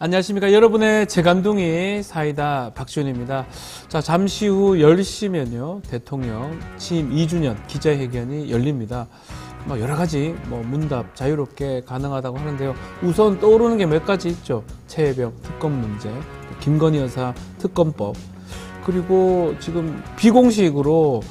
안녕하십니까. 여러분의 재간둥이 사이다 박지원입니다. 자, 잠시 후 10시면요. 대통령 취임 2주년 기자회견이 열립니다. 여러 가지 문답 자유롭게 가능하다고 하는데요. 우선 떠오르는 게 몇 가지 있죠. 최혜병 특검 문제, 김건희 여사 특검법, 그리고 지금 비공식으로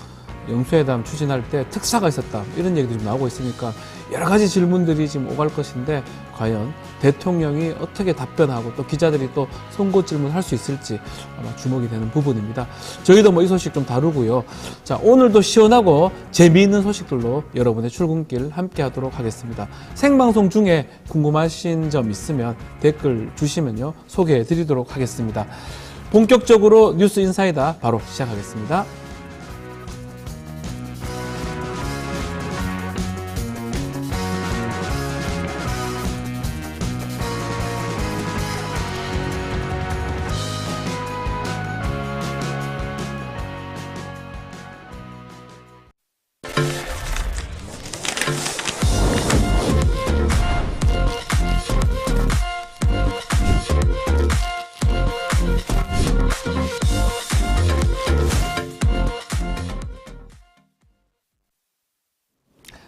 영수회담 추진할 때 특사가 있었다, 이런 얘기도 좀 나오고 있으니까 여러 가지 질문들이 지금 오갈 것인데, 과연 대통령이 어떻게 답변하고 또 기자들이 또 송곳 질문할 수 있을지 아마 주목이 되는 부분입니다. 저희도 이 소식 좀 다루고요. 자, 오늘도 시원하고 재미있는 소식들로 여러분의 출근길 함께 하도록 하겠습니다. 생방송 중에 궁금하신 점 있으면 댓글 주시면요, 소개해 드리도록 하겠습니다. 본격적으로 뉴스 인사이다 바로 시작하겠습니다.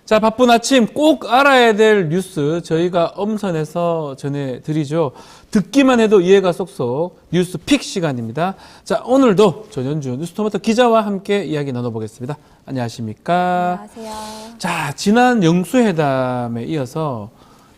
자, 바쁜 아침 꼭 알아야 될 뉴스 저희가 엄선해서 전해드리죠. 듣기만 해도 이해가 쏙쏙 뉴스 픽 시간입니다. 자, 오늘도 전현주 뉴스토마토 기자와 함께 이야기 나눠보겠습니다. 안녕하십니까? 안녕하세요. 자, 지난 영수회담에 이어서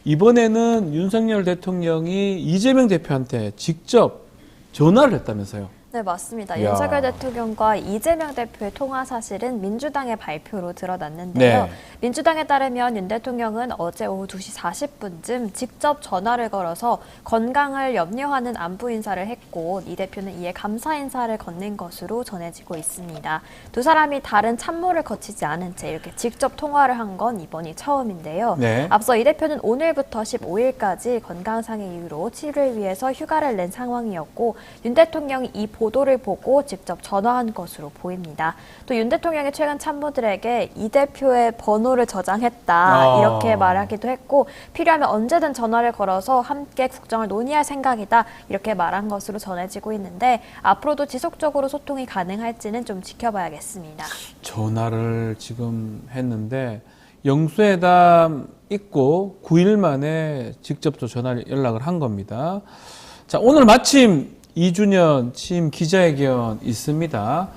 이번에는 윤석열 대통령이 이재명 대표한테 직접 전화를 했다면서요. 네, 맞습니다. 이야. 윤석열 대통령과 이재명 대표의 통화 사실은 민주당의 발표로 드러났는데요. 네. 민주당에 따르면 윤 대통령은 어제 오후 2시 40분쯤 직접 전화를 걸어서 건강을 염려하는 안부 인사를 했고, 이 대표는 이에 감사 인사를 건넨 것으로 전해지고 있습니다. 두 사람이 다른 참모를 거치지 않은 채 이렇게 직접 통화를 한 건 이번이 처음인데요. 네. 앞서 이 대표는 오늘부터 15일까지 건강상의 이유로 치료를 위해서 휴가를 낸 상황이었고, 윤 대통령이 이 보도를 보고 직접 전화한 것으로 보입니다. 또 윤 대통령이 최근 참모들에게 이 대표의 번호를 저장했다, 이렇게 말하기도 했고, 필요하면 언제든 전화를 걸어서 함께 국정을 논의할 생각이다, 이렇게 말한 것으로 전해지고 있는데, 앞으로도 지속적으로 소통이 가능할지는 좀 지켜봐야겠습니다. 전화를 지금 했는데 영수회담 있고 9일 만에 직접 또 연락을 한 겁니다. 자, 오늘 마침 2주년 취임 기자회견 있습니다.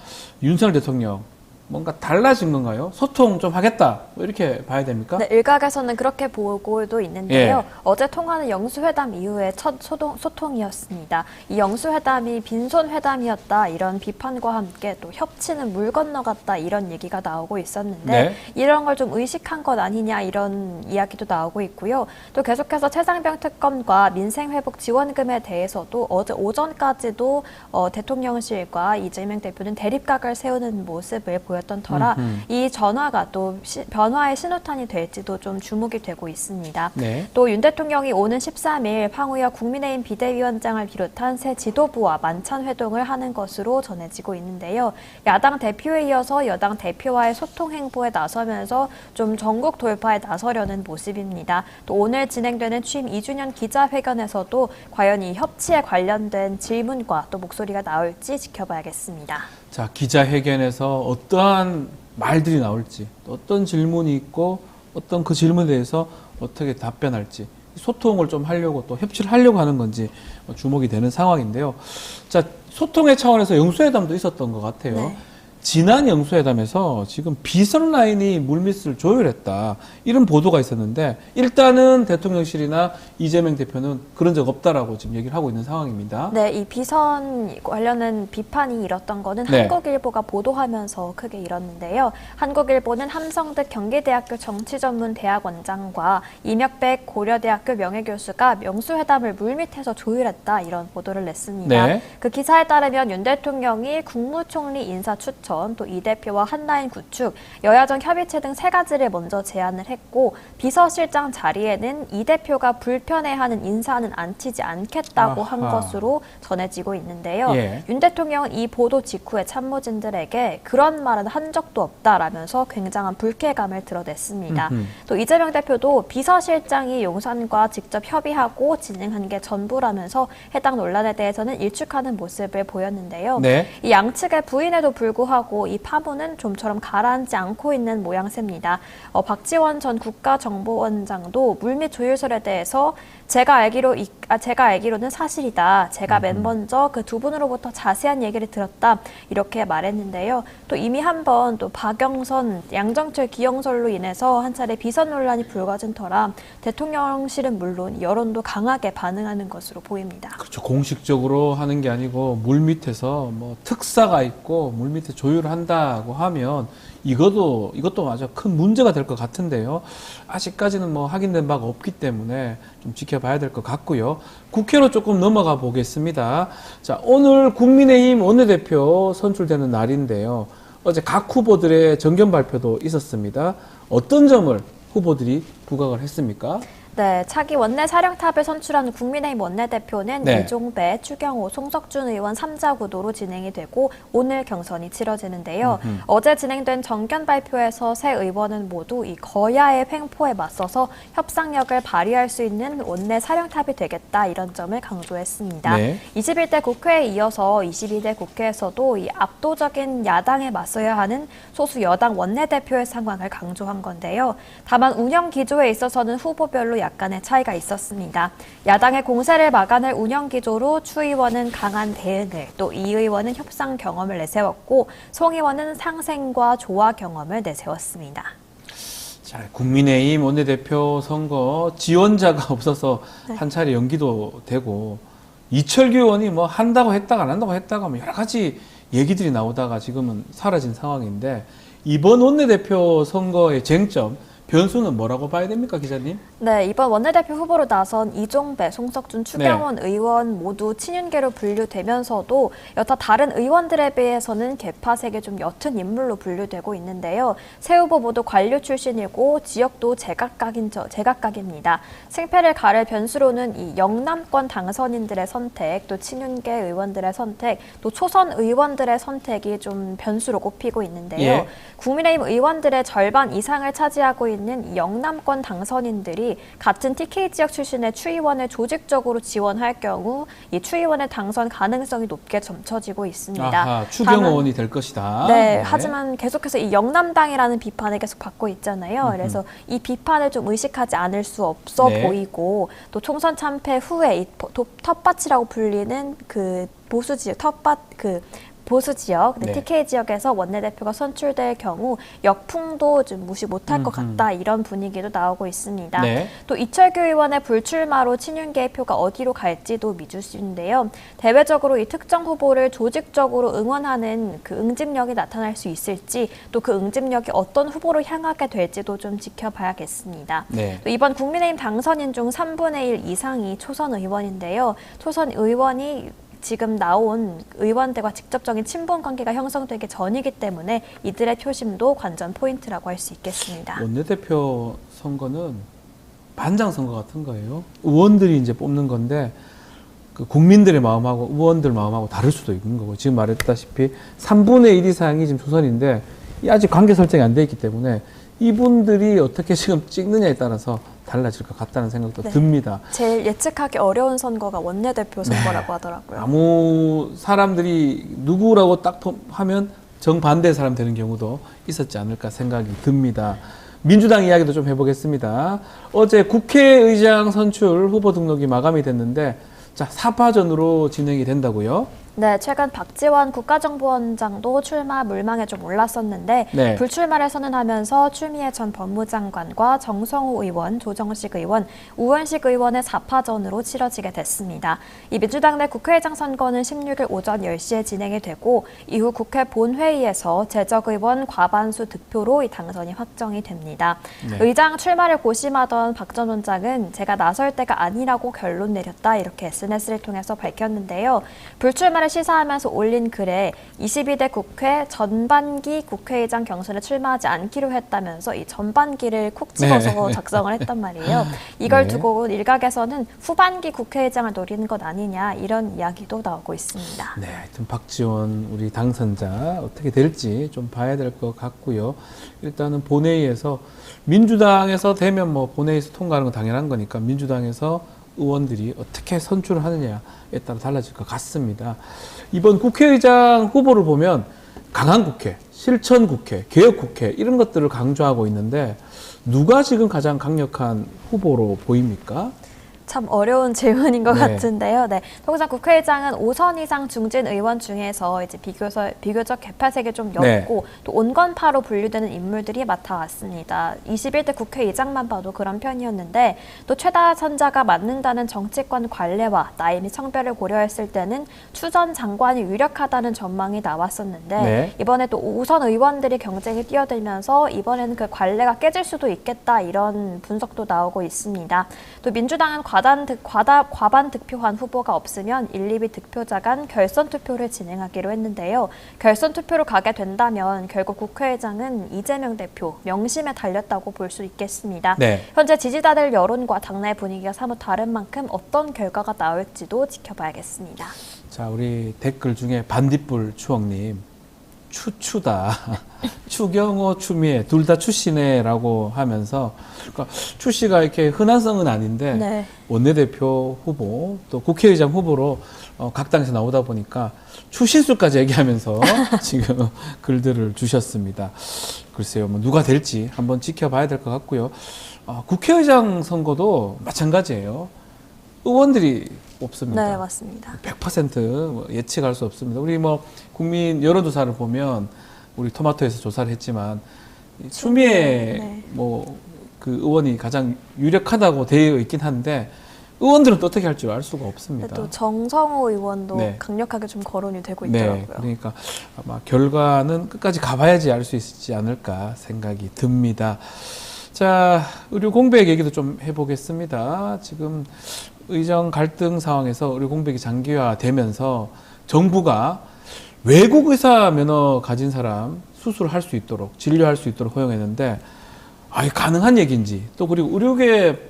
윤석열 대통령 뭔가 달라진 건가요? 소통 좀 하겠다, 이렇게 봐야 됩니까? 네, 일각에서는 그렇게 보고도 있는데요. 예. 어제 통화는 영수회담 이후의 첫 소통이었습니다. 이 영수회담이 빈손회담이었다, 이런 비판과 함께 또 협치는 물 건너갔다, 이런 얘기가 나오고 있었는데, 네. 이런 걸 좀 의식한 것 아니냐, 이런 이야기도 나오고 있고요. 또 계속해서 최상병 특검과 민생회복 지원금에 대해서도 어제 오전까지도 대통령실과 이재명 대표는 대립각을 세우는 모습을 보였던 터라 이 전화가 또 변화의 신호탄이 될지도 좀 주목이 되고 있습니다. 네. 또 윤 대통령이 오는 13일 황우여 국민의힘 비대위원장을 비롯한 새 지도부와 만찬 회동을 하는 것으로 전해지고 있는데요. 야당 대표에 이어서 여당 대표와의 소통 행보에 나서면서 좀 전국 돌파에 나서려는 모습입니다. 또 오늘 진행되는 취임 2주년 기자회견에서도 과연 이 협치에 관련된 질문과 또 목소리가 나올지 지켜봐야겠습니다. 자, 기자회견에서 어떠한 말들이 나올지, 또 어떤 질문이 있고 어떤 그 질문에 대해서 어떻게 답변할지, 소통을 좀 하려고 또 협치를 하려고 하는 건지 주목이 되는 상황인데요. 자, 소통의 차원에서 영수회담도 있었던 것 같아요. 네. 지난 영수회담에서 지금 비선 라인이 물밑을 조율했다, 이런 보도가 있었는데, 일단은 대통령실이나 이재명 대표는 그런 적 없다라고 지금 얘기를 하고 있는 상황입니다. 네, 이 비선 관련한 비판이 일었던 거는 네. 한국일보가 보도하면서 크게 일었는데요. 한국일보는 함성득 경기대학교 정치전문대학원장과 이명백 고려대학교 명예교수가 영수회담을 물밑에서 조율했다, 이런 보도를 냈습니다. 네. 그 기사에 따르면 윤 대통령이 국무총리 인사 추천 추천, 또 이 대표와 한라인 구축, 여야정 협의체 등 세 가지를 먼저 제안을 했고 비서실장 자리에는 이 대표가 불편해하는 인사는 앉히지 않겠다고 한 것으로 전해지고 있는데요. 예. 윤 대통령은 이 보도 직후에 참모진들에게 그런 말은 한 적도 없다라면서 굉장한 불쾌감을 드러냈습니다. 또 이재명 대표도 비서실장이 용산과 직접 협의하고 진행한 게 전부라면서 해당 논란에 대해서는 일축하는 모습을 보였는데요. 네. 이 양측의 부인에도 불구하고 이 파문은 좀처럼 가라앉지 않고 있는 모양새입니다. 박지원 전 국가정보원장도 물밑 조율설에 대해서 제가 알기로는 사실이다. 제가 맨 먼저 그 두 분으로부터 자세한 얘기를 들었다. 이렇게 말했는데요. 또 이미 한번 또 박영선, 양정철 기용설로 인해서 한 차례 비선 논란이 불거진 터라 대통령실은 물론 여론도 강하게 반응하는 것으로 보입니다. 그렇죠. 공식적으로 하는 게 아니고 물밑에서 뭐 특사가 있고 물밑에 조율을 한다고 하면 이것도 아주 큰 문제가 될 것 같은데요. 아직까지는 뭐 확인된 바가 없기 때문에 좀 지켜봐야 될 것 같고요. 국회로 조금 넘어가 보겠습니다. 자, 오늘 국민의힘 원내대표 선출되는 날인데요. 어제 각 후보들의 정견 발표도 있었습니다. 어떤 점을 후보들이 부각을 했습니까? 네, 차기 원내 사령탑을 선출하는 국민의힘 원내대표는 네. 이종배, 추경호, 송석준 의원 3자 구도로 진행이 되고 오늘 경선이 치러지는데요. 어제 진행된 정견 발표에서 새 의원은 모두 이 거야의 횡포에 맞서서 협상력을 발휘할 수 있는 원내 사령탑이 되겠다 이런 점을 강조했습니다. 네. 21대 국회에 이어서 22대 국회에서도 이 압도적인 야당에 맞서야 하는 소수 여당 원내대표의 상황을 강조한 건데요. 다만 운영 기조에 있어서는 후보별로 약간의 차이가 있었습니다. 야당의 공세를 막아낼 운영 기조로 추 의원은 강한 대응을, 또 이 의원은 협상 경험을 내세웠고 송 의원은 상생과 조화 경험을 내세웠습니다. 자, 국민의힘 원내대표 선거 지원자가 없어서 한 차례 연기도 되고 이철규 의원이 뭐 한다고 했다가 안 한다고 했다가 뭐 여러 가지 얘기들이 나오다가 지금은 사라진 상황인데 이번 원내대표 선거의 쟁점 변수는 뭐라고 봐야 됩니까, 기자님? 네, 이번 원내대표 후보로 나선 이종배, 송석준, 추경원 의원 모두 친윤계로 분류되면서도 여타 다른 의원들에 비해서는 계파색이 좀 옅은 인물로 분류되고 있는데요. 세 후보 모두 관료 출신이고 지역도 제각각입니다. 승패를 가를 변수로는 이 영남권 당선인들의 선택, 또 친윤계 의원들의 선택, 또 초선 의원들의 선택이 좀 변수로 꼽히고 있는데요. 예. 국민의힘 의원들의 절반 이상을 차지하고 있는 이 영남권 당선인들이 같은 TK 지역 출신의 추 의원을 조직적으로 지원할 경우 이 추 의원의 당선 가능성이 높게 점쳐지고 있습니다. 아하, 추경 의원이 될 것이다. 네, 하지만 계속해서 이 영남당이라는 비판을 계속 받고 있잖아요. 그래서 이 비판을 좀 의식하지 않을 수 없어 네. 보이고 또 총선 참패 후에 이 텃밭이라고 불리는 그 보수 지역 보수 지역, 네. TK 지역에서 원내대표가 선출될 경우 역풍도 좀 무시 못할 것 같다 이런 분위기도 나오고 있습니다. 네. 또 이철규 의원의 불출마로 친윤계의 표가 어디로 갈지도 미지수인데요. 대외적으로 이 특정 후보를 조직적으로 응원하는 그 응집력이 나타날 수 있을지 또 그 응집력이 어떤 후보로 향하게 될지도 좀 지켜봐야겠습니다. 네. 또 이번 국민의힘 당선인 중 3분의 1 이상이 초선 의원인데요. 초선 의원이 지금 나온 의원들과 직접적인 친분 관계가 형성되기 전이기 때문에 이들의 표심도 관전 포인트라고 할 수 있겠습니다. 원내대표 선거는 반장 선거 같은 거예요. 의원들이 이제 뽑는 건데 그 국민들의 마음하고 의원들 마음하고 다를 수도 있는 거고 지금 말했다시피 3분의 1 이상이 지금 초선인데 아직 관계 설정이 안 돼 있기 때문에 이분들이 어떻게 지금 찍느냐에 따라서 달라질 것 같다는 생각도 듭니다. 제일 예측하기 어려운 선거가 원내대표 선거라고 하더라고요. 아무 사람들이 누구라고 딱 하면 정반대의 사람 되는 경우도 있었지 않을까 생각이 듭니다. 민주당 이야기도 좀 해보겠습니다. 어제 국회의장 선출 후보 등록이 마감이 됐는데 자, 4파전으로 진행이 된다고요? 네, 최근 박지원 국가정보원장도 출마 물망에 좀 올랐었는데 네. 불출마를 선언하면서 추미애 전 법무장관과 정성호 의원, 조정식 의원, 우원식 의원의 4파전으로 치러지게 됐습니다. 이 민주당 내 국회의장 선거는 16일 오전 10시에 진행이 되고 이후 국회 본회의에서 재적의원 과반수 득표로 이 당선이 확정이 됩니다. 네. 의장 출마를 고심하던 박 전 원장은 제가 나설 때가 아니라고 결론 내렸다 이렇게 SNS를 통해서 밝혔는데요. 불출마를 후보를 시사하면서 올린 글에 22대 국회 전반기 국회의장 경선에 출마하지 않기로 했다면서 이 전반기를 콕 집어서 작성을 했단 말이에요. 이걸 두고 일각에서는 후반기 국회의장을 노리는 것 아니냐 이런 이야기도 나오고 있습니다. 네, 하여튼 박지원 우리 당선자 어떻게 될지 좀 봐야 될 것 같고요. 일단은 본회의에서 민주당에서 되면 뭐 본회의에서 통과하는 건 당연한 거니까 민주당에서 의원들이 어떻게 선출을 하느냐에 따라 달라질 것 같습니다. 이번 국회의장 후보를 보면 강한 국회, 실천 국회, 개혁 국회 이런 것들을 강조하고 있는데 누가 지금 가장 강력한 후보로 보입니까? 참 어려운 질문인 것 같은데요. 네. 통상 국회의장은 5선 이상 중진 의원 중에서 이제 비교적 개파색이 좀 옅고 또 온건파로 분류되는 인물들이 맡아왔습니다. 21대 국회의장만 봐도 그런 편이었는데 또 최다 선자가 맞는다는 정치권 관례와 나이 및 성별을 고려했을 때는 추 전 장관이 유력하다는 전망이 나왔었는데 이번에 또 5선 의원들이 경쟁에 뛰어들면서 이번에는 그 관례가 깨질 수도 있겠다 이런 분석도 나오고 있습니다. 또 민주당은 과반 득표한 후보가 없으면 1, 2위 득표자 간 결선 투표를 진행하기로 했는데요. 결선 투표로 가게 된다면 결국 국회의장은 이재명 대표 명심에 달렸다고 볼 수 있겠습니다. 현재 지지자들 여론과 당내 분위기가 사뭇 다른 만큼 어떤 결과가 나올지도 지켜봐야겠습니다. 자, 우리 댓글 중에 반딧불 추억님. 추다. 추경호, 추미애 둘 다 추씨네라고 하면서 그러니까 추씨가 이렇게 흔한 성은 아닌데 원내대표 후보 또 국회의장 후보로 각 당에서 나오다 보니까 추신수까지 얘기하면서 지금 글들을 주셨습니다. 글쎄요, 뭐 누가 될지 한번 지켜봐야 될 것 같고요. 국회의장 선거도 마찬가지예요. 의원들이 없습니다. 네, 맞습니다. 100% 예측할 수 없습니다. 우리 뭐 국민 여론조사를 보면 우리 토마토에서 조사를 했지만 추미애 뭐 그 의원이 가장 유력하다고 되어 있긴 한데 의원들은 또 어떻게 할 줄 알 수가 없습니다. 또 정성호 의원도 강력하게 좀 거론이 되고 있더라고요. 그러니까 아마 결과는 끝까지 가봐야지 알 수 있지 않을까 생각이 듭니다. 자, 의료 공백 얘기도 좀 해보겠습니다. 지금 의정 갈등 상황에서 의료 공백이 장기화되면서 정부가 외국 의사 면허 가진 사람 수술을 할 수 있도록 진료할 수 있도록 허용했는데 이게 가능한 얘기인지 또 그리고 의료계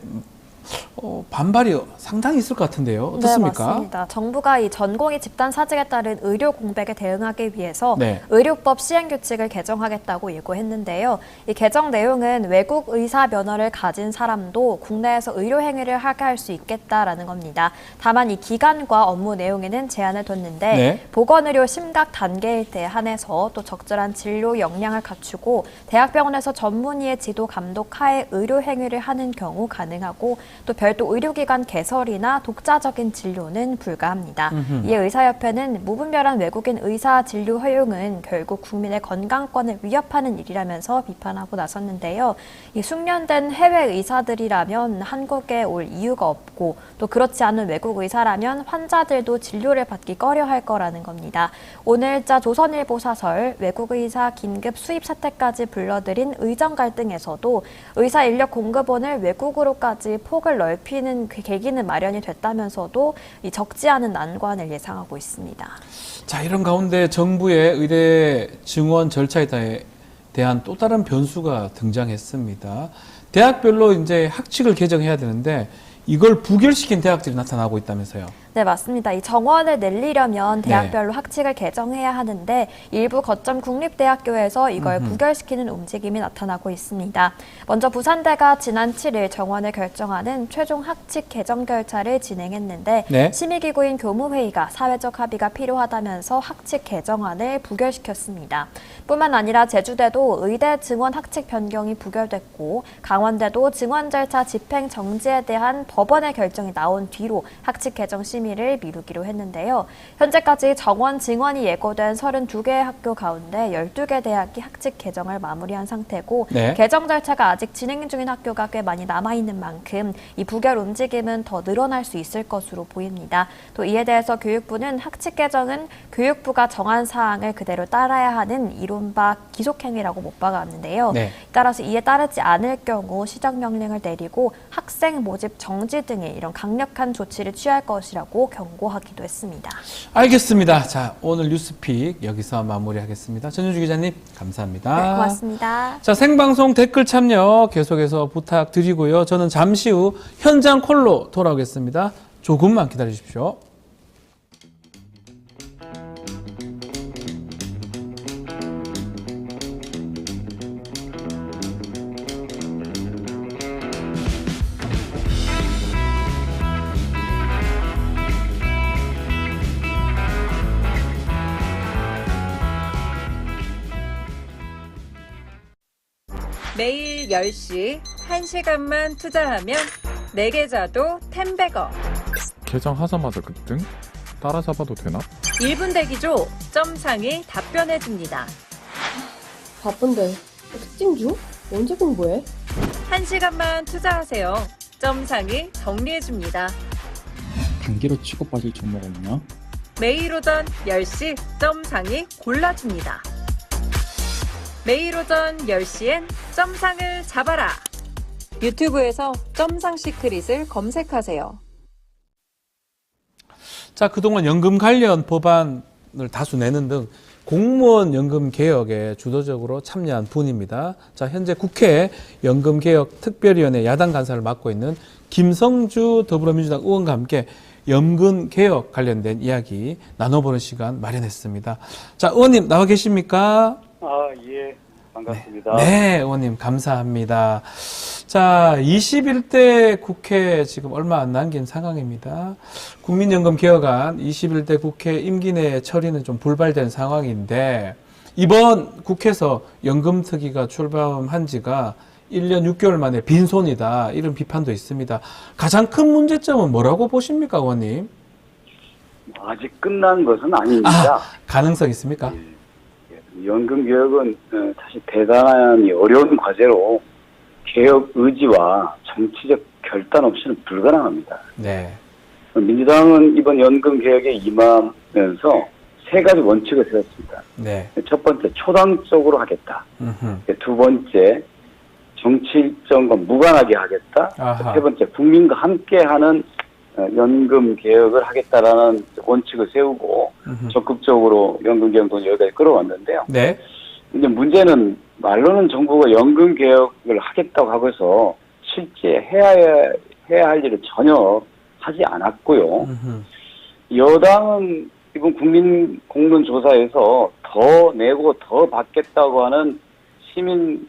반발이 상당히 있을 것 같은데요. 어떻습니까? 네, 맞습니다. 정부가 이 전공의 집단 사직에 따른 의료 공백에 대응하기 위해서 의료법 시행규칙을 개정하겠다고 예고했는데요. 이 개정 내용은 외국 의사 면허를 가진 사람도 국내에서 의료 행위를 하게 할 수 있겠다라는 겁니다. 다만 이 기간과 업무 내용에는 제한을 뒀는데 보건의료 심각 단계일 때 한해서 또 적절한 진료 역량을 갖추고 대학병원에서 전문의의 지도 감독 하에 의료 행위를 하는 경우 가능하고 또 별도 의료기관 개설이나 독자적인 진료는 불가합니다. 이에 의사협회는 무분별한 외국인 의사 진료 허용은 결국 국민의 건강권을 위협하는 일이라면서 비판하고 나섰는데요. 이 숙련된 해외 의사들이라면 한국에 올 이유가 없고 또 그렇지 않은 외국 의사라면 환자들도 진료를 받기 꺼려할 거라는 겁니다. 오늘자 조선일보 사설 외국 의사 긴급 수입 사태까지 불러들인 의정 갈등에서도 의사 인력 공급원을 외국으로까지 폭을 넓히는 그 계기는 마련이 됐다면서도 이 적지 않은 난관을 예상하고 있습니다. 자, 이런 가운데 정부의 의대 증원 절차에 대한 또 다른 변수가 등장했습니다. 대학별로 이제 학칙을 개정해야 되는데 이걸 부결시킨 대학들이 나타나고 있다면서요. 네, 맞습니다. 이 정원을 내리려면 대학별로 학칙을 개정해야 하는데 일부 거점 국립대학교에서 이걸 부결시키는 움직임이 나타나고 있습니다. 먼저 부산대가 지난 7일 정원을 결정하는 최종 학칙 개정 절차를 진행했는데 심의기구인 교무회의가 사회적 합의가 필요하다면서 학칙 개정안을 부결시켰습니다. 뿐만 아니라 제주대도 의대 증원 학칙 변경이 부결됐고 강원대도 증원 절차 집행 정지에 대한 법원의 결정이 나온 뒤로 학칙 개정 심의를 미루기로 했는데요. 현재까지 정원 증원이 예고된 32개의 학교 가운데 12개 대학이 학칙 개정을 마무리한 상태고 개정 절차가 아직 진행 중인 학교가 꽤 많이 남아있는 만큼 이 부결 움직임은 더 늘어날 수 있을 것으로 보입니다. 또 이에 대해서 교육부는 학칙 개정은 교육부가 정한 사항을 그대로 따라야 하는 이른바 기속행위라고 못 박았는데요. 따라서 이에 따르지 않을 경우 시정명령을 내리고 학생 모집 정지 등의 이런 강력한 조치를 취할 것이라고 있다고 경고하기도 했습니다. 알겠습니다. 자, 오늘 뉴스픽 여기서 마무리하겠습니다. 전윤주 기자님, 감사합니다. 네, 고맙습니다. 자, 생방송 댓글 참여 계속해서 부탁드리고요. 저는 잠시 후 현장 콜로 돌아오겠습니다. 조금만 기다려 주십시오. 매일 10시 1시간만 투자하면 내 계좌도 10배거. 개장하자마자 급등? 따라잡아도 되나? 1분 대기조 점상이 답변해줍니다. 바쁜데 특징 중? 언제 공부해? 1시간만 투자하세요. 점상이 정리해줍니다. 단기로 치고 빠질 종목 없나? 매일 오전 10시 점상이 골라줍니다. 매일 오전 10시엔 점상을 잡아라. 유튜브에서 점상 시크릿을 검색하세요. 자, 그동안 연금 관련 법안을 다수 내는 등 공무원 연금 개혁에 주도적으로 참여한 분입니다. 자, 현재 국회 연금개혁 특별위원회 야당 간사를 맡고 있는 김성주 더불어민주당 의원과 함께 연금 개혁 관련된 이야기 나눠보는 시간 마련했습니다. 자, 의원님 나와 계십니까? 예, 반갑습니다. 네, 의원님 감사합니다. 자, 21대 국회 지금 얼마 안 남긴 상황입니다. 국민연금 개혁안 21대 국회 임기 내 처리는 좀 불발된 상황인데 이번 국회에서 연금특위가 출범한 지가 1년 6개월 만에 빈손이다 이런 비판도 있습니다. 가장 큰 문제점은 뭐라고 보십니까, 의원님? 아직 끝난 것은 아닙니다. 가능성 있습니까? 연금 개혁은 사실 대단히 어려운 과제로 개혁 의지와 정치적 결단 없이는 불가능합니다. 네. 민주당은 이번 연금 개혁에 임하면서 세 가지 원칙을 세웠습니다. 네. 첫 번째, 초당적으로 하겠다. 음흠. 두 번째, 정치 일정과 무관하게 하겠다. 아하. 세 번째, 국민과 함께하는 연금 개혁을 하겠다라는 원칙을 세우고 음흠. 적극적으로 연금 개혁을 여기까지 끌어왔는데요. 네. 이제 문제는 말로는 정부가 연금 개혁을 하겠다고 하고서 실제 해야 할 일을 전혀 하지 않았고요. 음흠. 여당은 이번 국민 공론조사에서 더 내고 더 받겠다고 하는 시민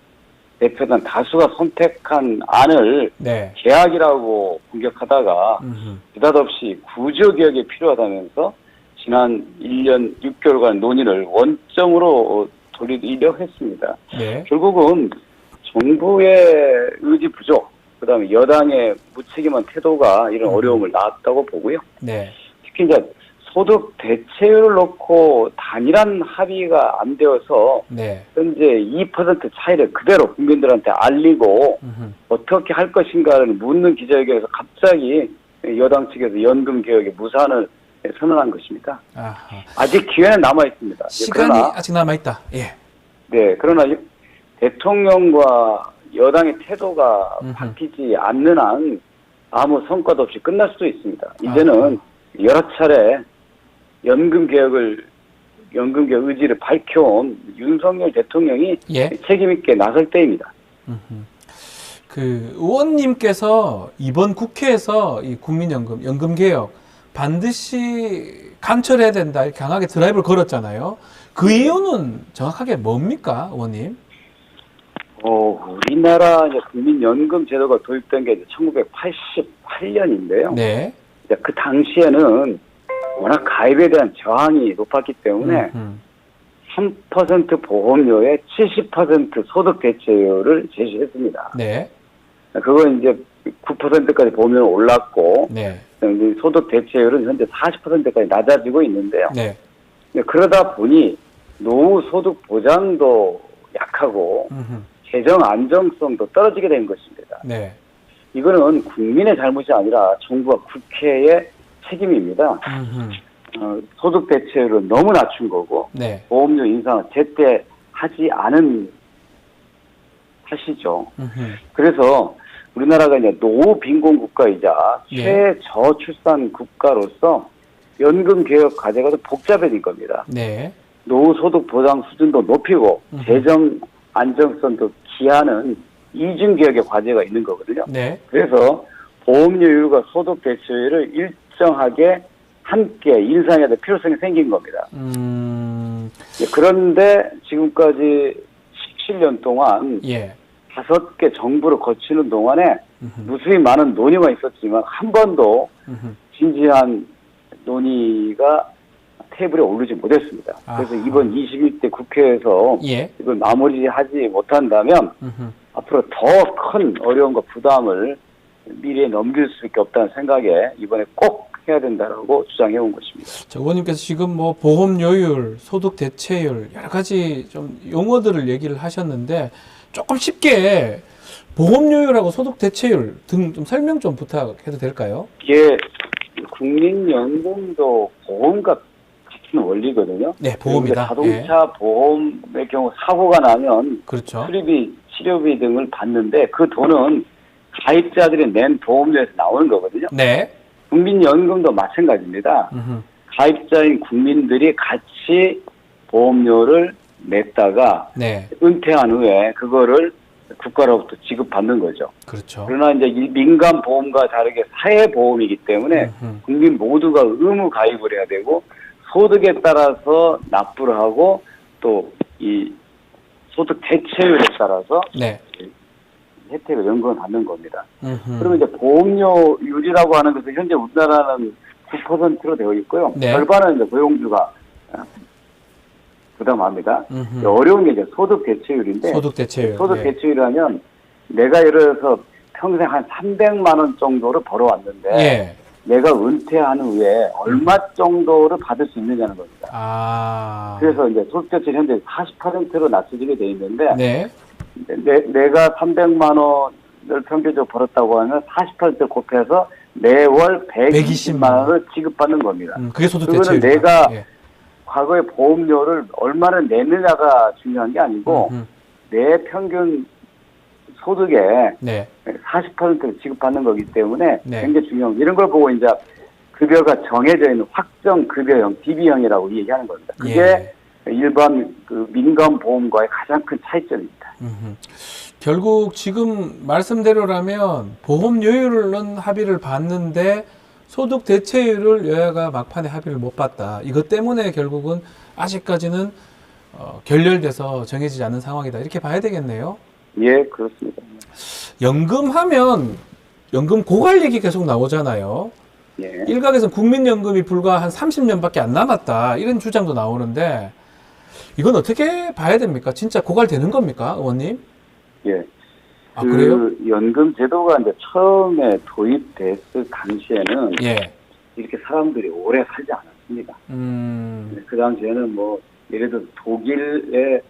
대표단 다수가 선택한 안을 네. 계약이라고 공격하다가 음흠. 느닷없이 구조개혁이 필요하다면서 지난 1년 6개월간 논의를 원점으로 돌리려 했습니다. 네. 결국은 정부의 의지 부족, 그다음에 여당의 무책임한 태도가 이런 어려움을 낳았다고 보고요. 네. 특히 이제 소득 대체율을 놓고 단일한 합의가 안 되어서 네. 현재 2% 차이를 그대로 국민들한테 알리고 음흠. 어떻게 할 것인가를 묻는 기자회견에서 갑자기 여당 측에서 연금 개혁의 무산을 선언한 것입니다. 아하. 아직 기회는 남아 있습니다. 시간이 그러나, 아직 남아 있다. 예. 네, 그러나 대통령과 여당의 태도가 음흠. 바뀌지 않는 한 아무 성과도 없이 끝날 수도 있습니다. 이제는 여러 차례 연금 개혁 의지를 밝혀온 윤석열 대통령이 예. 책임 있게 나설 때입니다. 음흠. 그 의원님께서 이번 국회에서 이 국민연금, 연금개혁 반드시 간철해야 된다 이렇게 강하게 드라이브를 걸었잖아요. 그 이유는 정확하게 뭡니까, 의원님? 우리나라 이제 국민연금 제도가 도입된 게 1988년인데요. 네. 그 당시에는 워낙 가입에 대한 저항이 높았기 때문에 3% 보험료에 70% 소득 대체율을 제시했습니다. 네. 그건 이제 9%까지 보험료는 올랐고 네. 소득 대체율은 현재 40%까지 낮아지고 있는데요. 네. 그러다 보니 노후 소득 보장도 약하고 음흠. 재정 안정성도 떨어지게 된 것입니다. 네. 이거는 국민의 잘못이 아니라 정부와 국회의 책임입니다. 소득 대체율을 너무 낮춘 거고 네. 보험료 인상을 제때 하지 않은 탓이죠. 음흠. 그래서 우리나라가 이제 노빈곤 국가이자 예. 최저출산 국가로서 연금 개혁 과제가 더 복잡해진 겁니다. 네. 노후소득 보장 수준도 높이고 재정 안정성도 기하는 이중 개혁의 과제가 있는 거거든요. 네. 그래서 보험료율과 소득 대체율을 일정하게 함께 인상해야 될 필요성이 생긴 겁니다. 예, 그런데 지금까지 17년 동안 예. 5개 정부를 거치는 동안에 무수히 많은 논의가 있었지만 한 번도 진지한 논의가 테이블에 오르지 못했습니다. 그래서 아하. 이번 21대 국회에서 예. 이걸 마무리하지 못한다면 앞으로 더 큰 어려움과 부담을 미래에 넘길 수밖에 없다는 생각에 이번에 꼭 해야 된다라고 주장해온 것입니다. 자, 의원님께서 지금 뭐 보험료율, 소득 대체율 여러 가지 좀 용어들을 얘기를 하셨는데 조금 쉽게 보험료율하고 소득 대체율 등 좀 설명 좀 부탁해도 될까요? 이게 국민연금도 보험과 같은 원리거든요. 네, 보험이다. 자동차 보험의 경우 사고가 나면 그렇죠. 수리비, 치료비 등을 받는데 그 돈은 가입자들이 낸 보험료에서 나오는 거거든요. 네. 국민연금도 마찬가지입니다. 가입자인 국민들이 같이 보험료를 냈다가 네. 은퇴한 후에 그거를 국가로부터 지급받는 거죠. 그렇죠. 그러나 이제 이 민간 보험과 다르게 사회 보험이기 때문에 국민 모두가 의무 가입을 해야 되고 소득에 따라서 납부를 하고 또 이 소득 대체율에 따라서 네. 혜택을 연금을 받는 겁니다. 그러면 이제 보험료율이라고 하는 것은 현재 우리나라는 9%로 되어 있고요. 네. 절반은 이제 고용주가 부담합니다. 어려운 게 이제 소득 대체율인데 소득 대체율. 소득 예. 대체율이라면 내가 예를 들어서 평생 한 300만 원 정도를 벌어왔는데 예. 내가 은퇴한 후에 얼마 정도를 받을 수 있느냐는 겁니다. 아. 그래서 이제 소득 대체율 현재 40%로 낮춰지게 돼 있는데 네. 내가 300만 원을 평균적으로 벌었다고 하면 40% 곱해서 매월 120만 원을 지급받는 겁니다. 그게 소득 그거는 대체율. 내가 예. 과거에 보험료를 얼마나 내느냐가 중요한 게 아니고 내 평균 소득의 네. 40%를 지급받는 거기 때문에 네. 굉장히 중요한 이런 걸 보고 이제 급여가 정해져 있는 확정 급여형 DB형이라고 얘기하는 겁니다. 그게 예. 일반 그 민간 보험과의 가장 큰 차이점입니다. 결국 지금 말씀대로라면 보험료율은 합의를 봤는데 소득 대체율을 여야가 막판에 합의를 못 봤다. 이것 때문에 결국은 아직까지는 결렬돼서 정해지지 않은 상황이다. 이렇게 봐야 되겠네요. 예, 그렇습니다. 연금하면 연금 고갈 얘기 계속 나오잖아요. 예. 일각에서는 국민연금이 불과 한 30년밖에 안 남았다. 이런 주장도 나오는데 이건 어떻게 봐야 됩니까? 진짜 고갈되는 겁니까, 의원님? 예. 아, 그래요? 연금 제도가 이제 처음에 도입됐을 당시에는 예. 이렇게 사람들이 오래 살지 않았습니다. 그 당시에는 뭐 예를 들어 독일의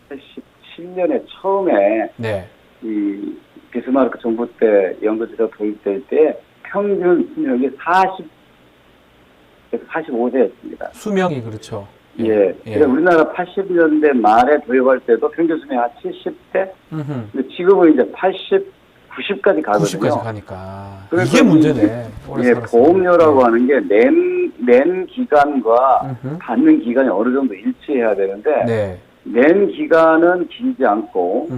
1887년에 처음에 네. 이 비스마르크 정부 때 연금제도 도입될 때 평균 수명이 45세였습니다. 수명이 그렇죠. 예. 그러니까 우리나라 80년대 말에 도입할 때도 평균 수명이 한 70대? 근데 지금은 이제 80, 90까지 가거든요. 90까지 가니까. 그래서 이게 문제네. 오래 예, 살았으면. 보험료라고 하는 게 낸 기간과 받는 기간이 어느 정도 일치해야 되는데 네. 낸 기간은 길지 않고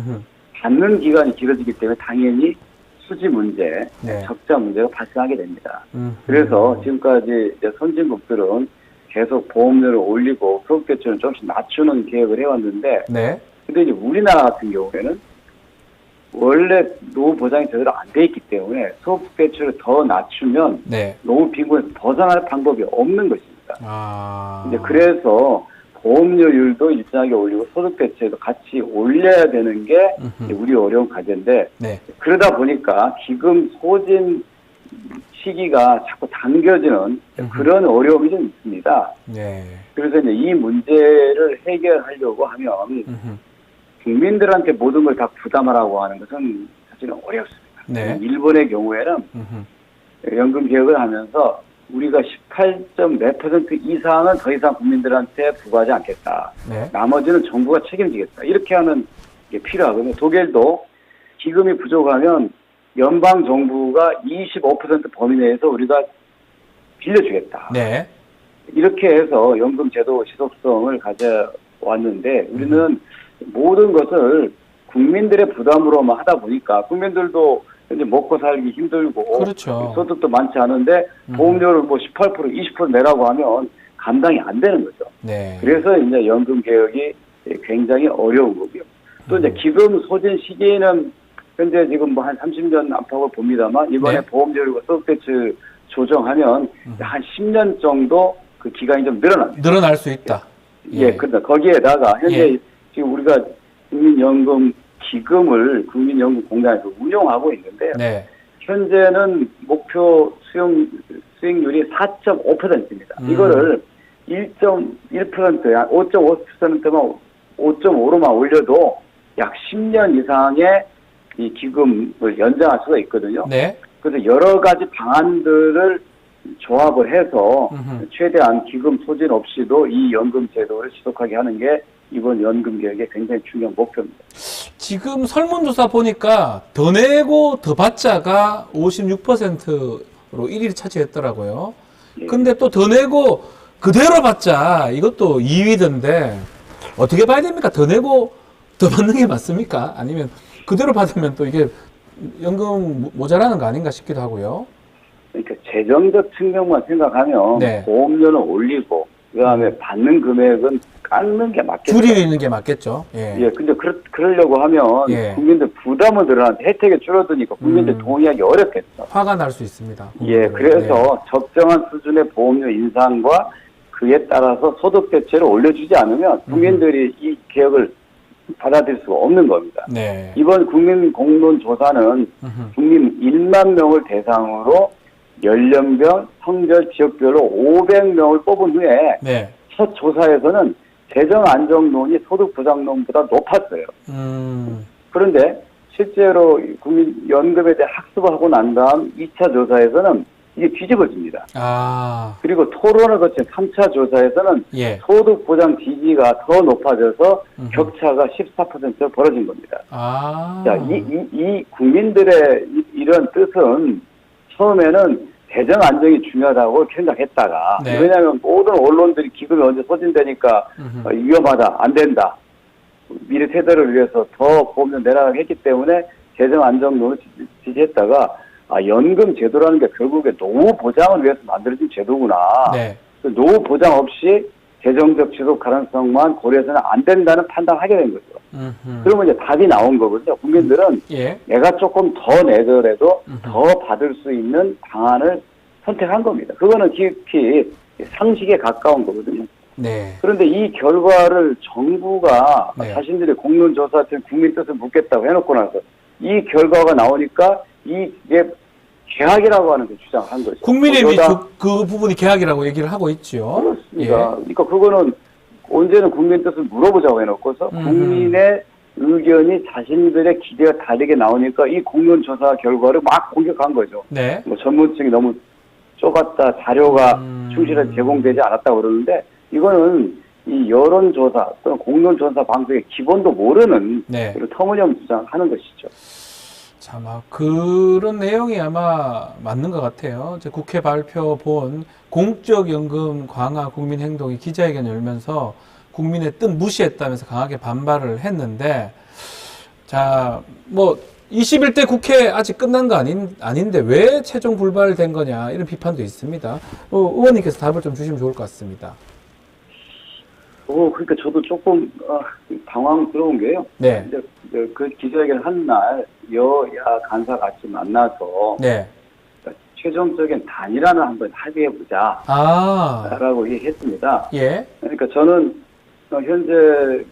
받는 기간이 길어지기 때문에 당연히 수지 문제, 네. 적자 문제가 발생하게 됩니다. 그래서 지금까지 이제 선진국들은 계속 보험료를 올리고 소득 대체율을 조금씩 낮추는 계획을 해왔는데, 네. 근데 이제 우리나라 같은 경우에는 원래 노후 보장이 제대로 안 돼 있기 때문에 소득 대체율을 더 낮추면 네. 노후 빈곤에서 벗어날 방법이 없는 것입니다. 아. 이제 그래서 보험료율도 일정하게 올리고 소득 대체율도 같이 올려야 되는 게 우리 어려운 과제인데, 네. 그러다 보니까 기금 소진 시기가 자꾸 당겨지는 그런 어려움이 좀 있습니다. 네. 그래서 이제 이 문제를 해결하려고 하면 국민들한테 모든 걸 다 부담하라고 하는 것은 사실은 어렵습니다. 네. 일본의 경우에는 연금 개혁을 하면서 우리가 18.4% 이상은 더 이상 국민들한테 부과하지 않겠다. 네. 나머지는 정부가 책임지겠다. 이렇게 하는 게 필요하거든요. 독일도 기금이 부족하면 연방 정부가 25% 범위 내에서 우리가 빌려주겠다. 네. 이렇게 해서 연금 제도 지속성을 가져왔는데 우리는 모든 것을 국민들의 부담으로만 하다 보니까 국민들도 이제 먹고 살기 힘들고 그렇죠. 소득도 많지 않은데 보험료를 뭐 18%, 20% 내라고 하면 감당이 안 되는 거죠. 네. 그래서 이제 연금 개혁이 굉장히 어려운 거고요. 또 이제 기금 소진 시기에는 현재 지금 뭐 한 30년 안팎을 봅니다만 이번에 네. 보험료율과 소득대출 조정하면 한 10년 정도 그 기간이 좀 늘어납니다. 늘어날 수 있다. 예, 근데 거기에다가 현재 예. 지금 우리가 국민연금 기금을 국민연금공단에서 운용하고 있는데 네. 현재는 목표 수익률이 4.5%입니다. 이거를 1.1%, 5.5%만 5.5로만 올려도 약 10년 이상의 이 기금을 연장할 수가 있거든요. 네. 그래서 여러 가지 방안들을 조합을 해서 최대한 기금 소진 없이도 이 연금 제도를 지속하게 하는 게 이번 연금 개혁의 굉장히 중요한 목표입니다. 지금 설문조사 보니까 더 내고 더 받자가 56%로 1위를 차지했더라고요. 예. 근데 또 더 내고 그대로 받자 이것도 2위던데 어떻게 봐야 됩니까? 더 내고 더 받는 게 맞습니까? 아니면 그대로 받으면 또 이게 연금 모자라는 거 아닌가 싶기도 하고요. 그러니까 재정적 측면만 생각하면 네. 보험료는 올리고 그다음에 받는 금액은 깎는 게 맞겠죠. 줄이는 게 맞겠죠. 예. 예, 근데 그러려고 하면 예. 국민들 부담을 늘어나는데 혜택이 줄어드니까 국민들 동의하기 어렵겠죠. 화가 날 수 있습니다. 예, 그래서 적정한 수준의 보험료 인상과 그에 따라서 소득 대체를 올려주지 않으면 국민들이 이 개혁을 받아들일 수가 없는 겁니다. 네. 이번 국민 공론 조사는 국민 1만 명을 대상으로 연령별, 성별, 지역별로 500명을 뽑은 후에 네. 첫 조사에서는 재정 안정론이 소득 보장론보다 높았어요. 그런데 실제로 국민 연금에 대해 학습을 하고 난 다음 2차 조사에서는 이게 뒤집어집니다. 아. 그리고 토론을 거친 3차 조사에서는 예. 소득 보장 지지가 더 높아져서 격차가 14% 벌어진 겁니다. 아. 자, 이 국민들의 이런 뜻은 처음에는 재정 안정이 중요하다고 생각했다가 네. 왜냐하면 모든 언론들이 기금이 언제 소진되니까 위험하다, 안 된다. 미래 세대를 위해서 더 보험료 내라고 했기 때문에 재정 안정론을 지지했다가 연금 제도라는 게 결국에 노후 보장을 위해서 만들어진 제도구나. 네. 그 노후 보장 없이 재정적 지속 가능성만 고려해서는 안 된다는 판단을 하게 된 거죠. 그러면 이제 답이 나온 거거든요. 국민들은 예. 내가 조금 더 내더라도 더 받을 수 있는 방안을 선택한 겁니다. 그거는 깊이 상식에 가까운 거거든요. 네. 그런데 이 결과를 정부가 네. 자신들이 공론조사 때 국민 뜻을 묻겠다고 해놓고 나서 이 결과가 나오니까 이게 계약이라고 하는 걸 주장한 거죠. 국민의힘이 그 부분이 계약이라고 얘기를 하고 있죠. 그렇습니다. 그러니까 그거는 언제는 국민 뜻을 물어보자고 해놓고서 국민의 의견이 자신들의 기대와 다르게 나오니까 이 공론조사 결과를 막 공격한 거죠. 네. 뭐 전문층이 너무 좁았다, 자료가 충실하게 제공되지 않았다고 그러는데 이거는 이 여론조사 또는 공론조사 방식의 기본도 모르는 네. 터무니없는 주장을 하는 것이죠. 참, 그런 내용이 아마 맞는 것 같아요. 이제 국회 발표 본 공적연금 강화 국민행동이 기자회견을 열면서 국민의 뜻 무시했다면서 강하게 반발을 했는데, 자, 뭐, 21대 국회 아직 끝난 거 아닌데 왜 최종 불발된 거냐, 이런 비판도 있습니다. 의원님께서 답을 좀 주시면 좋을 것 같습니다. 그러니까 저도 조금 당황스러운 게요. 네. 이제 그 기자회견 한 날 여야 간사 같이 만나서 네. 최종적인 단일화를 한번 합의해보자 라고 얘기했습니다. 예. 그러니까 저는 현재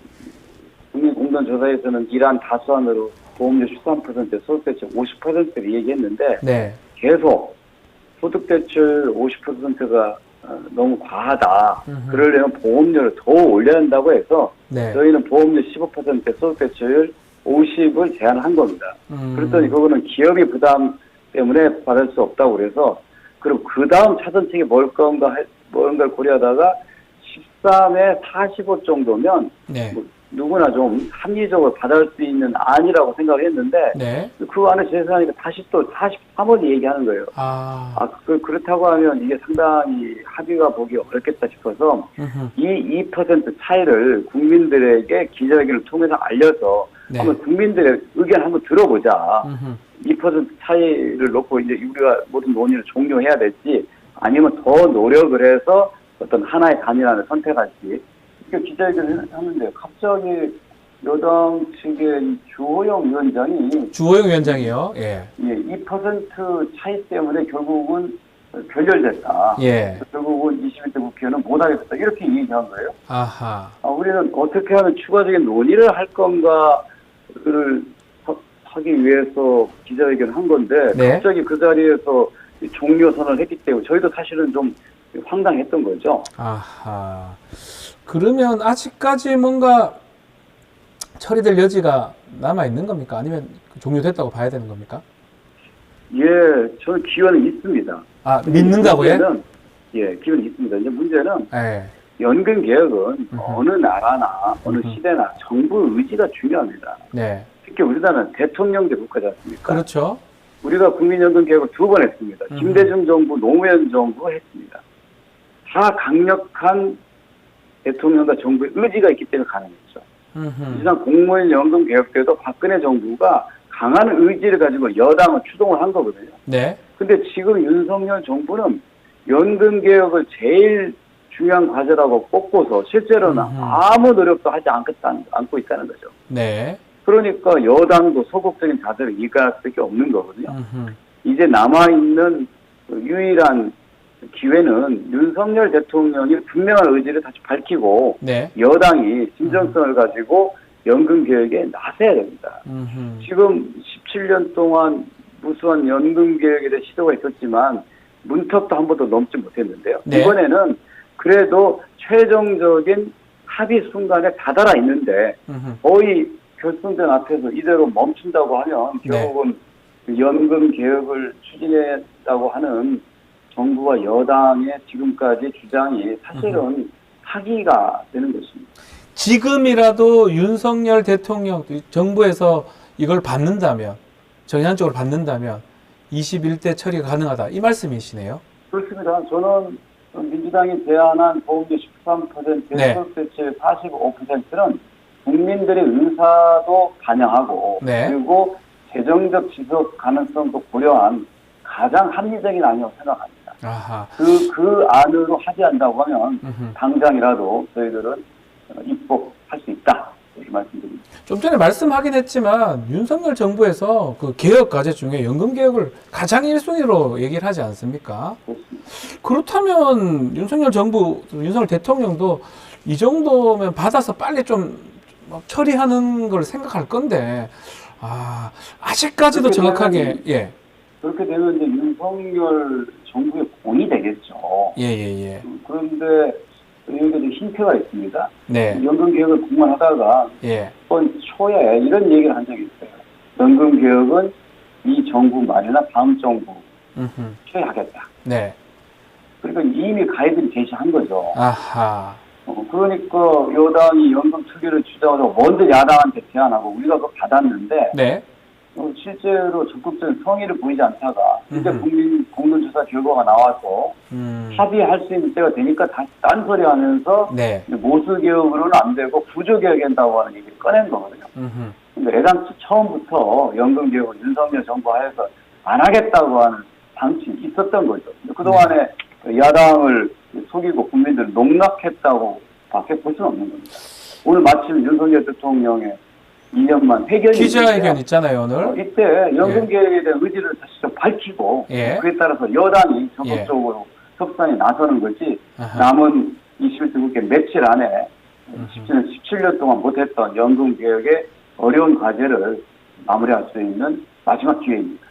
국민공론조사에서는 이러한 다수안으로 보험료 13%, 소득대출 50%를 얘기했는데 네. 계속 소득대출 50%가 너무 과하다. 그러려면 보험료를 더 올려야 한다고 해서 네. 저희는 보험료 15%, 소득대출 50을 제한한 겁니다. 그랬더니 그거는 기업이 부담 때문에 받을 수 없다고 그래서 그럼 그 다음 차선책이 뭔가를 고려하다가 13에 45 정도면 네. 뭐 누구나 좀 합리적으로 받아들일 수 있는 안이라고 생각을 했는데 네. 그 안에 재산이니까 다시 또 43원이 얘기하는 거예요. 그렇다고 하면 이게 상당히 합의가 보기 어렵겠다 싶어서 이 2% 차이를 국민들에게 기자회견을 통해서 알려서 네. 한번 국민들의 의견 한번 들어보자. 2% 차이를 놓고 이제 우리가 모든 논의를 종료해야 될지 아니면 더 노력을 해서 어떤 하나의 단일안을 선택할지 이렇게 기자회견을 하는데 갑자기 여당 측의 주호영 위원장이요. 예. 2% 차이 때문에 결국은 결렬됐다. 예. 결국은 21대 국회는 못하겠다. 이렇게 얘기한 거예요. 아하. 우리는 어떻게 하면 추가적인 논의를 할 건가를 하기 위해서 기자회견을 한 건데 네. 갑자기 그 자리에서 종료 선언을 했기 때문에 저희도 사실은 좀 황당했던 거죠. 아하. 그러면 아직까지 뭔가 처리될 여지가 남아 있는 겁니까? 아니면 종료됐다고 봐야 되는 겁니까? 예, 저는 기회는 있습니다. 믿는다고요? 기회는 있습니다. 이제 문제는 예. 연금 개혁은 어느 나라나 어느 시대나 정부 의지가 중요합니다. 네. 특히 우리나라는 대통령제 국가지 않습니까? 그렇죠. 우리가 국민연금 개혁을 2번 했습니다. 김대중 정부, 노무현 정부 했습니다. 다 강력한 대통령과 정부의 의지가 있기 때문에 가능했죠. 사실상 공무원 연금 개혁 때도 박근혜 정부가 강한 의지를 가지고 여당을 추동을 한 거거든요. 네. 근데 지금 윤석열 정부는 연금 개혁을 제일 중요한 과제라고 꼽고서 실제로는 아무 노력도 하지 않고 있다는 거죠. 네. 그러니까 여당도 소극적인 자세를 이해할 수밖에 없는 거거든요. 이제 남아있는 유일한 기회는 윤석열 대통령이 분명한 의지를 다시 밝히고 네. 여당이 진정성을 가지고 연금 개혁에 나서야 됩니다. 지금 17년 동안 무수한 연금 개혁에 대한 시도가 있었지만 문턱도 한 번도 넘지 못했는데요. 네. 이번에는 그래도 최종적인 합의 순간에 다다라 있는데 거의 결승전 앞에서 이대로 멈춘다고 하면 결국은 연금 개혁을 추진했다고 하는 정부와 여당의 지금까지 주장이 사실은 사기가 되는 것입니다. 지금이라도 윤석열 대통령 정부에서 이걸 받는다면 정량적으로 받는다면 21대 처리가 가능하다 이 말씀이시네요. 그렇습니다. 저는 민주당이 제안한 보험료 13%, 네. 소득세율 45%는 국민들의 의사도 반영하고 네. 그리고 재정적 지속 가능성도 고려한 가장 합리적인 안이라고 생각합니다. 아하. 그 안으로 하지 않는다고 하면 당장이라도 저희들은 입법할 수 있다. 이렇게 말씀드립니다. 좀 전에 말씀하긴 했지만 윤석열 정부에서 그 개혁 과제 중에 연금 개혁을 가장 1순위로 얘기를 하지 않습니까? 그렇습니다. 그렇다면 윤석열 정부, 윤석열 대통령도 이 정도면 받아서 빨리 좀 처리하는 걸 생각할 건데 아직까지도 정확하게 그렇게 되면 이제 윤석열 정부의 공이 되겠죠. 예. 그런데 여기에 좀 힌트가 있습니다. 네. 연금 개혁을 공언하다가 이번 초에 이런 얘기를 한 적이 있어요. 연금 개혁은 이 정부 말이나 다음 정부 초에 하겠다. 네. 그러니까 이미 가이드를 제시한 거죠. 아하. 그러니까 여당이 연금 특위를 주장하고 먼저 야당한테 제안하고 우리가 그거 받았는데 네. 실제로 적극적인 성의를 보이지 않다가 이제 국민 공론조사 결과가 나와서 합의할 수 있는 때가 되니까 다시 딴소리 하면서 모수개혁으로는 안 되고 구조개혁한다고 하는 얘기를 꺼낸 거거든요. 근데 애당초 처음부터 연금개혁을 윤석열 정부 하에서 안 하겠다고 하는 방침이 있었던 거죠. 그동안에 야당을 속이고 국민들을 농락했다고 밖에 볼 수는 없는 겁니다. 오늘 마침 윤석열 대통령의 2년만 회견이 기자회견 있잖아요, 오늘. 이때 연금개혁에 대한 의지를 다시 좀 밝히고 그에 따라서 여당이 적극적으로 협상에 나서는 거지 남은 21대 국회 며칠 안에 17년 동안 못했던 연금개혁의 어려운 과제를 마무리할 수 있는 마지막 기회입니다.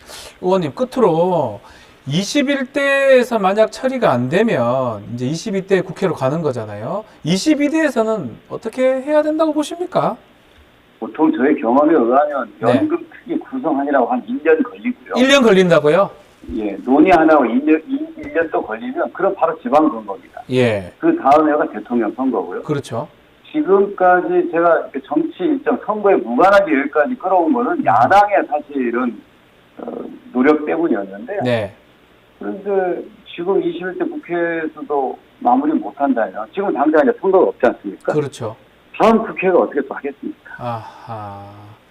의원님, 끝으로 21대에서 만약 처리가 안 되면 이제 22대 국회로 가는 거잖아요. 22대에서는 어떻게 해야 된다고 보십니까? 보통 저의 경험에 의하면 연금 특위 구성하느라고 한 1년 걸리고요. 1년 걸린다고요? 예, 논의하느라고 1년 또 걸리면 그럼 바로 지방선거입니다. 예. 그 다음 해가 대통령 선거고요. 그렇죠. 지금까지 제가 이렇게 정치 일정 선거에 무관하게 여기까지 끌어온 거는 야당의 사실은 노력 때문이었는데 네. 그런데 지금 21대 국회에서도 마무리 못한다면 지금 당장 이제 선거가 없지 않습니까? 그렇죠. 다음 국회가 어떻게 또 하겠습니까? 아하.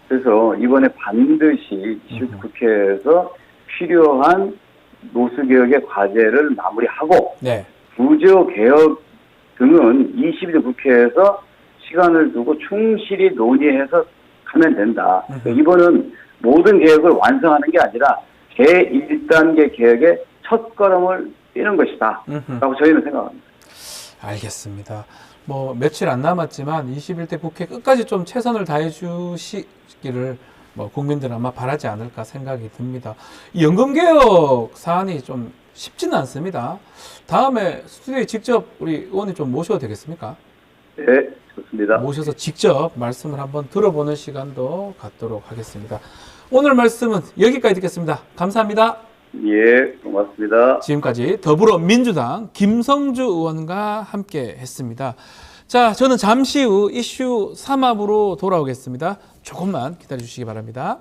그래서 이번에 반드시 21대 국회에서 필요한 노수개혁의 과제를 마무리하고 네. 구조개혁 등은 22대 국회에서 시간을 두고 충실히 논의해서 가면 된다. 이번은 모든 개혁을 완성하는 게 아니라 제1단계 개혁의 첫걸음을 띄는 것이다. 라고 저희는 생각합니다. 알겠습니다. 뭐 며칠 안 남았지만 21대 국회 끝까지 좀 최선을 다해 주시기를 뭐 국민들은 아마 바라지 않을까 생각이 듭니다. 이 연금개혁 사안이 좀 쉽지는 않습니다. 다음에 스튜디오에 직접 우리 의원님 좀 모셔도 되겠습니까? 네, 좋습니다. 모셔서 직접 말씀을 한번 들어보는 시간도 갖도록 하겠습니다. 오늘 말씀은 여기까지 듣겠습니다. 감사합니다. 예, 고맙습니다. 지금까지 더불어민주당 김성주 의원과 함께 했습니다. 자, 저는 잠시 후 이슈 3합으로 돌아오겠습니다. 조금만 기다려 주시기 바랍니다.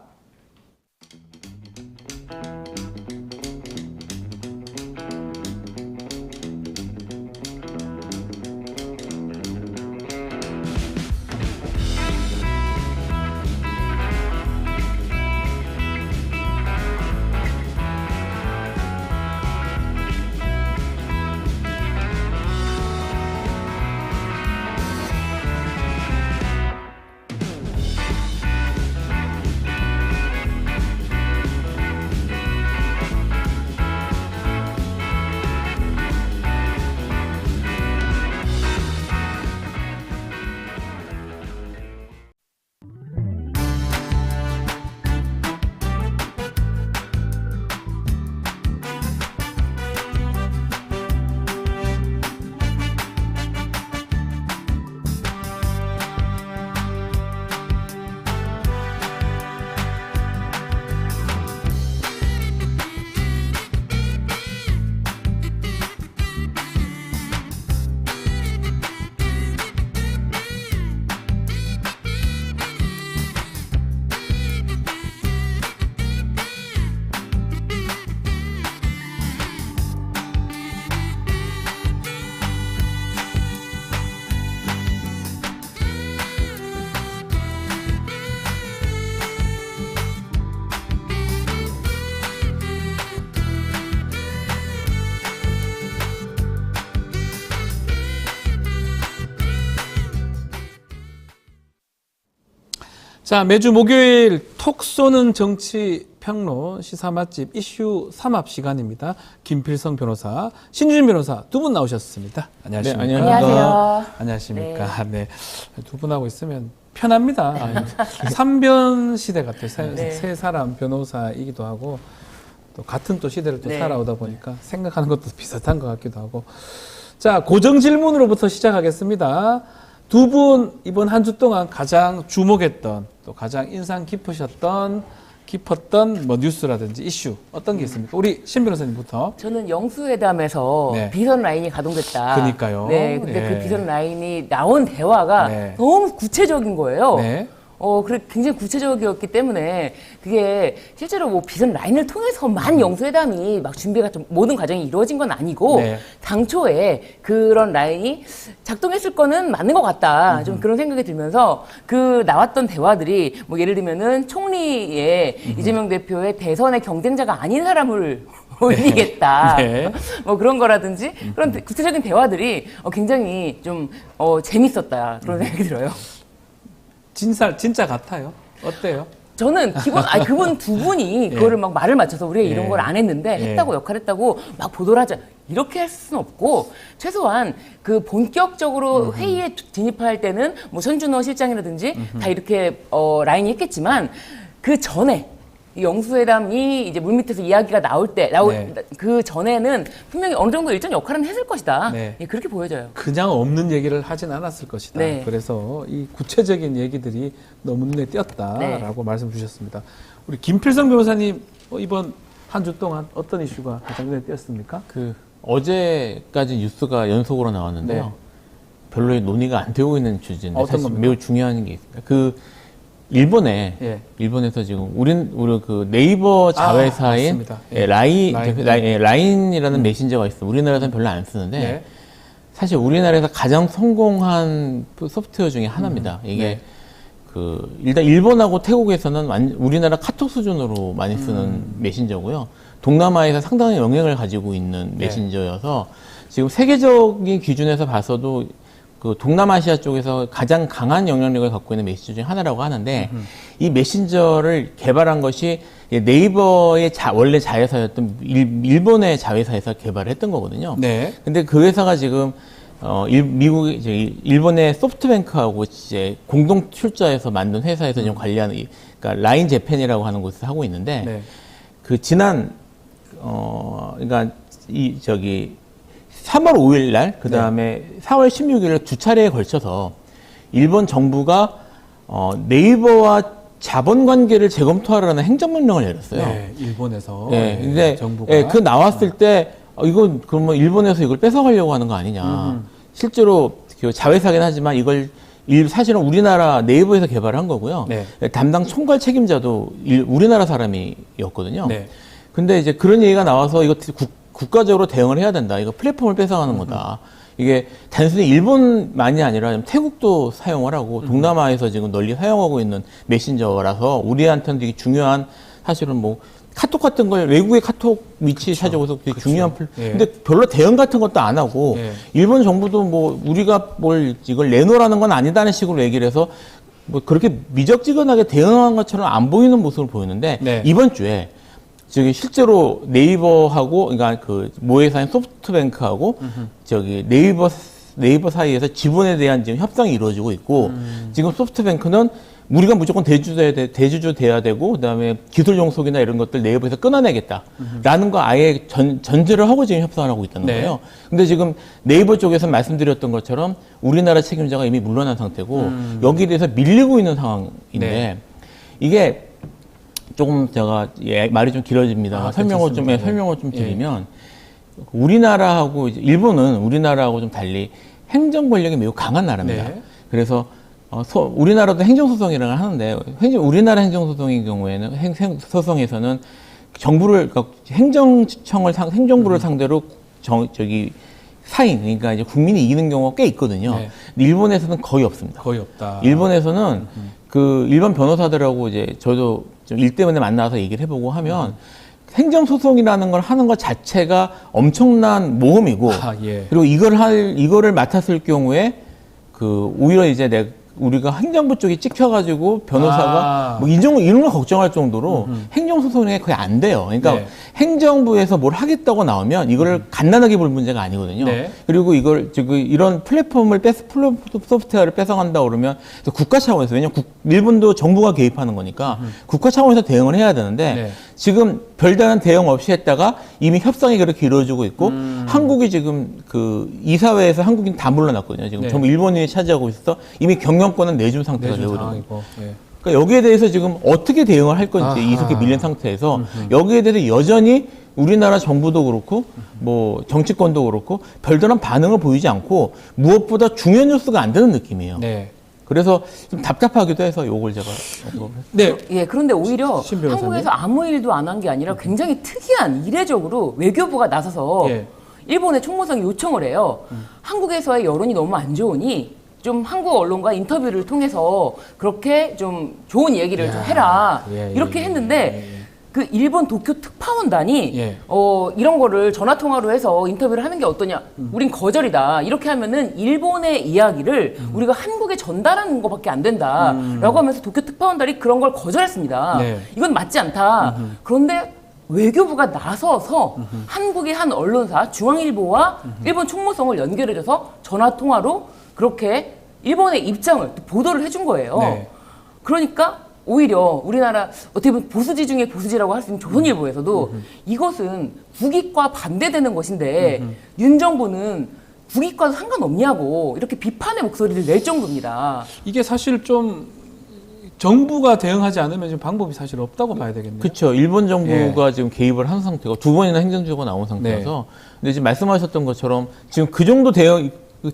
자, 매주 목요일 톡 쏘는 정치 평론 시사 맛집 이슈 3합 시간입니다. 김필성 변호사, 신주진 변호사 두 분 나오셨습니다. 안녕하십니까? 네, 안녕하세요. 안녕하십니까? 네. 두 분하고 있으면 편합니다. 삼변 시대 같아요. 세 사람 변호사이기도 하고 또 같은 또 시대를 또 살아오다 보니까 생각하는 것도 비슷한 것 같기도 하고. 자, 고정 질문으로부터 시작하겠습니다. 두 분 이번 한 주 동안 가장 주목했던 또 가장 인상 깊었던 뭐 뉴스라든지 이슈 어떤 게 있습니까? 우리 신 변호사님부터. 저는 영수회담에서 네. 비선 라인이 가동됐다. 그러니까요. 네, 근데 예. 그 비선 라인이 나온 대화가 네. 너무 구체적인 거예요. 네. 그래 굉장히 구체적이었기 때문에 그게 실제로 뭐 비선 라인을 통해서만 영수회담이 막 준비가 좀 모든 과정이 이루어진 건 아니고 네. 당초에 그런 라인이 작동했을 거는 맞는 것 같다. 좀 그런 생각이 들면서 그 나왔던 대화들이 뭐 예를 들면은 총리의 이재명 대표의 대선의 경쟁자가 아닌 사람을 올리겠다. 네. 뭐 그런 거라든지 그런 구체적인 대화들이 굉장히 좀 재밌었다. 그런 생각이 들어요. 진짜 같아요. 어때요? 저는 그분 두 분이 그거를 막 말을 맞춰서 우리가 이런 걸 안 했는데 했다고 역할했다고 막 보도를 하자. 이렇게 할 수는 없고 최소한 그 본격적으로 회의에 진입할 때는 뭐 손준호 실장이라든지 다 이렇게 라인이 했겠지만 그 전에 영수회담이 이제 물밑에서 이야기가 나올 때 그 전에는 분명히 어느 정도 일정 역할은 했을 것이다. 네. 예, 그렇게 보여져요. 그냥 없는 얘기를 하진 않았을 것이다. 네. 그래서 이 구체적인 얘기들이 너무 눈에 띄었다라고 말씀 주셨습니다. 우리 김필성 변호사님 이번 한 주 동안 어떤 이슈가 가장 눈에 띄었습니까? 어제까지 뉴스가 연속으로 나왔는데요. 별로 논의가 안 되고 있는 주제인데 어떤 사실 겁니까? 매우 중요한 게 있습니다. 그 일본에 예. 일본에서 지금 우리 그 네이버 자회사인 맞습니다. 예, 라인이라는 메신저가 있어요. 우리나라에서는 별로 안 쓰는데 네. 사실 우리나라에서 가장 성공한 소프트웨어 중에 하나입니다. 이게 네. 그 일단 일본하고 태국에서는 우리나라 카톡 수준으로 많이 쓰는 메신저고요. 동남아에서 상당한 영향을 가지고 있는 메신저여서 지금 세계적인 기준에서 봐서도 그 동남아시아 쪽에서 가장 강한 영향력을 갖고 있는 메신저 중에 하나라고 하는데 이 메신저를 개발한 것이 네이버의 원래 자회사였던 일본의 자회사에서 개발을 했던 거거든요. 네. 근데 그 회사가 지금 일본의 소프트뱅크하고 이제 공동 출자해서 만든 회사에서 지금 관리하는 그러니까 라인 재팬이라고 하는 곳에서 하고 있는데 네. 그 지난 그러니까 3월 5일 날 그다음에 4월 16일 두 차례에 걸쳐서 일본 정부가 네이버와 자본 관계를 재검토하라는 행정명령을 내렸어요. 네, 일본에서. 예, 근데 정부가. 예, 그 나왔을 때 이건 그러면 일본에서 이걸 뺏어가려고 하는 거 아니냐. 실제로 그 자회사긴 하지만 이걸 사실은 우리나라 네이버에서 개발한 거고요. 네. 담당 총괄 책임자도 우리나라 사람이었거든요. 네. 근데 이제 그런 얘기가 나와서 이거 국가적으로 대응을 해야 된다. 이거 플랫폼을 뺏어가는 거다. 이게 단순히 일본만이 아니라 태국도 사용을 하고 동남아에서 지금 널리 사용하고 있는 메신저라서 우리한테는 되게 중요한 사실은 뭐 카톡 같은 걸 외국의 카톡 위치 찾아오서 되게 중요한 예. 근데 별로 대응 같은 것도 안 하고 예. 일본 정부도 뭐 우리가 뭘 이걸 내놓으라는 건 아니다는 식으로 얘기를 해서 뭐 그렇게 미적지근하게 대응한 것처럼 안 보이는 모습을 보이는데 네. 이번 주에 저기 실제로 네이버하고 그러니까 그 모회사인 소프트뱅크하고 저기 네이버 사이에서 지분에 대한 지금 협상이 이루어지고 있고 지금 소프트뱅크는 우리가 무조건 대주주 돼야 되고 그다음에 기술 종속이나 이런 것들 네이버에서 끊어내겠다라는 거 아예 전제를 하고 지금 협상을 하고 있다는 네. 거예요. 근데 지금 네이버 쪽에서 말씀드렸던 것처럼 우리나라 책임자가 이미 물러난 상태고 여기에 대해서 밀리고 있는 상황인데 네. 이게 조금 제가 말이 좀 길어집니다. 설명을 좀 괜찮습니다. 드리면 우리나라하고 이제 일본은 우리나라하고 좀 달리 행정 권력이 매우 강한 나라입니다. 네. 그래서 우리나라도 행정소송이라고 하는데 우리나라 행정소송인 경우에는 소송에서는 정부를 그러니까 행정부를 상대로 사인 그러니까 이제 국민이 이기는 경우가 꽤 있거든요. 네. 근데 일본에서는 거의 없습니다. 거의 없다. 일본에서는 그 일반 변호사들하고 이제 저도 좀 일 때문에 만나서 얘기를 해보고 하면 행정소송이라는 걸 하는 것 자체가 엄청난 모험이고 예. 그리고 이거를 맡았을 경우에 그 오히려 이제 우리가 행정부 쪽이 찍혀가지고 변호사가 뭐 이런 걸 걱정할 정도로 행정소송이 거의 안 돼요. 그러니까 네. 행정부에서 뭘 하겠다고 나오면 이거를 간단하게 볼 문제가 아니거든요. 네. 그리고 이런 플랫폼을 소프트웨어를 뺏어간다 그러면 국가 차원에서 왜냐면 일본도 정부가 개입하는 거니까 국가 차원에서 대응을 해야 되는데 네. 지금 별다른 대응 없이 했다가 이미 협상이 그렇게 이루어지고 있고 한국이 지금 그 이사회에서 한국인 다 물러났거든요. 지금 네. 전부 일본인이 차지하고 있어서 이미 경영권은 내준 상태가 되고 있는 거예요. 상황이고. 예. 그러니까 여기에 대해서 지금 어떻게 대응을 할 건지 이렇게 밀린 상태에서 여기에 대해서 여전히 우리나라 정부도 그렇고 뭐 정치권도 그렇고 별다른 반응을 보이지 않고 무엇보다 중요한 뉴스가 안 되는 느낌이에요. 네. 그래서 좀 답답하기도 해서 요걸 제가 네. 예, 그런데 오히려 신 변호사님. 한국에서 아무 일도 안 한 게 아니라 굉장히 특이한 이례적으로 외교부가 나서서 예. 일본의 총무성이 요청을 해요. 한국에서의 여론이 너무 안 좋으니 좀 한국 언론과 인터뷰를 통해서 그렇게 좀 좋은 얘기를 좀 해라. 예, 이렇게 예, 했는데 그 일본 도쿄 특파원단이 예. 이런 거를 전화 통화로 해서 인터뷰를 하는 게 어떠냐? 우린 거절이다. 이렇게 하면은 일본의 이야기를 우리가 한국에 전달하는 것밖에 안 된다라고 하면서 도쿄 특파원단이 그런 걸 거절했습니다. 네. 이건 맞지 않다. 그런데 외교부가 나서서 한국의 한 언론사 중앙일보와 일본 총무성을 연결해줘서 전화 통화로 그렇게 일본의 입장을 또 보도를 해준 거예요. 네. 그러니까 오히려 우리나라 어떻게 보면 보수지 중에 보수지라고 할 수 있는 조선일보에서도 이것은 국익과 반대되는 것인데 윤 정부는 국익과도 상관없냐고 이렇게 비판의 목소리를 낼 정도입니다. 이게 사실 좀 정부가 대응하지 않으면 지금 방법이 사실 없다고 봐야 되겠네요. 그렇죠. 일본 정부가 지금 개입을 한 상태고 두 번이나 행정조가 나온 상태여서 근데 지금 말씀하셨던 것처럼 지금 그 정도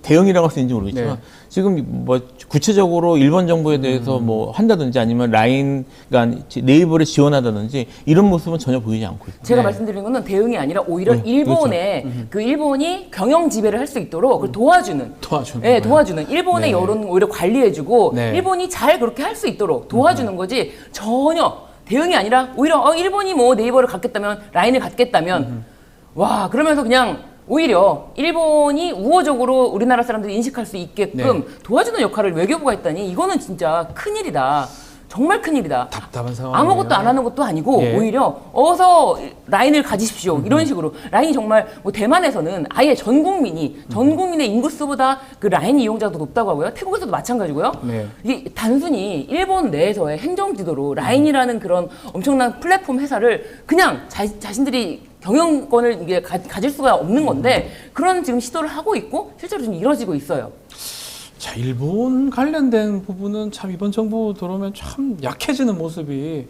대응이라고 할 수 있는지 모르겠지만 네. 지금 뭐 구체적으로 일본 정부에 대해서 뭐 한다든지 아니면 라인, 그러니까 네이버를 지원하다든지 이런 모습은 전혀 보이지 않고 있습니다. 제가 네. 말씀드리는 거는 대응이 아니라 오히려 네, 일본의 그 일본이 경영 지배를 할 수 있도록 그걸 도와주는 도와주는 네, 거예요. 도와주는 일본의 네. 여론을 오히려 관리해주고 네. 일본이 잘 그렇게 할 수 있도록 도와주는 거지 전혀 대응이 아니라 오히려 일본이 뭐 네이버를 갖겠다면 라인을 갖겠다면 와 그러면서 그냥 오히려 일본이 우호적으로 우리나라 사람들이 인식할 수 있게끔 네. 도와주는 역할을 외교부가 했다니 이거는 진짜 큰일이다. 정말 큰일이다. 답답한 상황이에요. 아무것도 안 하는 것도 아니고 예. 오히려 어서 라인을 가지십시오 이런 식으로 라인이 정말 뭐 대만에서는 아예 전 국민의 인구수보다 그 라인 이용자도 높다고 하고요. 태국에서도 마찬가지고요. 네. 이게 단순히 일본 내에서의 행정 지도로 라인이라는 그런 엄청난 플랫폼 회사를 그냥 자신들이 경영권을 이게 가질 수가 없는 건데 그런 지금 시도를 하고 있고 실제로 좀 이루어지고 있어요. 자, 일본 관련된 부분은 참 이번 정부 들어오면 참 약해지는 모습이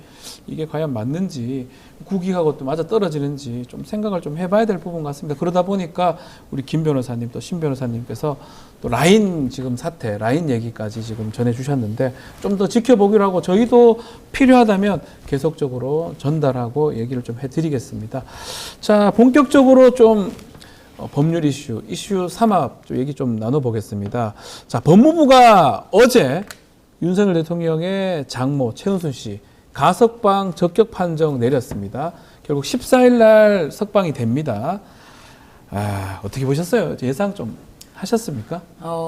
이게 과연 맞는지 국익하고 또 맞아 떨어지는지 좀 생각을 좀 해봐야 될 부분 같습니다. 그러다 보니까 우리 김 변호사님 또 신 변호사님께서 또 라인 지금 사태, 라인 얘기까지 지금 전해주셨는데 좀 더 지켜보기로 하고 저희도 필요하다면 계속적으로 전달하고 얘기를 좀 해드리겠습니다. 자, 본격적으로 좀 법률 이슈 삼합 얘기 좀 나눠보겠습니다. 자, 법무부가 어제 윤석열 대통령의 장모 최은순 씨 가석방 적격 판정 내렸습니다. 결국 14일 날 석방이 됩니다. 어떻게 보셨어요? 예상 좀 하셨습니까?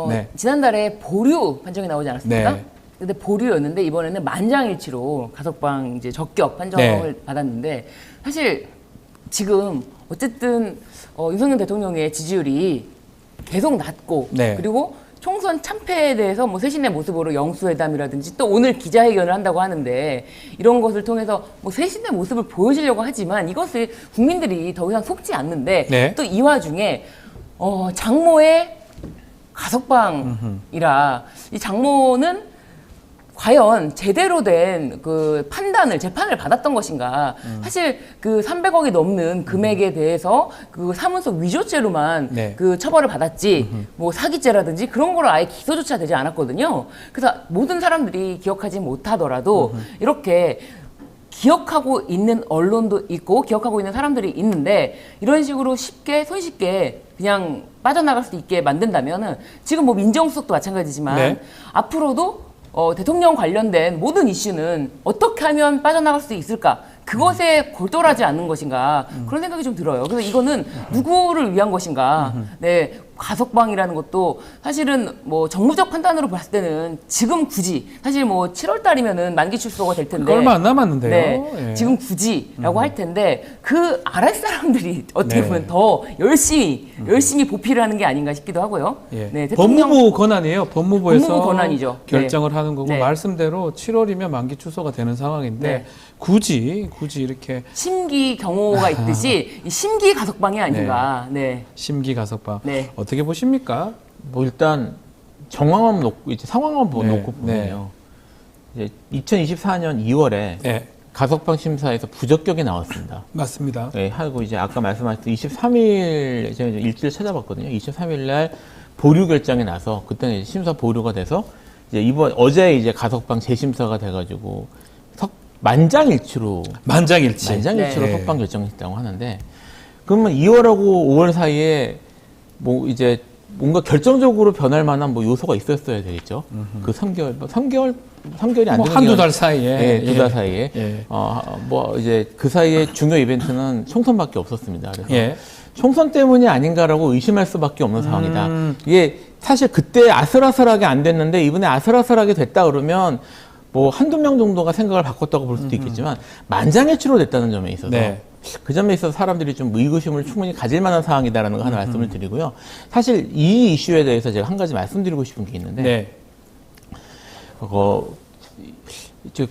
네. 지난달에 보류 판정이 나오지 않았습니까? 네. 근데 보류였는데 이번에는 만장일치로 가석방 이제 적격 판정을 받았는데 사실 지금 어쨌든 윤석열 대통령의 지지율이 계속 낮고 네. 그리고 총선 참패에 대해서 뭐 쇄신의 모습으로 영수회담이라든지 또 오늘 기자회견을 한다고 하는데 이런 것을 통해서 뭐 쇄신의 모습을 보여주려고 하지만 이것을 국민들이 더 이상 속지 않는데 네. 또 이 와중에 장모의 가석방이라 이 장모는 과연 제대로 된 그 재판을 받았던 것인가. 사실 그 300억이 넘는 금액에 대해서 그 사문서 위조죄로만 네. 그 처벌을 받았지, 뭐 사기죄라든지 그런 거로 아예 기소조차 되지 않았거든요. 그래서 모든 사람들이 기억하지 못하더라도 이렇게 기억하고 있는 언론도 있고 기억하고 있는 사람들이 있는데 이런 식으로 손쉽게 그냥 빠져나갈 수 있게 만든다면은 지금 뭐 민정수석도 마찬가지지만 네. 앞으로도 대통령 관련된 모든 이슈는 어떻게 하면 빠져나갈 수 있을까? 그것에 골똘하지 않는 것인가? 그런 생각이 좀 들어요. 그래서 이거는 누구를 위한 것인가? 네, 가석방이라는 것도 사실은 뭐 정무적 판단으로 봤을 때는 지금 굳이 사실 뭐 7월 달이면은 만기 출소가 될 텐데 얼마 안 남았는데요. 네, 예. 지금 굳이라고 할 텐데 그 아랫 사람들이 어떻게 네. 보면 더 열심히 보필을 하는 게 아닌가 싶기도 하고요. 예. 네, 대통령 법무부 권한이에요. 법무부에서 법무부 권한이죠. 결정을 네. 하는 거고 네. 말씀대로 7월이면 만기 출소가 되는 상황인데 네. 굳이 이렇게 심기 경호가 있듯이 이 심기 가석방이 아닌가. 네. 심기 가석방 네. 어떻게 보십니까? 뭐 일단 정황만 놓고 이제 상황만 네. 놓고 보면요. 이제 2024년 2월에 네, 가석방 심사에서 부적격이 나왔습니다. 맞습니다. 네, 하고 이제 아까 말씀하셨던 23일 제가 이제 일지를 찾아봤거든요. 23일 날 보류 결정이 나서 그때는 이제 심사 보류가 돼서 이제 어제 이제 가석방 재심사가 돼가지고 만장일치로 만장일치. 네. 석방 결정했다고 하는데 그러면 2월하고 5월 사이에 뭐 이제 뭔가 결정적으로 변할 만한 뭐 요소가 있었어야 되겠죠. 그 3개월이 안 되는 한두 달 사이에. 네, 두 달 사이에. 예. 뭐 이제 그 사이에 중요 이벤트는 총선밖에 없었습니다. 그래서 예. 총선 때문이 아닌가라고 의심할 수밖에 없는 상황이다. 이게 사실 그때 아슬아슬하게 안 됐는데 이번에 아슬아슬하게 됐다 그러면 뭐 한두 명 정도가 생각을 바꿨다고 볼 수도 있겠지만 만장일치로 됐다는 점에 있어서 네. 그 점에 있어서 사람들이 좀 의구심을 충분히 가질 만한 상황이다라는 거 하나 말씀을 드리고요. 사실 이 이슈에 대해서 제가 한 가지 말씀드리고 싶은 게 있는데 네.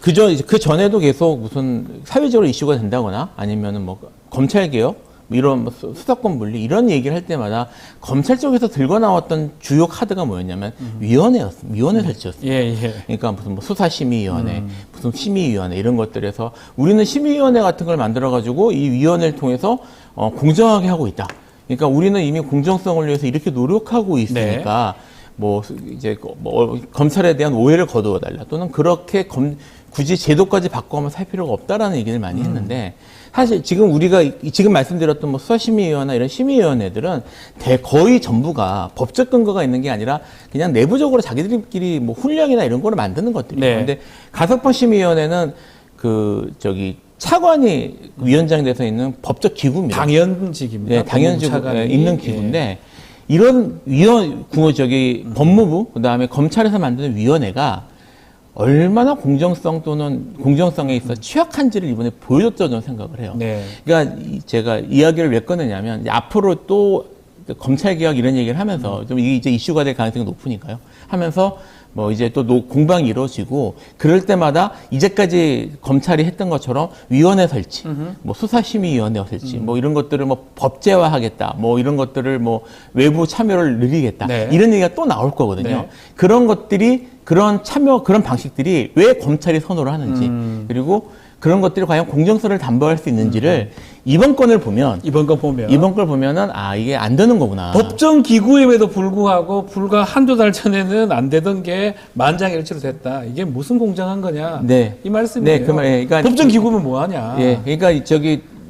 그 전에도 계속 무슨 사회적으로 이슈가 된다거나 아니면은 뭐 검찰 개혁 이런 뭐 수사권 분리 이런 얘기를 할 때마다 검찰 쪽에서 들고 나왔던 주요 카드가 뭐였냐면 위원회 설치였습니다. 예. 그러니까 무슨 뭐 수사심의위원회, 무슨 심의위원회 이런 것들에서 우리는 심의위원회 같은 걸 만들어 가지고 이 위원회를 통해서 공정하게 하고 있다. 그러니까 우리는 이미 공정성을 위해서 이렇게 노력하고 있으니까 뭐 이제 뭐 검찰에 대한 오해를 거두어달라 또는 그렇게 굳이 제도까지 바꿔가면 살 필요가 없다라는 얘기를 많이 했는데 사실 지금 우리가 지금 말씀드렸던 뭐 수사심의위원회나 이런 심의위원회들은 거의 전부가 법적 근거가 있는 게 아니라 그냥 내부적으로 자기들끼리 뭐 훈령이나 이런 거를 만드는 것들이에요. 네. 그런데 가석방 심의위원회는 차관이 위원장이 돼서 있는 법적 기구입니다. 당연직입니다. 네, 당연직에 차관이. 있는 기구인데 이런 법무부 그다음에 검찰에서 만드는 위원회가 얼마나 공정성에 있어 취약한지를 이번에 보여줬다고 저는 생각을 해요. 네. 그러니까 제가 이야기를 왜 꺼내냐면 이제 앞으로 또 검찰 개혁 이런 얘기를 하면서 좀 이게 이제 이슈가 될 가능성이 높으니까요. 하면서 뭐 이제 또 공방이 이루어지고 그럴 때마다 이제까지 검찰이 했던 것처럼 위원회 설치, 뭐 수사심의위원회 설치, 뭐 이런 것들을 뭐 법제화하겠다, 뭐 이런 것들을 뭐 외부 참여를 늘리겠다, 네. 이런 얘기가 또 나올 거거든요. 네. 그런 것들이 그런 방식들이 왜 검찰이 선호를 하는지 그리고 그런 것들이 과연 공정성을 담보할 수 있는지를 이번 걸 보면은 이게 안 되는 거구나. 법정 기구임에도 불구하고 불과 한두 달 전에는 안 되던 게 만장일치로 됐다. 이게 무슨 공정한 거냐? 네. 이 말씀이에요. 네, 그 말이에요. 그러니까 법정 기구면 뭐 하냐? 예. 그러니까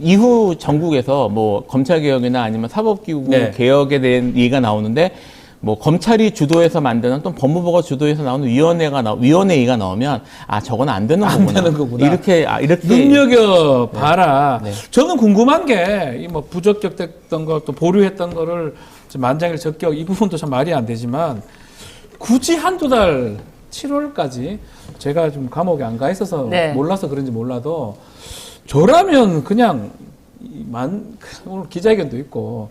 이후 전국에서 뭐 검찰 개혁이나 아니면 사법기구 네. 개혁에 대한 얘기가 나오는데 뭐 검찰이 주도해서 만드는 또 법무부가 주도해서 나오는 위원회의가 나오면 저건 안 되는 거구나. 이렇게 눈여겨 봐라. 네. 저는 궁금한 게 이 뭐 부적격됐던 거 또 보류했던 거를 만장일 적격 이 부분도 참 말이 안 되지만 굳이 한두 달 7월까지 제가 좀 감옥에 안 가 있어서 네. 몰라서 그런지 몰라도 저라면 그냥 오늘 기자회견도 있고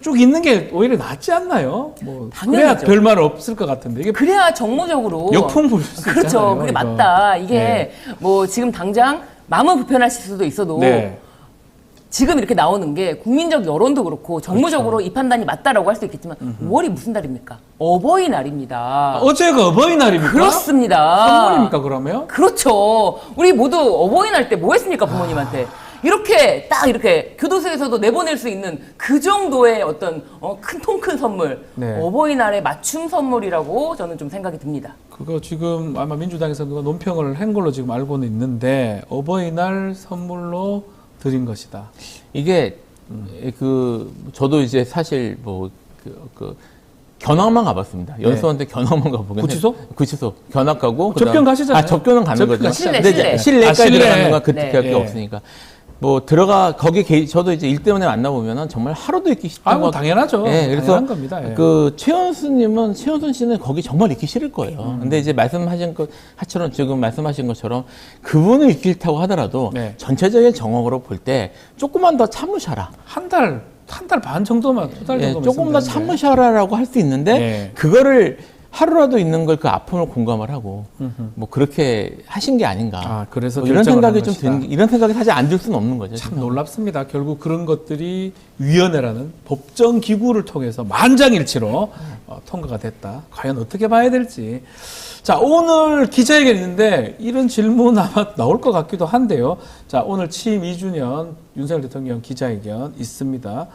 쭉 있는 게 오히려 낫지 않나요? 뭐 그래야 당연하죠. 별말 없을 것 같은데 이게 그래야 정무적으로 역풍 불 수 있잖아요. 그렇죠. 그게 이거. 맞다. 이게 네. 뭐 지금 당장 마음은 불편하실 수도 있어도 네. 지금 이렇게 나오는 게 국민적 여론도 그렇고 정무적으로 이 판단이 맞다라고 할 수 있겠지만 5월이 무슨 달입니까? 어버이날입니다. 어제가 어버이날입니까? 그렇습니다. 선물입니까 그러면? 그렇죠. 우리 모두 어버이날 때 뭐 했습니까 부모님한테? 이렇게 딱 이렇게 교도소에서도 내보낼 수 있는 그 정도의 어떤 큰 통 큰 선물, 네. 어버이날의 맞춤 선물이라고 저는 좀 생각이 듭니다. 그거 지금 아마 민주당에서 그거 논평을 한 걸로 지금 알고는 있는데 어버이날 선물로 드린 것이다. 이게 저도 이제 사실 견학만 가봤습니다. 연수원때 견학만 가보긴 구치소 견학 가고 접견 가시잖아요. 접견은 가는 거죠. 실내. 실내까지 들어가는 건 네. 그게 없으니까. 뭐 저도 이제 일 때문에 만나보면은 정말 하루도 있기 싫은 거. 당연하죠. 예, 그래서 당연한 겁니다. 예. 최원순 씨는 거기 정말 있기 싫을 거예요. 근데 이제 지금 말씀하신 것처럼 그분을 있기 싫다고 하더라도 네. 전체적인 정황으로 볼 때 조금만 더 참으셔라. 한 달 반 정도만, 두 달 정도만. 조금 더 참으셔라라고 할 수 있는데 네. 그거를 하루라도 있는 걸 그 아픔을 공감을 하고 뭐 그렇게 하신 게 아닌가. 그래서 뭐 이런 결정을 생각이 한 것이다. 이런 생각이 사실 안 들 수는 없는 거죠. 참 지금. 놀랍습니다. 결국 그런 것들이 위원회라는 법정 기구를 통해서 만장일치로 통과가 됐다. 과연 어떻게 봐야 될지. 자, 오늘 기자회견 있는데 이런 질문 아마 나올 것 같기도 한데요. 자, 오늘 취임 2주년 윤석열 대통령 기자회견 있습니다.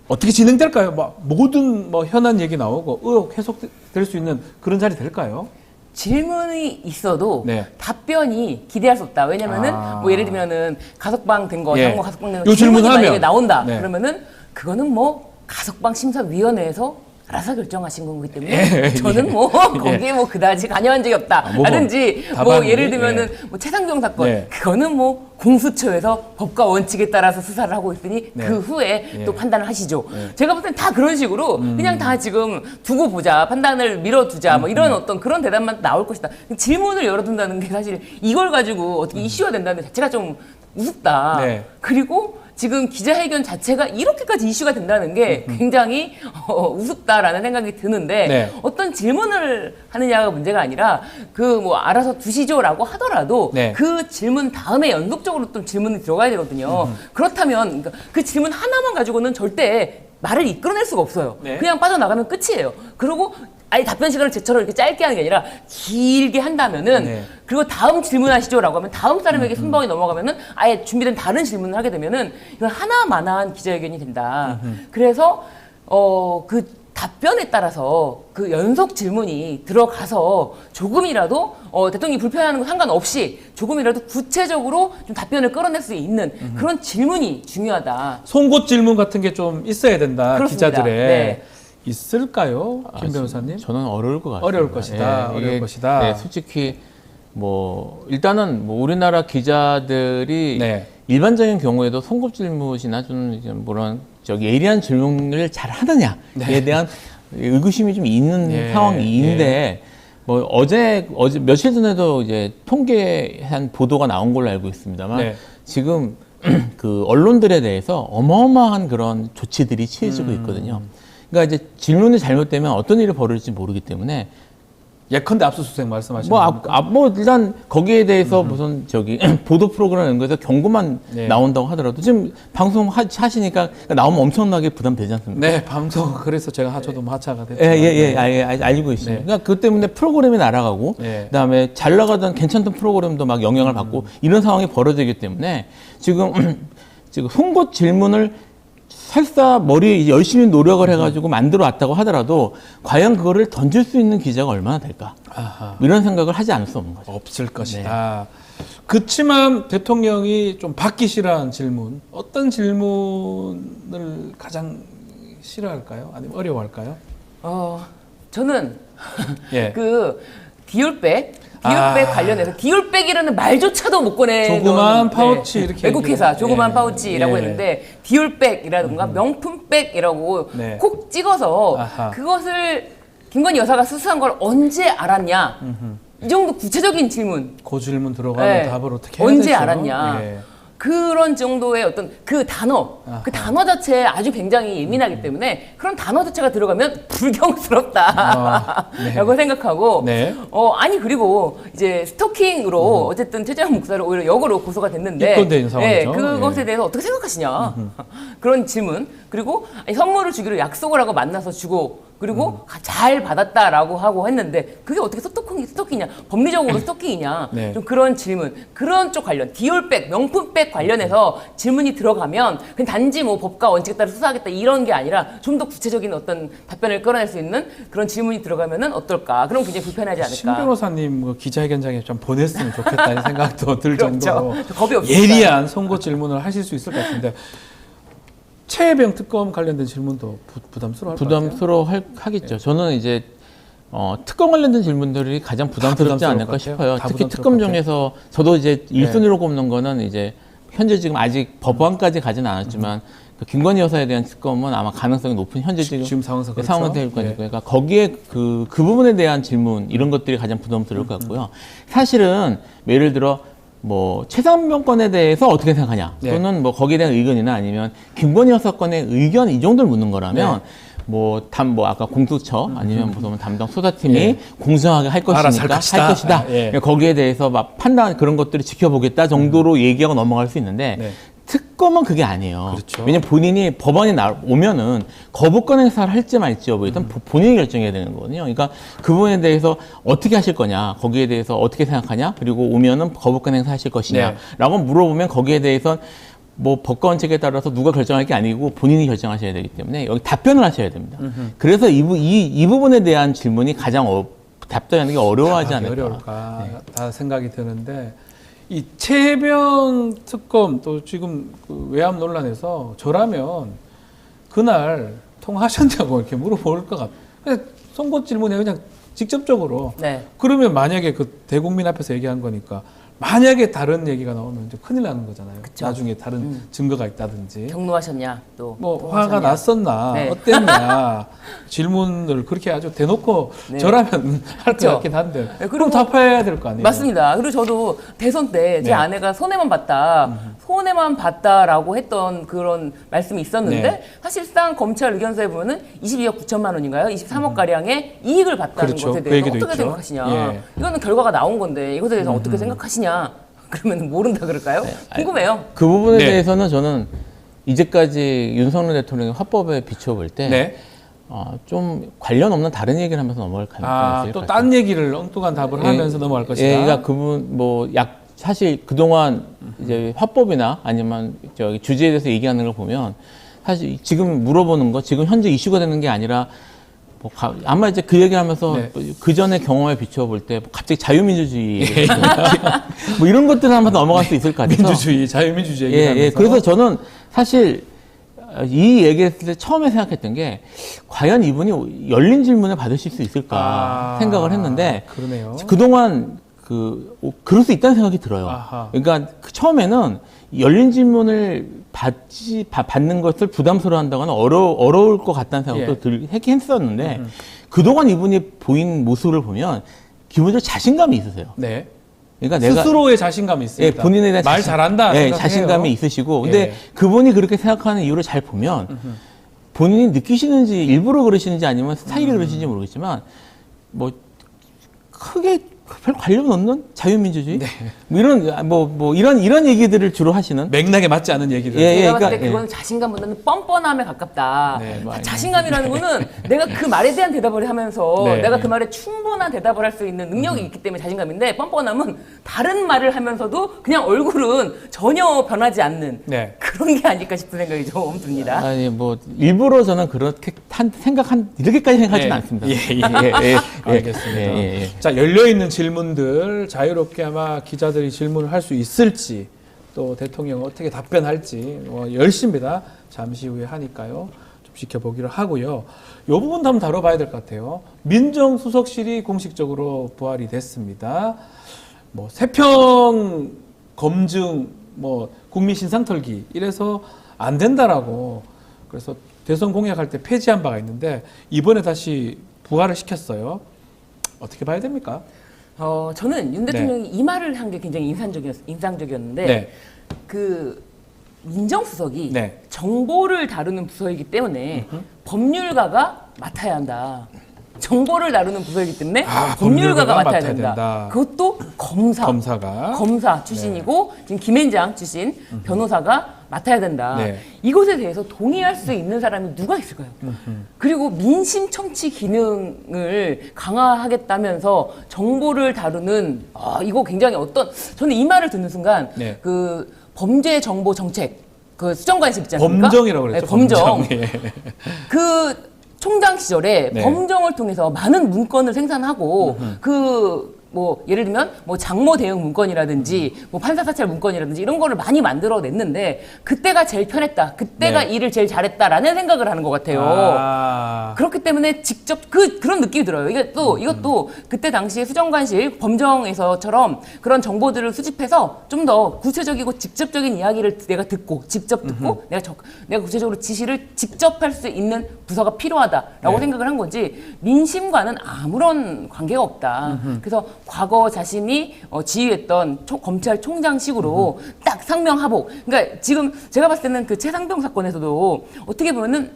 어떻게 진행될까요? 모든 현안 얘기 나오고 의혹 해석될 수 있는 그런 자리 될까요? 질문이 있어도 네. 답변이 기대할 수 없다. 왜냐면은 뭐 예를 들면은 가석방 된 거, 예. 장모 가석방 된 거 요 질문이 질문하면. 만약에 나온다. 네. 그러면은 그거는 뭐 가석방 심사위원회에서 알아서 결정하신 거기 때문에 저는 뭐 거기에 뭐 그다지 관여한 적이 없다. 라든지 뭐 답안이, 예를 들면은 뭐 최상병 사건 네. 그거는 뭐 공수처에서 법과 원칙에 따라서 수사를 하고 있으니 네. 그 후에 또 판단을 하시죠. 네. 제가 볼 땐 다 그런 식으로 그냥 다 지금 두고 보자, 판단을 미뤄두자, 뭐 이런 어떤 그런 대답만 나올 것이다. 질문을 열어둔다는 게 사실 이걸 가지고 어떻게 이슈가 된다는 것 자체가 좀 우습다. 네. 그리고 지금 기자회견 자체가 이렇게까지 이슈가 된다는 게 굉장히 우습다라는 생각이 드는데 네. 어떤 질문을 하느냐가 문제가 아니라 그 뭐 알아서 두시죠라고 하더라도 네. 그 질문 다음에 연속적으로 또 질문이 들어가야 되거든요. 그렇다면 그러니까 그 질문 하나만 가지고는 절대 말을 이끌어낼 수가 없어요. 네. 그냥 빠져나가면 끝이에요. 그리고 아니 답변 시간을 제처럼 이렇게 짧게 하는 게 아니라 길게 한다면은 네. 그리고 다음 질문하시죠라고 하면 다음 사람에게 순번이 넘어가면은 아예 준비된 다른 질문을 하게 되면은 이건 하나만한 기자회견이 된다. 그래서 그 답변에 따라서 그 연속 질문이 들어가서 조금이라도 대통령이 불편해하는 거 상관없이 조금이라도 구체적으로 좀 답변을 끌어낼 수 있는 그런 질문이 중요하다. 송곳 질문 같은 게 좀 있어야 된다. 그렇습니다. 기자들의. 네. 있을까요? 김 변호사님? 저는 어려울 것 같아요. 어려울 것이다. 어려울 이게, 것이다. 네, 솔직히 뭐 일단은 뭐 우리나라 기자들이 네. 일반적인 경우에도 송곳 질문이나 좀 이제 뭐런 예리한 질문을 잘 하느냐에 대한 의구심이 좀 있는 네. 상황인데 뭐 어제 며칠 전에도 이제 통계한 보도가 나온 걸로 알고 있습니다만 네. 지금 그 언론들에 대해서 어마어마한 그런 조치들이 취해지고 있거든요. 그러니까 이제 질문이 잘못되면 어떤 일이 벌어질지 모르기 때문에 예컨대 압수수색 말씀하시는 뭐, 겁니까? 뭐 일단 거기에 대해서 무슨 보도 프로그램 이런 거에서 경고만 네. 나온다고 하더라도 지금 방송 하시니까 나오면 엄청나게 부담되지 않습니까? 네, 방송 그래서 제가 저도 뭐 하차가 됐죠. 알고 있습니다. 네. 그러니까 그 때문에 프로그램이 날아가고 네. 그다음에 잘 나가던 괜찮던 프로그램도 막 영향을 받고 이런 상황이 벌어지기 때문에 지금 송곳 질문을 설사 머리 열심히 노력을 해가지고 만들어 왔다고 하더라도 과연 그거를 던질 수 있는 기자가 얼마나 될까? 아하. 이런 생각을 하지 않을 수 없는 거죠. 없을 것이다. 그치만 대통령이 좀 받기 싫어하는 질문, 어떤 질문을 가장 싫어할까요? 아니면 어려워할까요? 저는 예. 그 디올백 아. 관련해서 디올백이라는 말조차도 못 꺼내 조그만 파우치 이렇게 외국 회사 조그만 예. 파우치라고 예. 했는데 디올백이라든가 명품백이라고 네. 콕 찍어서 아하. 그것을 김건희 여사가 수수한 걸 언제 알았냐 이 정도 구체적인 질문 그 질문 들어가면 네. 답을 어떻게 해야 언제 되죠? 알았냐 예. 그런 정도의 어떤 그 단어 그 단어 자체에 아주 굉장히 예민하기 때문에 그런 단어 자체가 들어가면 불경스럽다 네. 라고 생각하고 네. 아니 그리고 이제 스토킹으로 어쨌든 최재형 목사를 오히려 역으로 고소가 됐는데 입건된 상황이죠. 그것에 예. 대해서 어떻게 생각하시냐 그런 질문 그리고 아니, 선물을 주기로 약속을 하고 만나서 주고 그리고 잘 받았다라고 하고 했는데 그게 어떻게 스토킹이냐 법리적으로 스토킹이냐 네. 좀 그런 질문 그런 쪽 관련 디올백 명품백 관련해서 질문이 들어가면 그냥 단지 뭐 법과 원칙에 따라 수사하겠다 이런 게 아니라 좀 더 구체적인 어떤 답변을 끌어낼 수 있는 그런 질문이 들어가면은 어떨까 그럼 굉장히 불편하지 않을까 신 변호사님 뭐 기자회견장에 좀 보냈으면 좋겠다는 생각도 들 그렇죠. 정도로 겁이 없으니까. 예리한 송곳 질문을 하실 수 있을 것 같은데 최혜병 특검 관련된 질문도 부담스러울 것 같아요. 부담스러워하겠죠. 저는 이제 특검 관련된 질문들이 가장 부담스럽지 부담스러울 않을까 것 같아요. 싶어요. 다 특히 부담스러울 특검 것 같아요. 중에서 저도 이제 1순위로 꼽는 거는 이제 현재 지금 아직 법안까지 가지는 않았지만 그 김건희 여사에 대한 특검은 아마 가능성이 높은 현재 지금 상황에서 그렇죠. 상황이 될 거니까 예. 그러니까 거기에 그 부분에 대한 질문 이런 것들이 가장 부담스러울 것 같고요. 사실은 예를 들어 뭐 최상병 건에 대해서 어떻게 생각하냐 네. 또는 뭐 거기에 대한 의견이나 아니면 김건희 여사 건의 의견 이 정도를 묻는 거라면 뭐 아까 공수처 아니면 무슨 담당 수사팀이 예. 공정하게 할 알아서 것이니까 할 것이다. 예. 거기에 대해서 막 판단 그런 것들을 지켜보겠다 정도로 얘기하고 넘어갈 수 있는데 네. 특검은 그게 아니에요. 그렇죠. 왜냐면 본인이 법안이 오면은 거부권 행사를 할지 말지 여부 일단 본인이 결정해야 되는 거거든요. 그러니까 그 부분에 대해서 어떻게 하실 거냐, 거기에 대해서 어떻게 생각하냐, 그리고 오면은 거부권 행사하실 것이냐라고 물어보면 거기에 대해서 뭐 법과 원칙에 따라서 누가 결정할 게 아니고 본인이 결정하셔야 되기 때문에 여기 답변을 하셔야 됩니다. 그래서 이 부분에 대한 질문이 가장 답변하는 게 어려워하지 않을까. 어려울까 다 생각이 드는데 이 최혜병 특검 또 지금 그 외압 논란에서 저라면 그날 통화하셨냐고 이렇게 물어볼 것 같아요. 그냥 송곳 질문에 그냥 직접적으로. 네. 그러면 만약에 그 대국민 앞에서 얘기한 거니까 만약에 다른 얘기가 나오면 이제 큰일 나는 거잖아요. 그쵸. 나중에 다른 증거가 있다든지. 경로하셨냐 또 뭐 통화하셨냐? 화가 났었나 네. 어땠냐 질문을 그렇게 아주 대놓고 네. 저라면 할 것 그쵸. 같긴 한데 네, 그럼 그리고 답해야 될 거 아니에요. 맞습니다. 그리고 저도 대선 때 제 네. 아내가 손해만 봤다라고 했던 그런 말씀이 있었는데 네. 사실상 검찰 의견서에 보면은 22억 9천만 원인가요? 23억 가량의 이익을 봤다는 그렇죠. 것에 그 대해서 얘기도 어떻게 있죠. 생각하시냐? 예. 이거는 결과가 나온 건데 이것에 대해서 어떻게 생각하시냐? 그러면 모른다 그럴까요? 궁금해요. 그 부분에 네. 대해서는 저는 이제까지 윤석열 대통령의 화법에 비춰볼 때 네. 좀 관련 없는 다른 얘기를 하면서 넘어갈 가능성이 있을 것 또 같아요. 딴 얘기를 엉뚱한 답을 하면서 넘어갈 것이다. 예, 그러니까 그분 사실 그동안 이제 화법이나 아니면 저기 주제에 대해서 얘기하는 걸 보면 사실 지금 물어보는 거 지금 현재 이슈가 되는 게 아니라 아마 이제 그 얘기하면서 네. 그 전에 경험에 비춰볼 때 갑자기 자유민주주의 뭐 이런 것들 하면서 넘어갈 수 있을 것 같아요. 민주주의, 자유민주주의 얘기하면서. 예. 그래서 저는 사실 이 얘기했을 때 처음에 생각했던 게 과연 이분이 열린 질문을 받으실 수 있을까 생각을 했는데 그러네요. 그동안 그럴 수 있다는 생각이 들어요. 아하. 그러니까 처음에는 열린 질문을 받는 것을 부담스러워한다거나 어려울 것 같다는 생각도 했었는데 그동안 이분이 보인 모습을 보면 기본적으로 자신감이 있으세요. 네. 그러니까 스스로의 자신감이 있습니다. 본인에 대한 말 잘한다. 자신감이 있으시고, 근데 예. 그분이 그렇게 생각하는 이유를 잘 보면 본인이 느끼시는지 일부러 그러시는지 아니면 스타일이 그러시는지 모르겠지만 뭐 크게 별 관련 없는 자유민주주의? 네. 뭐 이런 얘기들을 주로 하시는. 맥락에 맞지 않은 얘기들. 제가 봤을 때 그건 자신감보다는 뻔뻔함에 가깝다. 네, 자신감이라는 거는 내가 그 말에 대한 대답을 하면서 네. 내가 그 말에 충분한 대답을 할 수 있는 능력이 있기 때문에 자신감인데 뻔뻔함은 다른 말을 하면서도 그냥 얼굴은 전혀 변하지 않는 네. 그런 게 아닐까 싶은 생각이 좀 듭니다. 아니 뭐 일부러 저는 그렇게 이렇게까지 생각하지는 않습니다. 알겠습니다. 자, 열려있는 질문들 자유롭게 아마 기자들이 질문을 할 수 있을지 또 대통령 어떻게 답변할지 열심입니다. 잠시 후에 하니까요. 좀 지켜보기로 하고요. 이 부분도 한번 다뤄봐야 될 것 같아요. 민정수석실이 공식적으로 부활이 됐습니다. 뭐 세평 검증, 뭐 국민 신상 털기 이래서 안 된다라고 그래서 대선 공약할 때 폐지한 바가 있는데 이번에 다시 부활을 시켰어요. 어떻게 봐야 됩니까? 저는 윤 대통령이 이 말을 한 게 굉장히 인상적이었는데 네. 그 민정수석이 네. 정보를 다루는 부서이기 때문에 법률가가 맡아야 한다. 정보를 다루는 부서이기 때문에 법률가가 맡아야 된다. 그것도 검사 출신이고 지금 김앤장 출신 변호사가 맡아야 된다. 네. 이것에 대해서 동의할 수 있는 사람이 누가 있을까요? 그리고 민심 청취 기능을 강화하겠다면서 정보를 다루는 이거 굉장히 저는 이 말을 듣는 순간 네. 그 범죄 정보 정책 그 수정관실 있지 않습니까? 범정이라고 그랬죠. 네, 범정. 예. 그 총장 시절에 네. 범정을 통해서 많은 문건을 생산하고 뭐 예를 들면 뭐 장모 대응 문건이라든지 뭐 판사 사찰 문건이라든지 이런 거를 많이 만들어냈는데 그때가 제일 편했다. 그때가 네. 일을 제일 잘했다라는 생각을 하는 것 같아요. 그렇기 때문에 직접 그런 느낌이 들어요. 이것도 그때 당시에 수정관실 범정에서처럼 그런 정보들을 수집해서 좀 더 구체적이고 직접적인 이야기를 내가 듣고 직접 듣고 내가 구체적으로 지시를 직접 할 수 있는 부서가 필요하다라고 네. 생각을 한 거지 민심과는 아무런 관계가 없다. 그래서 과거 자신이 지휘했던 검찰총장식으로 딱 상명하복. 그러니까 지금 제가 봤을 때는 그 최상병 사건에서도 어떻게 보면은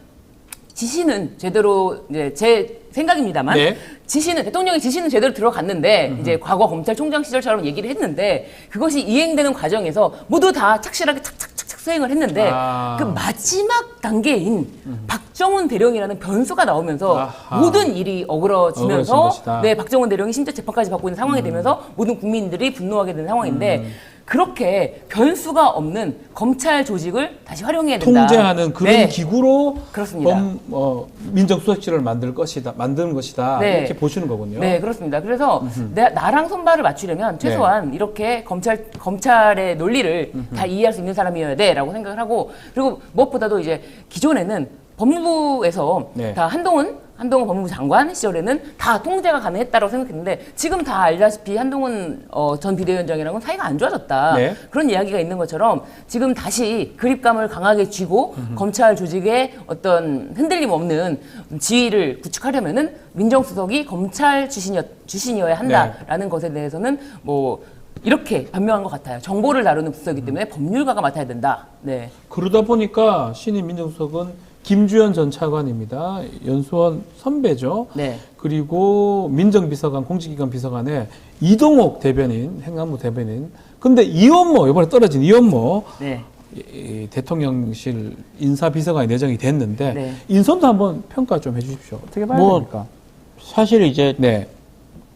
지시는 제대로 이제 제 생각입니다만 네. 대통령의 지시는 제대로 들어갔는데 이제 과거 검찰총장 시절처럼 얘기를 했는데 그것이 이행되는 과정에서 모두 다 착실하게 착착착착 수행을 했는데 그 마지막 단계인 박정훈 대령이라는 변수가 나오면서 모든 일이 어그러지면서 박정훈 대령이 심지어 재판까지 받고 있는 상황이 되면서 모든 국민들이 분노하게 되는 상황인데 그렇게 변수가 없는 검찰 조직을 다시 활용해야 된다. 통제하는 그런 기구로 그렇습니다. 민정수석실을 만드는 것이다. 네. 이렇게 보시는 거군요. 네, 그렇습니다. 그래서 나랑 손발을 맞추려면 최소한 이렇게 검찰의 논리를 다 이해할 수 있는 사람이어야 돼라고 생각을 하고 그리고 무엇보다도 이제 기존에는 법무부에서 다 한동훈 법무부 장관 시절에는 다 통제가 가능했다고 생각했는데 지금 다 알다시피 한동훈 전 비대위원장이랑은 사이가 안 좋아졌다. 네. 그런 이야기가 있는 것처럼 지금 다시 그립감을 강하게 쥐고 검찰 조직의 어떤 흔들림 없는 지위를 구축하려면은 민정수석이 검찰 출신이어야 한다라는 것에 대해서는 뭐 이렇게 변명한 것 같아요. 정보를 다루는 부서이기 때문에 법률가가 맡아야 된다. 네. 그러다 보니까 신임 민정수석은 김주현 전 차관입니다. 연수원 선배죠. 네. 그리고 민정비서관, 공직기관 비서관에 이동욱 대변인, 행안부 대변인. 근데 이원모, 이번에 떨어진 이원모. 네. 이 대통령실 인사비서관이 내정이 됐는데 네. 인선도 한번 평가 좀 해주십시오. 어떻게 봐야 뭐, 됩니까? 사실 이제 네.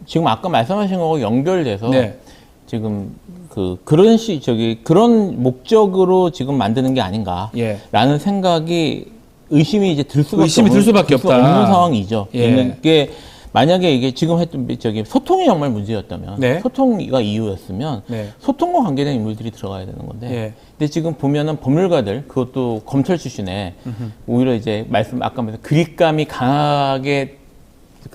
지금 아까 말씀하신 거하고 연결돼서 네. 지금 그런 목적으로 지금 만드는 게 아닌가라는 예. 생각이 의심이 이제 들 수밖에 없다. 없는 상황이죠. 예. 이게 만약에 이게 지금 했던 소통이 정말 문제였다면 네. 소통이가 이유였으면 네. 소통과 관계된 인물들이 들어가야 되는 건데 예. 근데 지금 보면은 법률가들 그것도 검찰 출신에 오히려 이제 아까 말씀 그립감이 강하게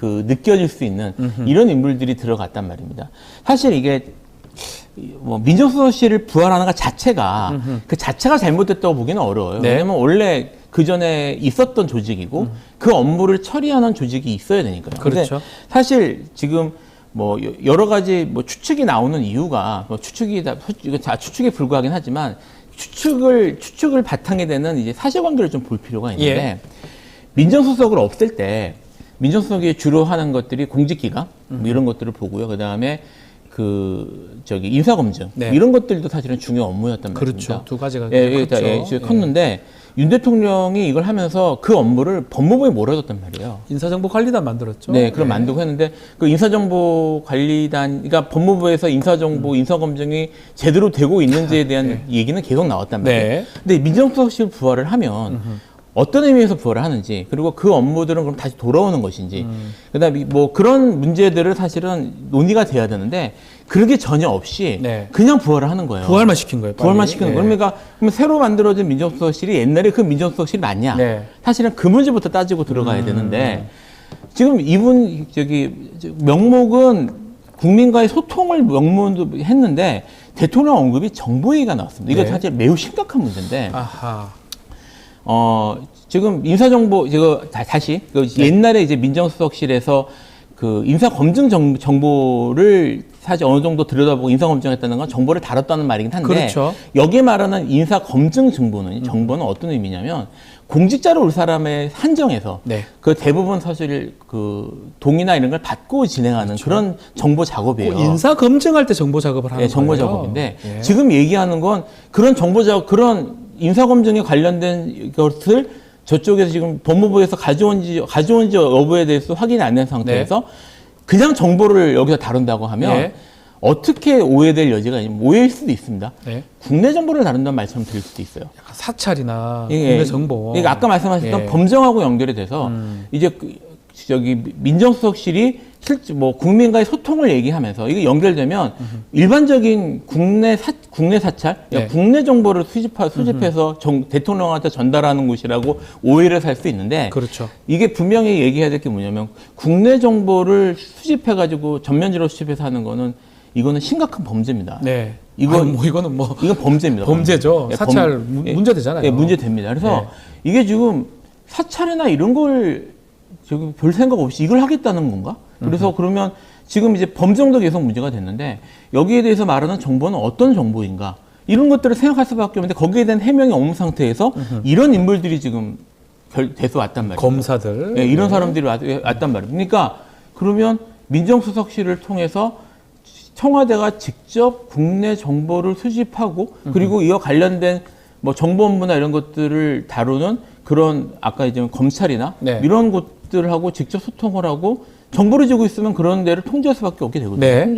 느껴질 수 있는 이런 인물들이 들어갔단 말입니다. 사실 이게 뭐 민정수석실을 부활하는 것 자체가 그 자체가 잘못됐다고 보기는 어려워요. 네. 왜냐면 원래 그 전에 있었던 조직이고 그 업무를 처리하는 조직이 있어야 되니까요. 그렇죠. 근데 사실 지금 뭐 여러 가지 뭐 추측이 나오는 이유가 뭐 이거 다 추측에 불과하긴 하지만 추측을 바탕에 되는 이제 사실관계를 좀 볼 필요가 있는데 예. 민정수석을 없앨 때 민정수석이 주로 하는 것들이 공직기강 뭐 이런 것들을 보고요. 그 다음에 인사검증 네. 이런 것들도 사실은 중요 업무였단 말입니다. 그렇죠. 두 가지가 컸죠. 컸는데 윤 대통령이 이걸 하면서 그 업무를 법무부에 몰아줬단 말이에요. 인사정보관리단 만들었죠. 네, 그럼 만들고 했는데 그 인사정보관리단, 그러니까 법무부에서 인사정보, 인사검증이 제대로 되고 있는지에 대한 얘기는 계속 나왔단 말이에요. 네. 근데 민정수석실 부활을 하면 어떤 의미에서 부활을 하는지, 그리고 그 업무들은 그럼 다시 돌아오는 것인지, 그다음에 뭐 그런 문제들을 사실은 논의가 돼야 되는데 그게 전혀 없이 네. 그냥 부활을 하는 거예요. 부활만 시킨 거예요. 빨리. 부활만 시키는 네. 거예요. 그러면 새로 만들어진 민정수석실이 옛날에 그 민정수석실이 맞냐? 네. 사실은 그 문제부터 따지고 들어가야 되는데 지금 이분 명목은 국민과의 소통을 명문도 했는데 대통령 언급이 정보얘기가 나왔습니다. 이거 네. 사실 매우 심각한 문제인데. 아하. 지금 인사정보, 다시, 옛날에 이제 민정수석실에서 그 인사검증 정보를 사실 어느 정도 들여다보고 인사검증했다는 건 정보를 다뤘다는 말이긴 한데. 그렇죠. 여기에 말하는 인사검증 정보는 어떤 의미냐면 공직자로 올 사람의 한정에서 네. 그 대부분 사실 그 동의나 이런 걸 받고 진행하는 그런 정보 작업이에요. 인사 검증할 때 정보 작업을 하는 네, 정보 거예요. 작업인데 예. 지금 얘기하는 건 그런 정보 작업, 그런 인사검증에 관련된 것을 저쪽에서 지금 법무부에서 가져온지 여부에 대해서 확인이 안 된 상태에서 그냥 정보를 여기서 다룬다고 하면 네. 어떻게 오해될 여지가 있냐면 오해일 수도 있습니다. 네. 국내 정보를 다룬다는 말씀을 드릴 수도 있어요. 약간 사찰이나 예, 국내 정보. 그러니까 아까 말씀하셨던 예. 범정하고 연결이 돼서 이제 민정수석실이 실제 뭐 국민과의 소통을 얘기하면서 이게 연결되면 일반적인 국내 사찰, 네. 국내 정보를 수집해서 대통령한테 전달하는 곳이라고 오해를 살 수 있는데 그렇죠. 이게 분명히 얘기해야 될 게 뭐냐면 국내 정보를 수집해가지고 전면적으로 수집해서 하는 거는 이거는 심각한 범죄입니다. 네. 이건 이거는 이건 범죄입니다. 범죄죠. 예, 사찰 문제 되잖아요. 예, 문제 됩니다. 그래서 이게 지금 사찰이나 이런 걸 지금 별 생각 없이 이걸 하겠다는 건가? 그래서 그러면 지금 이제 범정도 계속 문제가 됐는데 여기에 대해서 말하는 정보는 어떤 정보인가? 이런 것들을 생각할 수밖에 없는데 거기에 대한 해명이 없는 상태에서 이런 인물들이 지금 돼서 왔단 말이에요. 검사들. 예, 이런 사람들이 왔단 말이에요. 그러니까 그러면 민정수석실을 통해서 청와대가 직접 국내 정보를 수집하고 그리고 이와 관련된 뭐 정보 업무나 이런 것들을 다루는 그런 아까 이제 검찰이나 네. 이런 곳들하고 직접 소통을 하고 정보를 주고 있으면 그런 데를 통제할 수밖에 없게 되거든요. 네.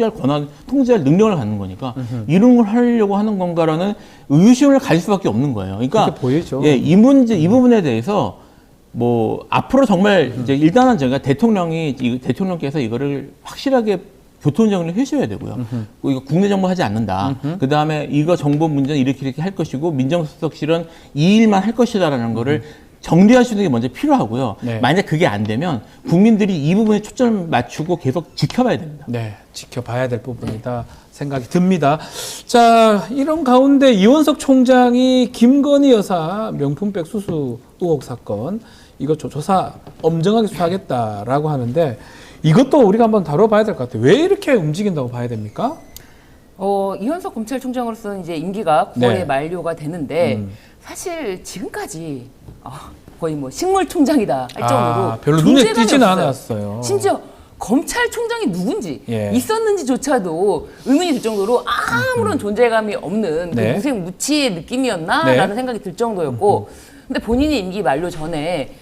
통제할 능력을 갖는 거니까 이런 걸 하려고 하는 건가라는 의구심을 가질 수밖에 없는 거예요. 그러니까 그렇게 보이죠. 예, 이 부분에 대해서 뭐 앞으로 정말 이제 일단은 제가 대통령께서 이거를 확실하게 교통정리를 해줘야 되고요. 이거 국내 정보 하지 않는다. 그 다음에 이거 정보 문제는 이렇게 할 것이고 민정수석실은 이 일만 할 것이다라는 거를 정리하시는 게 먼저 필요하고요. 네. 만약 그게 안 되면 국민들이 이 부분에 초점을 맞추고 계속 지켜봐야 됩니다. 네, 지켜봐야 될 부분이다 생각이 듭니다. 자, 이런 가운데 이원석 총장이 김건희 여사 명품백 수수 의혹 사건 이거 조사 엄정하게 수사하겠다라고 하는데 이것도 우리가 한번 다뤄봐야 될 것 같아요. 왜 이렇게 움직인다고 봐야 됩니까? 이현석 검찰총장으로서는 이제 임기가 9월에 네. 만료가 되는데 사실 지금까지 거의 뭐 식물총장이다 할 정도로 별로 눈에 존재감이 띄지는 없어요. 않았어요. 심지어 검찰총장이 누군지 예. 있었는지조차도 의문이 들 정도로 아무런 존재감이 없는 그 네. 무색무취의 느낌이었나라는 네. 생각이 들 정도였고 근데 본인이 임기 만료 전에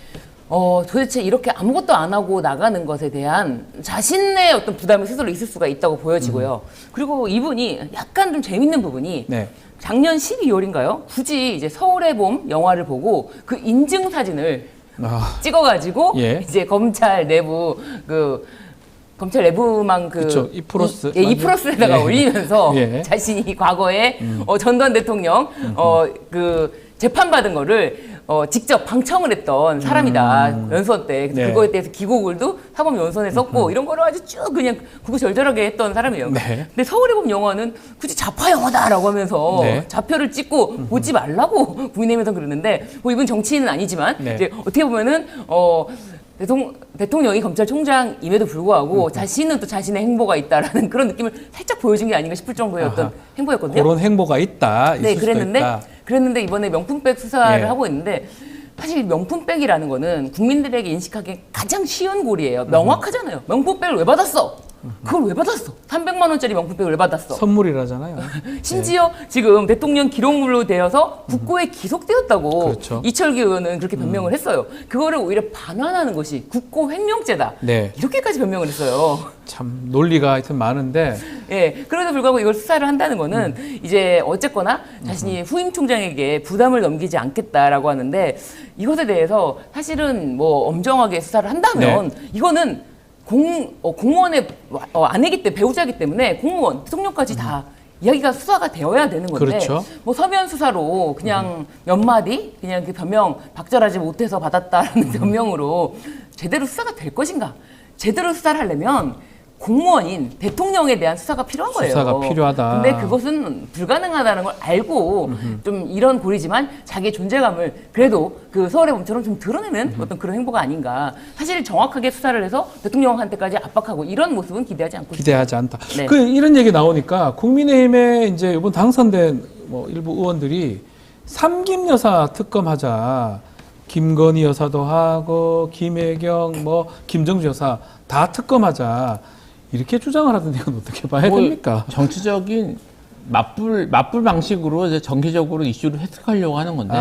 도대체 이렇게 아무것도 안 하고 나가는 것에 대한 자신의 어떤 부담이 스스로 있을 수가 있다고 보여지고요. 그리고 이분이 약간 좀 재밌는 부분이 네. 작년 12월인가요? 굳이 이제 서울의 봄 영화를 보고 그 인증 사진을 찍어가지고 예. 이제 검찰 내부망 그쵸, 이프로스. 이프로스에다가 예. 올리면서 예. 자신이 과거에 전두환 대통령 그 재판받은 거를 직접 방청을 했던 사람이다. 연수원 때. 그래서 네. 그거에 대해서 기고글도 사법연수원에 썼고 이런 거를 아주 쭉 그냥 구구절절하게 했던 사람이에요. 네. 근데 서울의 봄 영화는 굳이 좌파 영화다라고 하면서 네. 좌표를 찍고 보지 말라고 부인하면서 그러는데 뭐 이분 정치인은 아니지만 네. 이제 어떻게 보면은 대통령이 검찰총장임에도 불구하고 자신은 또 자신의 행보가 있다라는 그런 느낌을 살짝 보여준 게 아닌가 싶을 정도의 어떤 행보였거든요. 그런 행보가 있다. 있을 네, 수도 그랬는데 있다. 이번에 명품백 수사를 예. 하고 있는데 사실 명품백이라는 거는 국민들에게 인식하기 가장 쉬운 고리예요. 명확하잖아요. 명품백을 왜 받았어? 그걸 왜 받았어? 300만 원짜리 명품백을 왜 받았어? 선물이라잖아요. 심지어 지금 대통령 기록물로 되어서 국고에 기속되었다고 그렇죠. 이철기 의원은 그렇게 변명을 했어요. 그거를 오히려 반환하는 것이 국고 횡령죄다. 네. 이렇게까지 변명을 했어요. 참 논리가 하여튼 많은데 예, 그럼에도 불구하고 이걸 수사를 한다는 거는 이제 어쨌거나 자신이 후임 총장에게 부담을 넘기지 않겠다라고 하는데 이것에 대해서 사실은 뭐 엄정하게 수사를 한다면 이거는 공무원의 아내기 때문에 배우자이기 때문에 공무원, 대통령까지 다 이야기가 수사가 되어야 되는 건데 그렇죠. 뭐 서면 수사로 그냥 몇 마디 그냥 그 변명 박절하지 못해서 받았다라는 변명으로 제대로 수사가 될 것인가? 제대로 수사를 하려면 공무원인 대통령에 대한 수사가 필요한 거예요. 수사가 필요하다. 근데 그것은 불가능하다는 걸 알고 좀 이런 고리지만 자기의 존재감을 그래도 그 서울의 봄처럼 좀 드러내는 어떤 그런 행보가 아닌가. 사실 정확하게 수사를 해서 대통령한테까지 압박하고 이런 모습은 기대하지 않고 기대하지 않다. 네. 그 이런 얘기 나오니까 국민의힘에 이제 이번 당선된 뭐 일부 의원들이 삼김 여사 특검하자. 김건희 여사도 하고 김혜경 뭐 김정주 여사 다 특검하자. 이렇게 주장을 하던데 이건 어떻게 봐야 됩니까? 정치적인 맞불 방식으로 이제 정기적으로 이슈를 해석하려고 하는 건데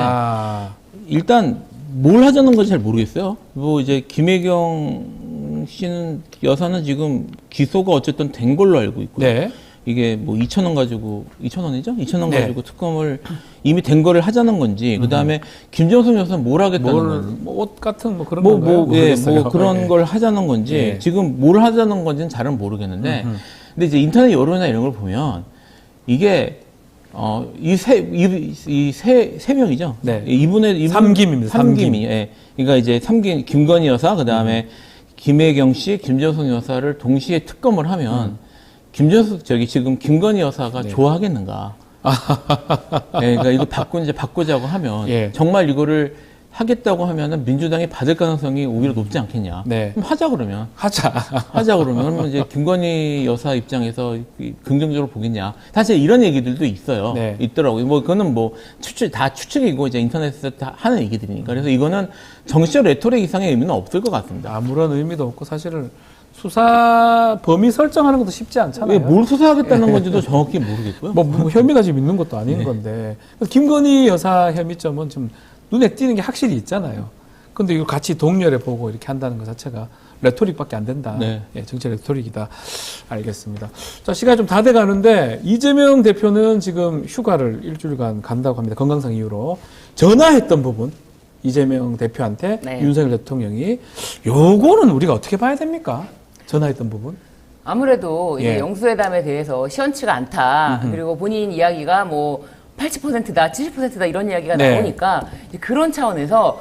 일단 뭘 하자는 건지 잘 모르겠어요. 뭐 이제 김혜경 씨는 여사는 지금 기소가 어쨌든 된 걸로 알고 있고요. 네. 이게 뭐 2,000원 가지고 2,000원이죠? 2,000원 네. 가지고 특검을 이미 된 거를 하자는 건지 그다음에 김정숙 여사는 뭘 하겠다는 건지 뭐 옷 같은 뭐 그런 건가요? 뭐 그런 예. 걸 하자는 건지 예. 지금 뭘 하자는 건지는 잘은 모르겠는데 근데 이제 인터넷 여론이나 이런 걸 보면 이게 이 세 명이죠. 네. 이분 삼김입니다. 삼김이. 예. 그러니까 이제 삼김 김건희 여사 그다음에 김혜경 씨, 김정숙 여사를 동시에 특검을 하면 김정숙 지금 김건희 여사가 좋아하겠는가? 네, 그러니까 이거 바꾸자고 하면 예. 정말 이거를 하겠다고 하면은 민주당이 받을 가능성이 오히려 높지 않겠냐? 네. 그럼 하자 그러면 하자 그러면 이제 김건희 여사 입장에서 긍정적으로 보겠냐? 사실 이런 얘기들도 있어요. 네. 있더라고요. 뭐 그거는 뭐 추측이고 이제 인터넷에서 다 하는 얘기들이니까 그래서 이거는 정치적 레토릭 이상의 의미는 없을 것 같습니다. 아무런 의미도 없고 사실은 수사 범위 설정하는 것도 쉽지 않잖아요. 뭘 수사하겠다는 건지도 정확히 모르겠고요. 뭐 혐의가 지금 있는 것도 아닌 건데 김건희 여사 혐의점은 좀 눈에 띄는 게 확실히 있잖아요. 근데 이걸 같이 동렬해 보고 이렇게 한다는 것 자체가 레토릭밖에 안 된다. 네. 예, 정치 레토릭이다. 알겠습니다. 자, 시간이 좀 다 돼 가는데 이재명 대표는 지금 휴가를 일주일간 간다고 합니다. 건강상 이유로. 전화했던 부분 이재명 대표한테 네. 윤석열 대통령이 요거는 우리가 어떻게 봐야 됩니까? 전화했던 부분. 아무래도 이제 예. 영수회담에 대해서 시원치가 않다. 그리고 본인 이야기가 뭐 80%다, 70%다 이런 이야기가 네. 나오니까 이제 그런 차원에서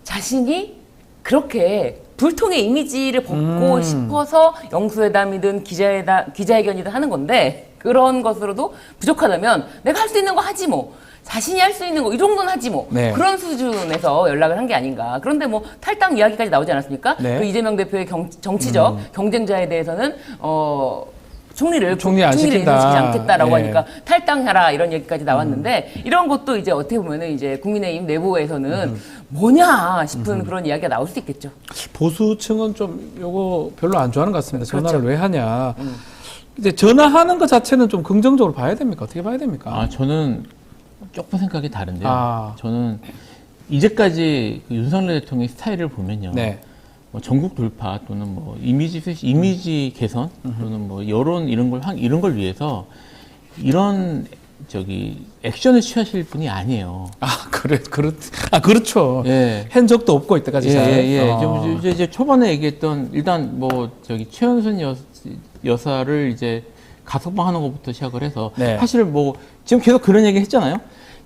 자신이 그렇게 불통의 이미지를 벗고 싶어서 영수회담이든 기자회견이든 하는 건데 그런 것으로도 부족하다면 내가 할 수 있는 거 하지 뭐. 자신이 할 수 있는 거 이 정도는 하지 뭐. 네. 그런 수준에서 연락을 한 게 아닌가. 그런데 뭐 탈당 이야기까지 나오지 않았습니까? 네. 그 이재명 대표의 정치적 경쟁자에 대해서는 총리 안 시킨다. 인정시키지 않겠다라고 예. 하니까 탈당하라 이런 얘기까지 나왔는데 이런 것도 이제 어떻게 보면은 이제 국민의힘 내부에서는 뭐냐 싶은 그런 이야기가 나올 수 있겠죠. 보수층은 좀 요거 별로 안 좋아하는 것 같습니다. 전화를 왜 하냐. 이제 전화하는 것 자체는 좀 긍정적으로 봐야 됩니까? 어떻게 봐야 됩니까? 아, 저는 조금 생각이 다른데요. 아. 저는 이제까지 그 윤석열 대통령의 스타일을 보면요. 네. 뭐 전국 돌파 또는 뭐 이미지 개선 또는 뭐 여론 이런 걸 위해서 이런 액션을 취하실 분이 아니에요. 그렇죠. 예. 한 적도 없고 이때까지 예, 잘. 예. 이제 초반에 얘기했던 일단 최은순 여사를 이제 가석방하는 것부터 시작을 해서 네. 사실 뭐 지금 계속 그런 얘기 했잖아요.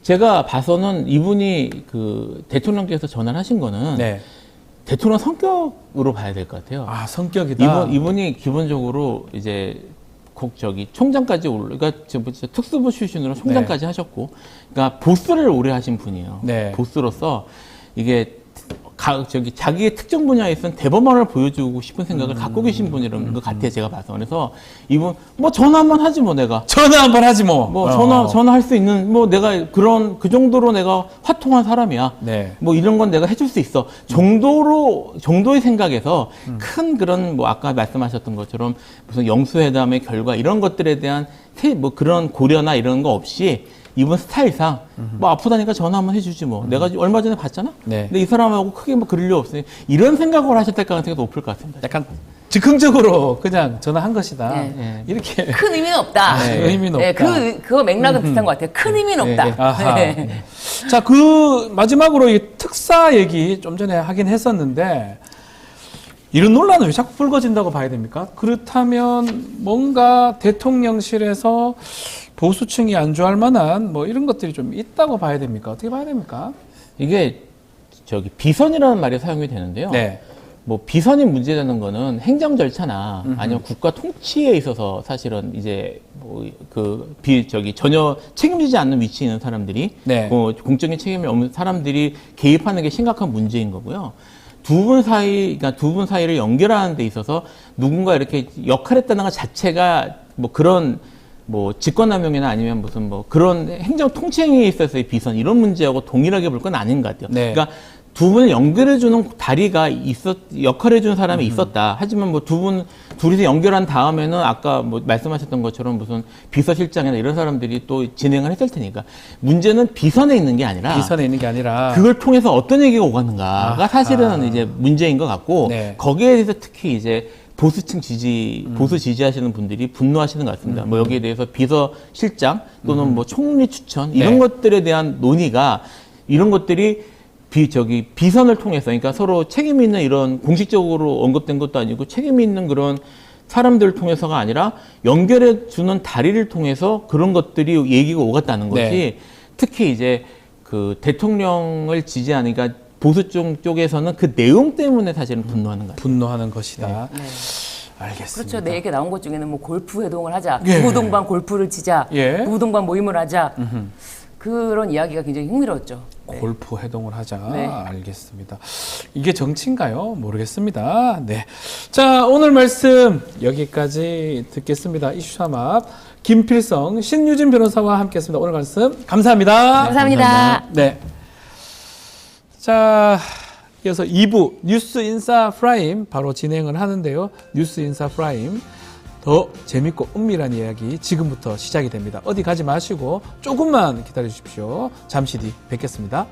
제가 봐서는 이분이 그 대통령께서 전화를 하신 거는 네. 대통령 성격으로 봐야 될 것 같아요. 아, 성격이다. 이분이 기본적으로 이제 총장까지 그러니까 특수부 출신으로 총장까지 하셨고, 그러니까 보스를 오래 하신 분이에요. 네. 보스로서 이게 자기의 특정 분야에서는 대범함을 보여주고 싶은 생각을 갖고 계신 분이라는 것 같아요. 제가 봐서. 그래서 이분 뭐 전화 한번 하지 뭐 내가. 전화 한번 하지 뭐. 전화할 수 있는 뭐 내가 그 정도로 내가 화통한 사람이야. 네. 뭐 이런 건 내가 해줄 수 있어. 정도의 생각에서 큰 그런 뭐 아까 말씀하셨던 것처럼 무슨 영수회담의 결과 이런 것들에 대한 뭐 그런 고려나 이런 거 없이 이분 스타일상 뭐 아프다니까 전화 한번 해주지 뭐. 내가 얼마 전에 봤잖아. 네. 근데 이 사람하고 크게 뭐 그럴 일 없으니 이런 생각을 하셨을 가능성이 높을 것 같습니다. 약간 즉흥적으로 그냥 전화한 것이다. 네. 이렇게. 큰 의미는 없다. 네, 의미는 네, 없다. 그거 맥락은 비슷한 것 같아요. 큰 의미는 없다. 아하. 네. 자, 마지막으로 이 특사 얘기 좀 전에 하긴 했었는데, 이런 논란은 왜 자꾸 불거진다고 봐야 됩니까? 그렇다면 뭔가 대통령실에서 보수층이 안 좋아할 만한 뭐 이런 것들이 좀 있다고 봐야 됩니까? 어떻게 봐야 됩니까? 이게 비선이라는 말이 사용이 되는데요. 네. 뭐 비선이 문제되는 거는 행정 절차나 아니면 국가 통치에 있어서 사실은 이제 전혀 책임지지 않는 위치에 있는 사람들이 네. 공적인 책임이 없는 사람들이 개입하는 게 심각한 문제인 거고요. 두 분 사이를 연결하는 데 있어서 누군가 이렇게 역할했다는 것 자체가 뭐 그런 뭐 직권남용이나 아니면 무슨 뭐 그런 행정 통치행위에 있어서의 비선 이런 문제하고 동일하게 볼 건 아닌 것 같아요. 네. 그러니까 두 분을 연결해주는 다리가 역할해주는 사람이 있었다. 하지만 뭐 둘이서 연결한 다음에는 아까 뭐 말씀하셨던 것처럼 무슨 비서실장이나 이런 사람들이 또 진행을 했을 테니까 문제는 비선에 있는 게 아니라 그걸 통해서 어떤 얘기가 오가는가가 사실은 이제 문제인 것 같고 네. 거기에 대해서 특히 이제 보수 지지하시는 분들이 분노하시는 것 같습니다. 뭐 여기에 대해서 비서실장 또는 뭐 총리 추천 이런 네. 것들에 대한 논의가 이런 것들이 비선을 통해서, 그러니까 서로 책임 있는 이런 공식적으로 언급된 것도 아니고 책임 있는 그런 사람들을 통해서가 아니라 연결해 주는 다리를 통해서 그런 것들이 얘기가 오갔다는 것이 네. 특히 이제 그 대통령을 지지하니까 보수 쪽에서는 그 내용 때문에 사실은 분노하는 거예요. 분노하는 것이다. 네. 알겠습니다. 그렇죠. 내 얘기 나온 것 중에는 뭐 골프 회동을 하자, 예. 부부동반 골프를 치자, 예. 부부동반 모임을 하자. 그런 이야기가 굉장히 흥미로웠죠. 네. 골프 회동을 하자. 네. 알겠습니다. 이게 정치인가요? 모르겠습니다. 네. 자, 오늘 말씀 여기까지 듣겠습니다. 이슈삼합 김필성, 신유진 변호사와 함께했습니다. 오늘 말씀 감사합니다. 감사합니다. 네. 자, 이어서 2부 뉴스 인사 프라임 바로 진행을 하는데요. 뉴스 인사 프라임. 더 재밌고 은밀한 이야기 지금부터 시작이 됩니다. 어디 가지 마시고 조금만 기다려 주십시오. 잠시 뒤 뵙겠습니다.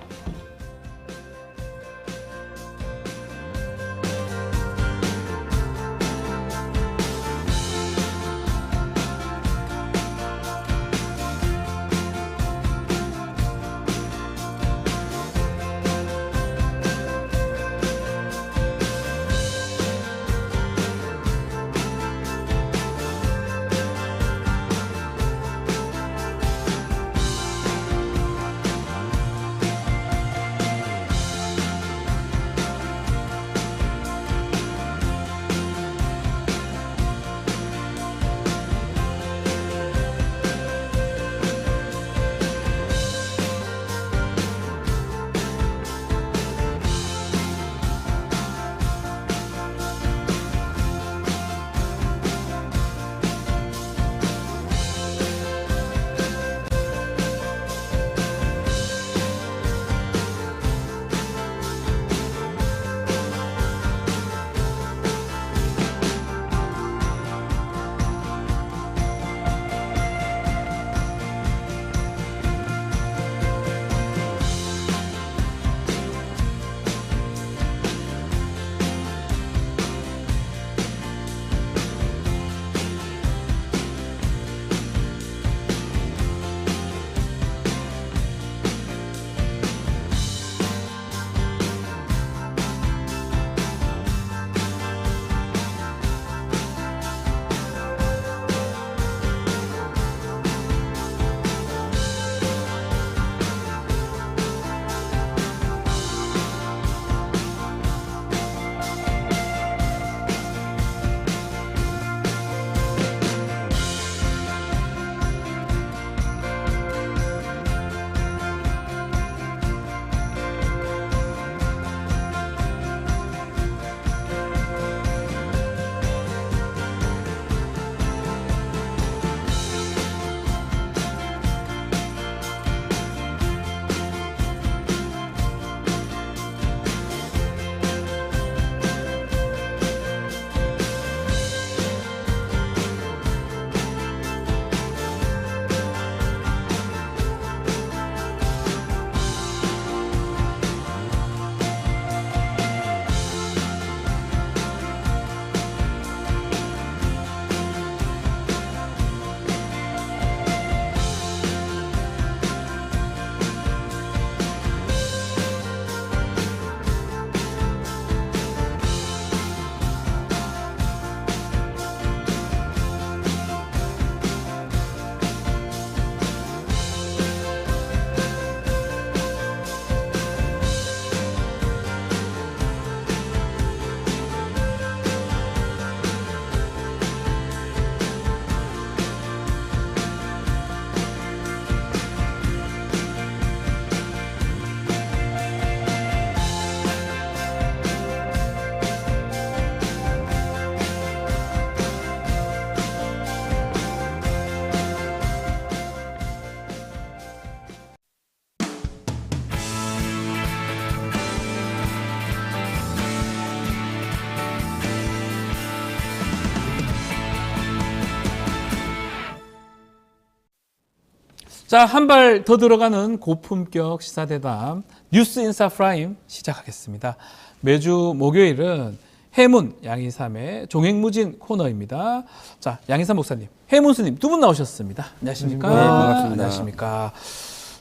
자, 한 발 더 들어가는 고품격 시사대담 뉴스 인사 프라임 시작하겠습니다. 매주 목요일은 해문 양희삼의 종횡무진 코너입니다. 자, 양희삼 목사님, 해문 스님 두 분 나오셨습니다. 안녕하십니까? 네, 반갑습니다. 안녕하십니까?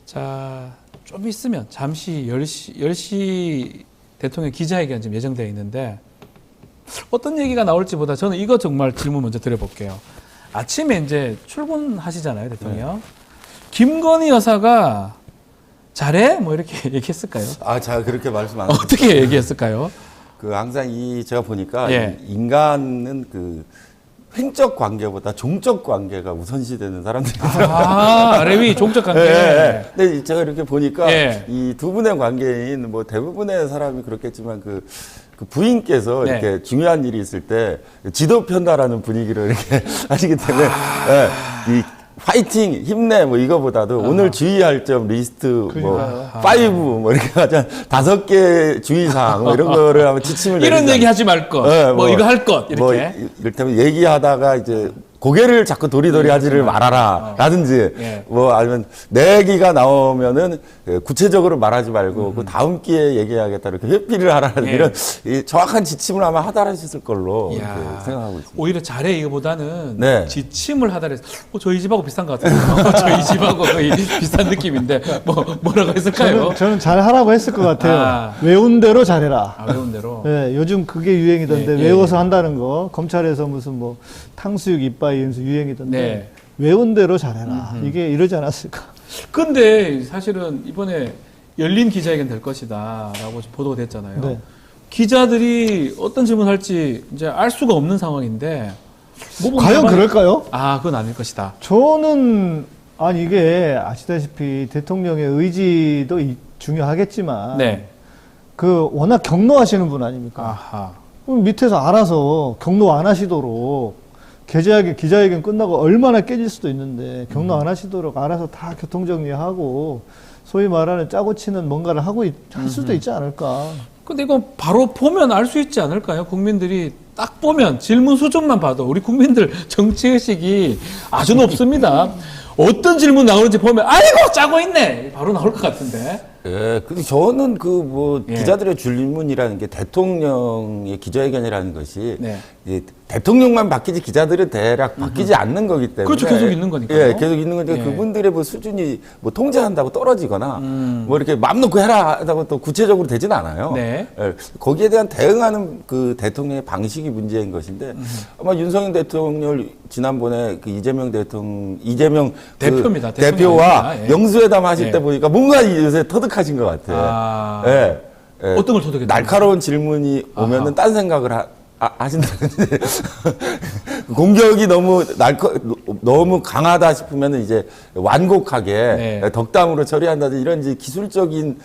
자, 좀 있으면 잠시 10시 대통령 기자회견 지금 예정되어 있는데 어떤 얘기가 나올지보다 저는 이거 정말 질문 먼저 드려볼게요. 아침에 이제 출근하시잖아요, 대통령. 네. 김건희 여사가 잘해? 뭐 이렇게 얘기했을까요? 자, 그렇게 말씀 안 하셨어요. 어떻게 얘기했을까요? 항상 제가 보니까 예. 인간은 횡적 관계보다 종적 관계가 우선시되는 사람들이더라고요. 아래 위 종적 관계. 예. 근데 제가 이렇게 보니까 예. 이 두 분의 관계인 대부분의 사람이 그렇겠지만 그 부인께서 네. 이렇게 중요한 일이 있을 때 지도 편다라는 분위기를 이렇게 하시기 때문에 이 파이팅, 힘내, 이거보다도 오늘 주의할 점 리스트, 5, 이렇게 하자 5개 주의사항, 이런 거를 한번 지침을 이런 얘기 하지 말 것, 이거 할 것, 이렇게. 이를테면 얘기하다가 이제 고개를 자꾸 도리도리 하지를 말아라, 라든지, 예. 아니면 내 얘기가 나오면은 구체적으로 말하지 말고 그 다음 기회에 얘기하겠다, 이렇게 회피를 하라는 예. 이런 정확한 지침을 아마 하달하셨을 걸로 이렇게 생각하고 있습니다. 오히려 잘해 이거보다는 네. 지침을 하달해서 저희 집하고 비슷한 것 같아요. 저희 집하고 거의 비슷한 느낌인데 뭐라고 했을까요? 저는 잘하라고 했을 것 같아요. 외운 대로 잘해라. 외운 대로. 네, 요즘 그게 유행이던데 외워서 한다는 거 검찰에서 무슨 탕수육 이빠이 연수 유행이던데 외운 대로 잘해라. 이게 이러지 않았을까? 근데 사실은 이번에 열린 기자회견 될 것이다라고 보도가 됐잖아요. 네. 기자들이 어떤 질문할지 이제 알 수가 없는 상황인데 과연 그럴까요? 그건 아닐 것이다. 저는 이게 아시다시피 대통령의 의지도 중요하겠지만 워낙 경로하시는 분 아닙니까? 아하. 그럼 밑에서 알아서 경로 안 하시도록 기자회견 끝나고 얼마나 깨질 수도 있는데 경로 안 하시도록 알아서 다 교통정리하고 소위 말하는 짜고 치는 뭔가를 할 수도 있지 않을까. 근데 이건 바로 보면 알 수 있지 않을까요? 국민들이 딱 보면 질문 수준만 봐도 우리 국민들 정치의식이 아주 높습니다. 어떤 질문 나오는지 보면 아이고 짜고 있네 바로 나올 것 같은데. 근데 저는 기자들의 질문이라는 게 대통령의 기자회견이라는 것이 대통령만 바뀌지 기자들은 대략 바뀌지 않는 거기 때문에. 그렇죠. 계속 있는 거니까요. 계속 있는 건데 그분들의 수준이 통제한다고 떨어지거나 이렇게 맘 놓고 해라 하다고 또 구체적으로 되진 않아요. 거기에 대한 대응하는 대통령의 방식이 문제인 것인데 아마 윤석열 대통령 지난번에 이재명 대표입니다. 대표와 영수회담 하실 때 보니까 뭔가 요새 터득하신 것 같아요. 어떤 걸 터득했어요? 날카로운 질문이 오면은 딴 생각을 하신다든지 공격이 너무 강하다 싶으면은 이제 완곡하게 덕담으로 처리한다든지 이런 이제 기술적인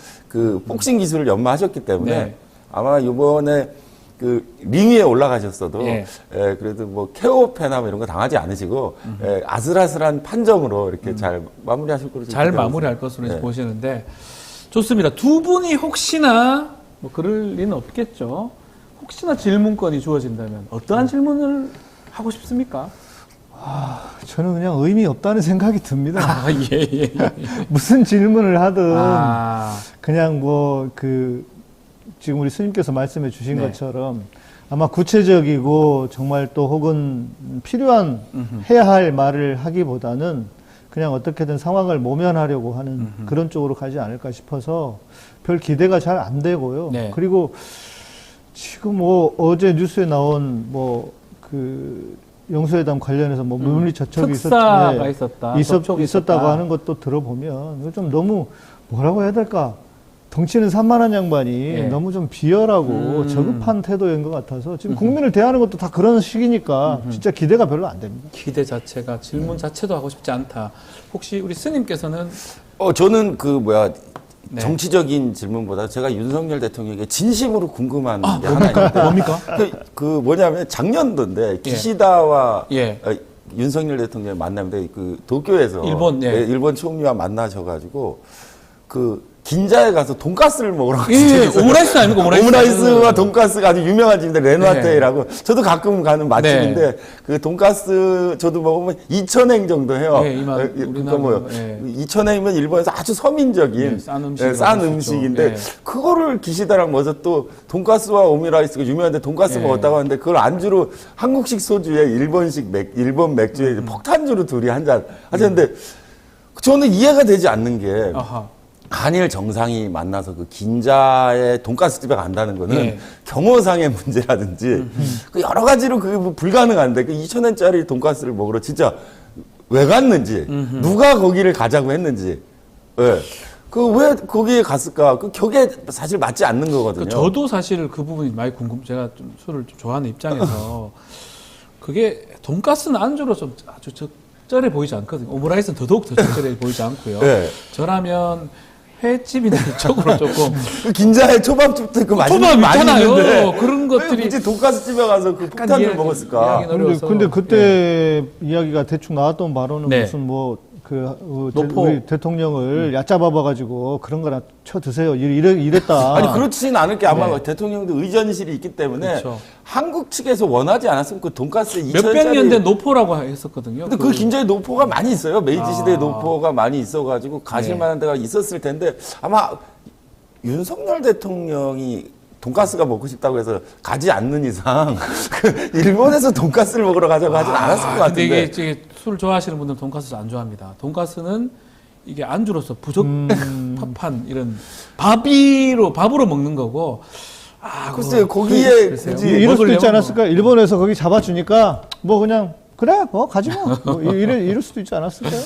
복싱 기술을 연마하셨기 때문에 아마 이번에 링 위에 올라가셨어도 그래도 케어패나 이런 거 당하지 않으시고 아슬아슬한 판정으로 이렇게 잘 마무리하실 것으로 잘 마무리할 것으로 보시는데 좋습니다. 두 분이 혹시나 그럴 리는 없겠죠. 혹시나 질문권이 주어진다면 어떠한 질문을 하고 싶습니까? 저는 그냥 의미 없다는 생각이 듭니다. 예. 무슨 질문을 하든 그냥 지금 우리 스님께서 말씀해 주신 것처럼 아마 구체적이고 정말 또 혹은 필요한 해야 할 말을 하기보다는 그냥 어떻게든 상황을 모면하려고 하는 그런 쪽으로 가지 않을까 싶어서 별 기대가 잘 안 되고요. 그리고 지금 어제 뉴스에 나온 영수회담 관련해서 물리접촉이 있었다고 하는 것도 들어보면 좀 너무 뭐라고 해야 될까? 덩치는 산만한 양반이 너무 좀 비열하고 저급한 태도인 것 같아서 지금 국민을 대하는 것도 다 그런 식이니까 진짜 기대가 별로 안 됩니다. 기대 자체가 질문 자체도 하고 싶지 않다. 혹시 우리 스님께서는 저는 정치적인 질문보다 제가 윤석열 대통령에게 진심으로 궁금한 게 하나 있는데 뭡니까? 뭐냐면 작년도인데 기시다와 윤석열 대통령의 만남인데 도쿄에서 일본 총리와 만나셔가지고 긴자에 가서 돈가스를 먹으러 갔어요. 예, 오므라이스 아닙니까? 오므라이스와 돈가스가 아주 유명한 집인데 레누아테라고 저도 가끔 가는 맛집인데 그 돈가스 저도 먹으면 2,000엔 정도 해요. 네, 그거 뭐요? 2,000엔이면 일본에서 아주 서민적인 싼 음식인데 그거를 기시다랑 먼저 또 돈가스와 오므라이스가 유명한데 돈가스 먹었다고 하는데 그걸 안주로 한국식 소주에 일본 맥주에 폭탄주로 둘이 한 잔 하셨는데 저는 이해가 되지 않는 게 한일 정상이 만나서 그 긴자의 돈가스 집에 간다는 거는 경호상의 문제라든지 그 여러 가지로 그게 뭐 불가능한데 그 2,000엔짜리 돈가스를 먹으러 진짜 왜 갔는지 누가 거기를 가자고 했는지 그 왜 거기에 갔을까? 그 격에 사실 맞지 않는 거거든요. 저도 사실 그 부분이 많이 제가 좀 술을 좀 좋아하는 입장에서 그게 돈가스는 안주로 좀 아주 적절해 보이지 않거든요. 오므라이스는 더더욱 더 적절해 보이지 않고요. 저라면 횟집이나 이쪽으로 조금 그 긴자에 초밥집도 있고 맛있는 초밥 많이 있잖아요. 있는데 그런 것들이 굳이 돈가스집에 가서 그 폭탄을 먹었을까? 근데 그때 이야기가 대충 나왔던 바로는 무슨 뭐 우리 대통령을 얕잡아봐가지고 그런 거나 쳐 드세요. 이랬다. 아니 그렇지는 않을 게 아마 대통령도 의전실이 있기 때문에 한국 측에서 원하지 않았으면 그 돈가스 2,000엔짜리 몇백 년 된 노포라고 했었거든요. 근데 그 긴자에 노포가 많이 있어요. 메이지 시대에 노포가 많이 있어가지고 가실만한 데가 있었을 텐데 아마 윤석열 대통령이 돈가스가 먹고 싶다고 해서 가지 않는 이상 일본에서 돈가스를 먹으러 가자고 하진 않았을 것 같은데. 근데 이게 술 좋아하시는 분들은 돈가스 안 좋아합니다. 돈가스는 이게 안주로서 부적합한 이런 밥으로 먹는 거고. 글쎄요, 거기에 굳이 이럴 수도 있지 않았을까? 일본에서 거기 잡아주니까 뭐 그냥 그래, 가지 뭐 이럴 수도 있지 않았을까요?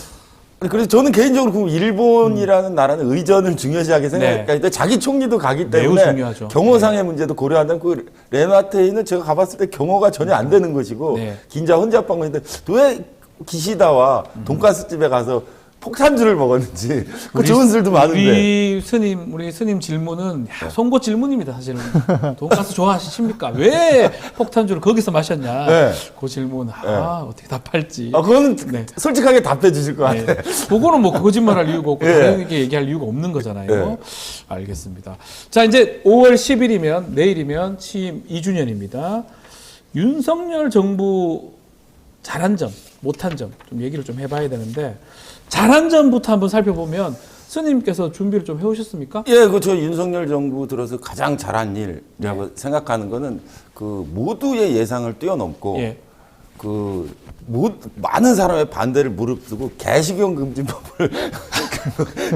그래서 저는 개인적으로 그 일본이라는 나라는 의전을 중요시하게 생각하니까 자기 총리도 가기 때문에 경호상의 문제도 고려한다면 그 레누아테이는 제가 가봤을 때 경호가 전혀 안 되는 것이고 긴자 혼잡한 건데 왜 기시다와 돈가스 집에 가서 폭탄주를 먹었는지 그 좋은 술도 많은데 우리 스님 질문은 송고 질문입니다. 사실은 돈가스 좋아하십니까? 왜 폭탄주를 거기서 마셨냐? 그 질문 어떻게 답할지. 그거는 솔직하게 답해 주실 것 같아요. 그거는 뭐 거짓말할 이유가 없고 다르게 얘기할 이유가 없는 거잖아요. 알겠습니다. 자, 이제 5월 10일이면 내일이면 취임 2주년입니다. 윤석열 정부 잘한 점, 못한 점 좀 얘기를 좀 해봐야 되는데 잘한 점부터 한번 살펴보면 스님께서 준비를 좀 해오셨습니까? 저 윤석열 정부 들어서 가장 잘한 일이라고 생각하는 거는 그 모두의 예상을 뛰어넘고 많은 사람의 반대를 무릅쓰고 개식용 금지법을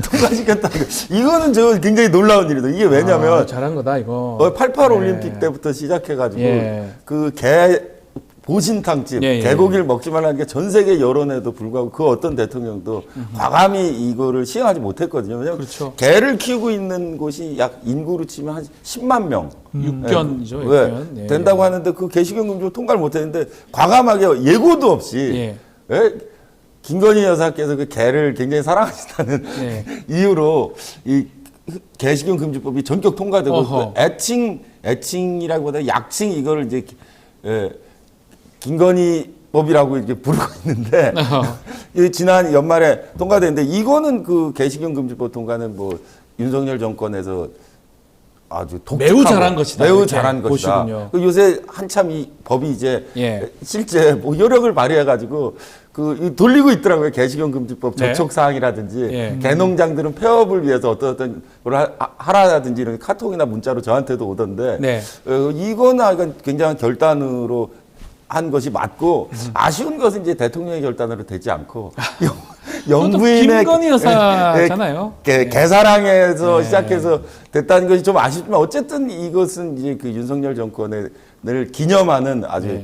통과시켰다는 거. 이거는 저 굉장히 놀라운 일이다. 이게 왜냐면 잘한 거다 이거. 88 올림픽 때부터 시작해가지고 그 보신탕집, 개고기를 먹지 말라는 게 전 세계 여론에도 불구하고 그 어떤 대통령도 과감히 이거를 시행하지 못했거든요. 왜냐하면 개를 키우고 있는 곳이 약 인구로 치면 한 10만 명. 육견이죠. 된다고 하는데 그 개식용 금지법 통과를 못했는데 과감하게 예고도 없이 김건희 여사께서 그 개를 굉장히 사랑하신다는 이유로 이 개식용 금지법이 전격 통과되고 그 애칭이라기보다 약칭 이거를 이제 김건희 법이라고 이렇게 부르고 있는데 지난 연말에 통과됐는데 이거는 그 개식용 금지법 통과는 뭐 윤석열 정권에서 아주 매우 잘한 것이다. 매우 잘한 것이다. 요새 한참 이 법이 이제 실제 뭐 여력을 발휘해가지고 그 돌리고 있더라고요. 개식용 금지법 저촉 사항이라든지 개농장들은 폐업을 위해서 어떤 걸 하라든지 이런 카톡이나 문자로 저한테도 오던데 이거는 굉장한 결단으로 한 것이 맞고 아쉬운 것은 이제 대통령의 결단으로 되지 않고 영부인의 김건희 여사잖아요. 개사랑에서 시작해서 됐다는 것이 좀 아쉽지만 어쨌든 이것은 이제 그 윤석열 정권을 기념하는 아주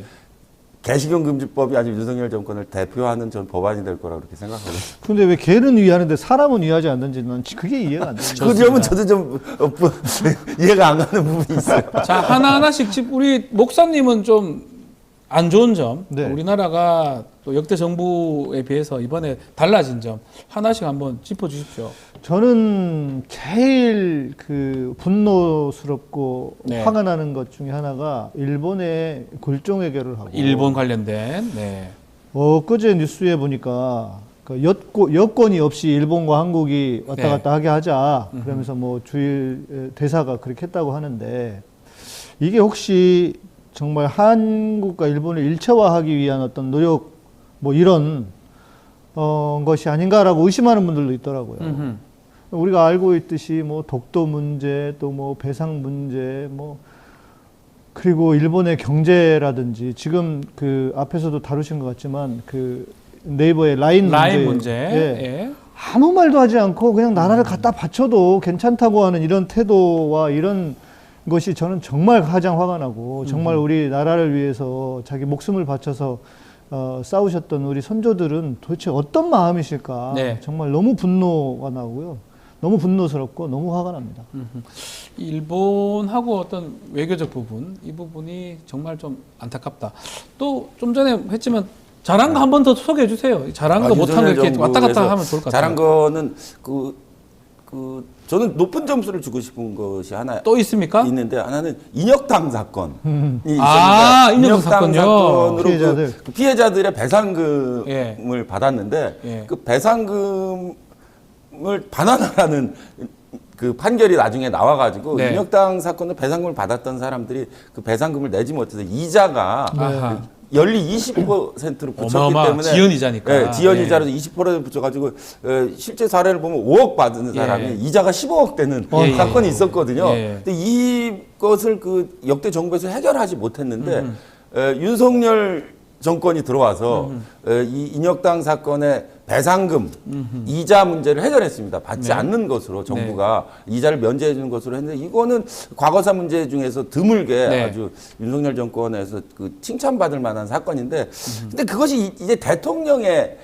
개식용 금지법이 아주 윤석열 정권을 대표하는 전 법안이 될 거라고 그렇게 생각하거든요. 근데 왜 개는 위하는데 사람은 위하지 않는지 난 그게 이해가 안 돼요. 그 점은 저도 좀 이해가 안 가는 부분이 있어요. 자, 하나하나씩 우리 목사님은 좀 안 좋은 점, 우리나라가 또 역대 정부에 비해서 이번에 달라진 점 하나씩 한번 짚어주십시오. 저는 제일 그 분노스럽고 화가 나는 것 중에 하나가 일본의 골종 외교를 하고 일본 관련된 엊그제 뉴스에 보니까 여건이 없이 일본과 한국이 왔다 네. 갔다 하게 하자. 그러면서 뭐 주일 대사가 그렇게 했다고 하는데 이게 혹시 정말 한국과 일본을 일체화하기 위한 어떤 노력 뭐 이런 것이 아닌가라고 의심하는 분들도 있더라고요. 우리가 알고 있듯이 뭐 독도 문제 또 뭐 배상 문제 뭐 그리고 일본의 경제라든지 지금 그 앞에서도 다루신 것 같지만 그 네이버의 라인 문제. 예. 예. 아무 말도 하지 않고 그냥 나라를 갖다 바쳐도 괜찮다고 하는 이런 태도와 이런 것이 저는 정말 가장 화가 나고 정말 우리 나라를 위해서 자기 목숨을 바쳐서 싸우셨던 우리 선조들은 도대체 어떤 마음이실까. 네. 정말 너무 분노가 나고요. 너무 분노스럽고 너무 화가 납니다. 일본하고 어떤 외교적 부분, 이 부분이 정말 좀 안타깝다. 또 좀 전에 했지만 잘한 거 한 번 더 소개해 주세요. 잘한 거 못한 거 이렇게 왔다 갔다 하면 좋을 것 같아요. 잘한 거는 저는 높은 점수를 주고 싶은 것이 하나 또 있습니까? 있는데 하나는 인혁당 사건이 아, 있습니다. 인혁당 사건요. 사건으로 피해자들. 그 피해자들의 배상금을 예. 받았는데 예. 그 배상금을 반환하라는 그 판결이 나중에 나와가지고 네. 인혁당 사건을 배상금을 받았던 사람들이 그 배상금을 내지 못해서 이자가 아하. 연리 20%로 붙였기 어마어마 때문에 지연이자니까. 네, 지연이자로 20% 붙여가지고 실제 사례를 보면 5억 받은 사람이 예. 이자가 15억 되는 예, 사건이 예. 있었거든요. 예. 근데 이것을 그 역대 정부에서 해결하지 못했는데 윤석열 정권이 들어와서 이 인혁당 사건의 배상금, 이자 문제를 해결했습니다. 받지 네. 않는 것으로 정부가 이자를 면제해 주는 것으로 했는데 이거는 과거사 문제 중에서 드물게 네. 아주 윤석열 정권에서 그 칭찬받을 만한 사건인데 근데 그것이 이제 대통령의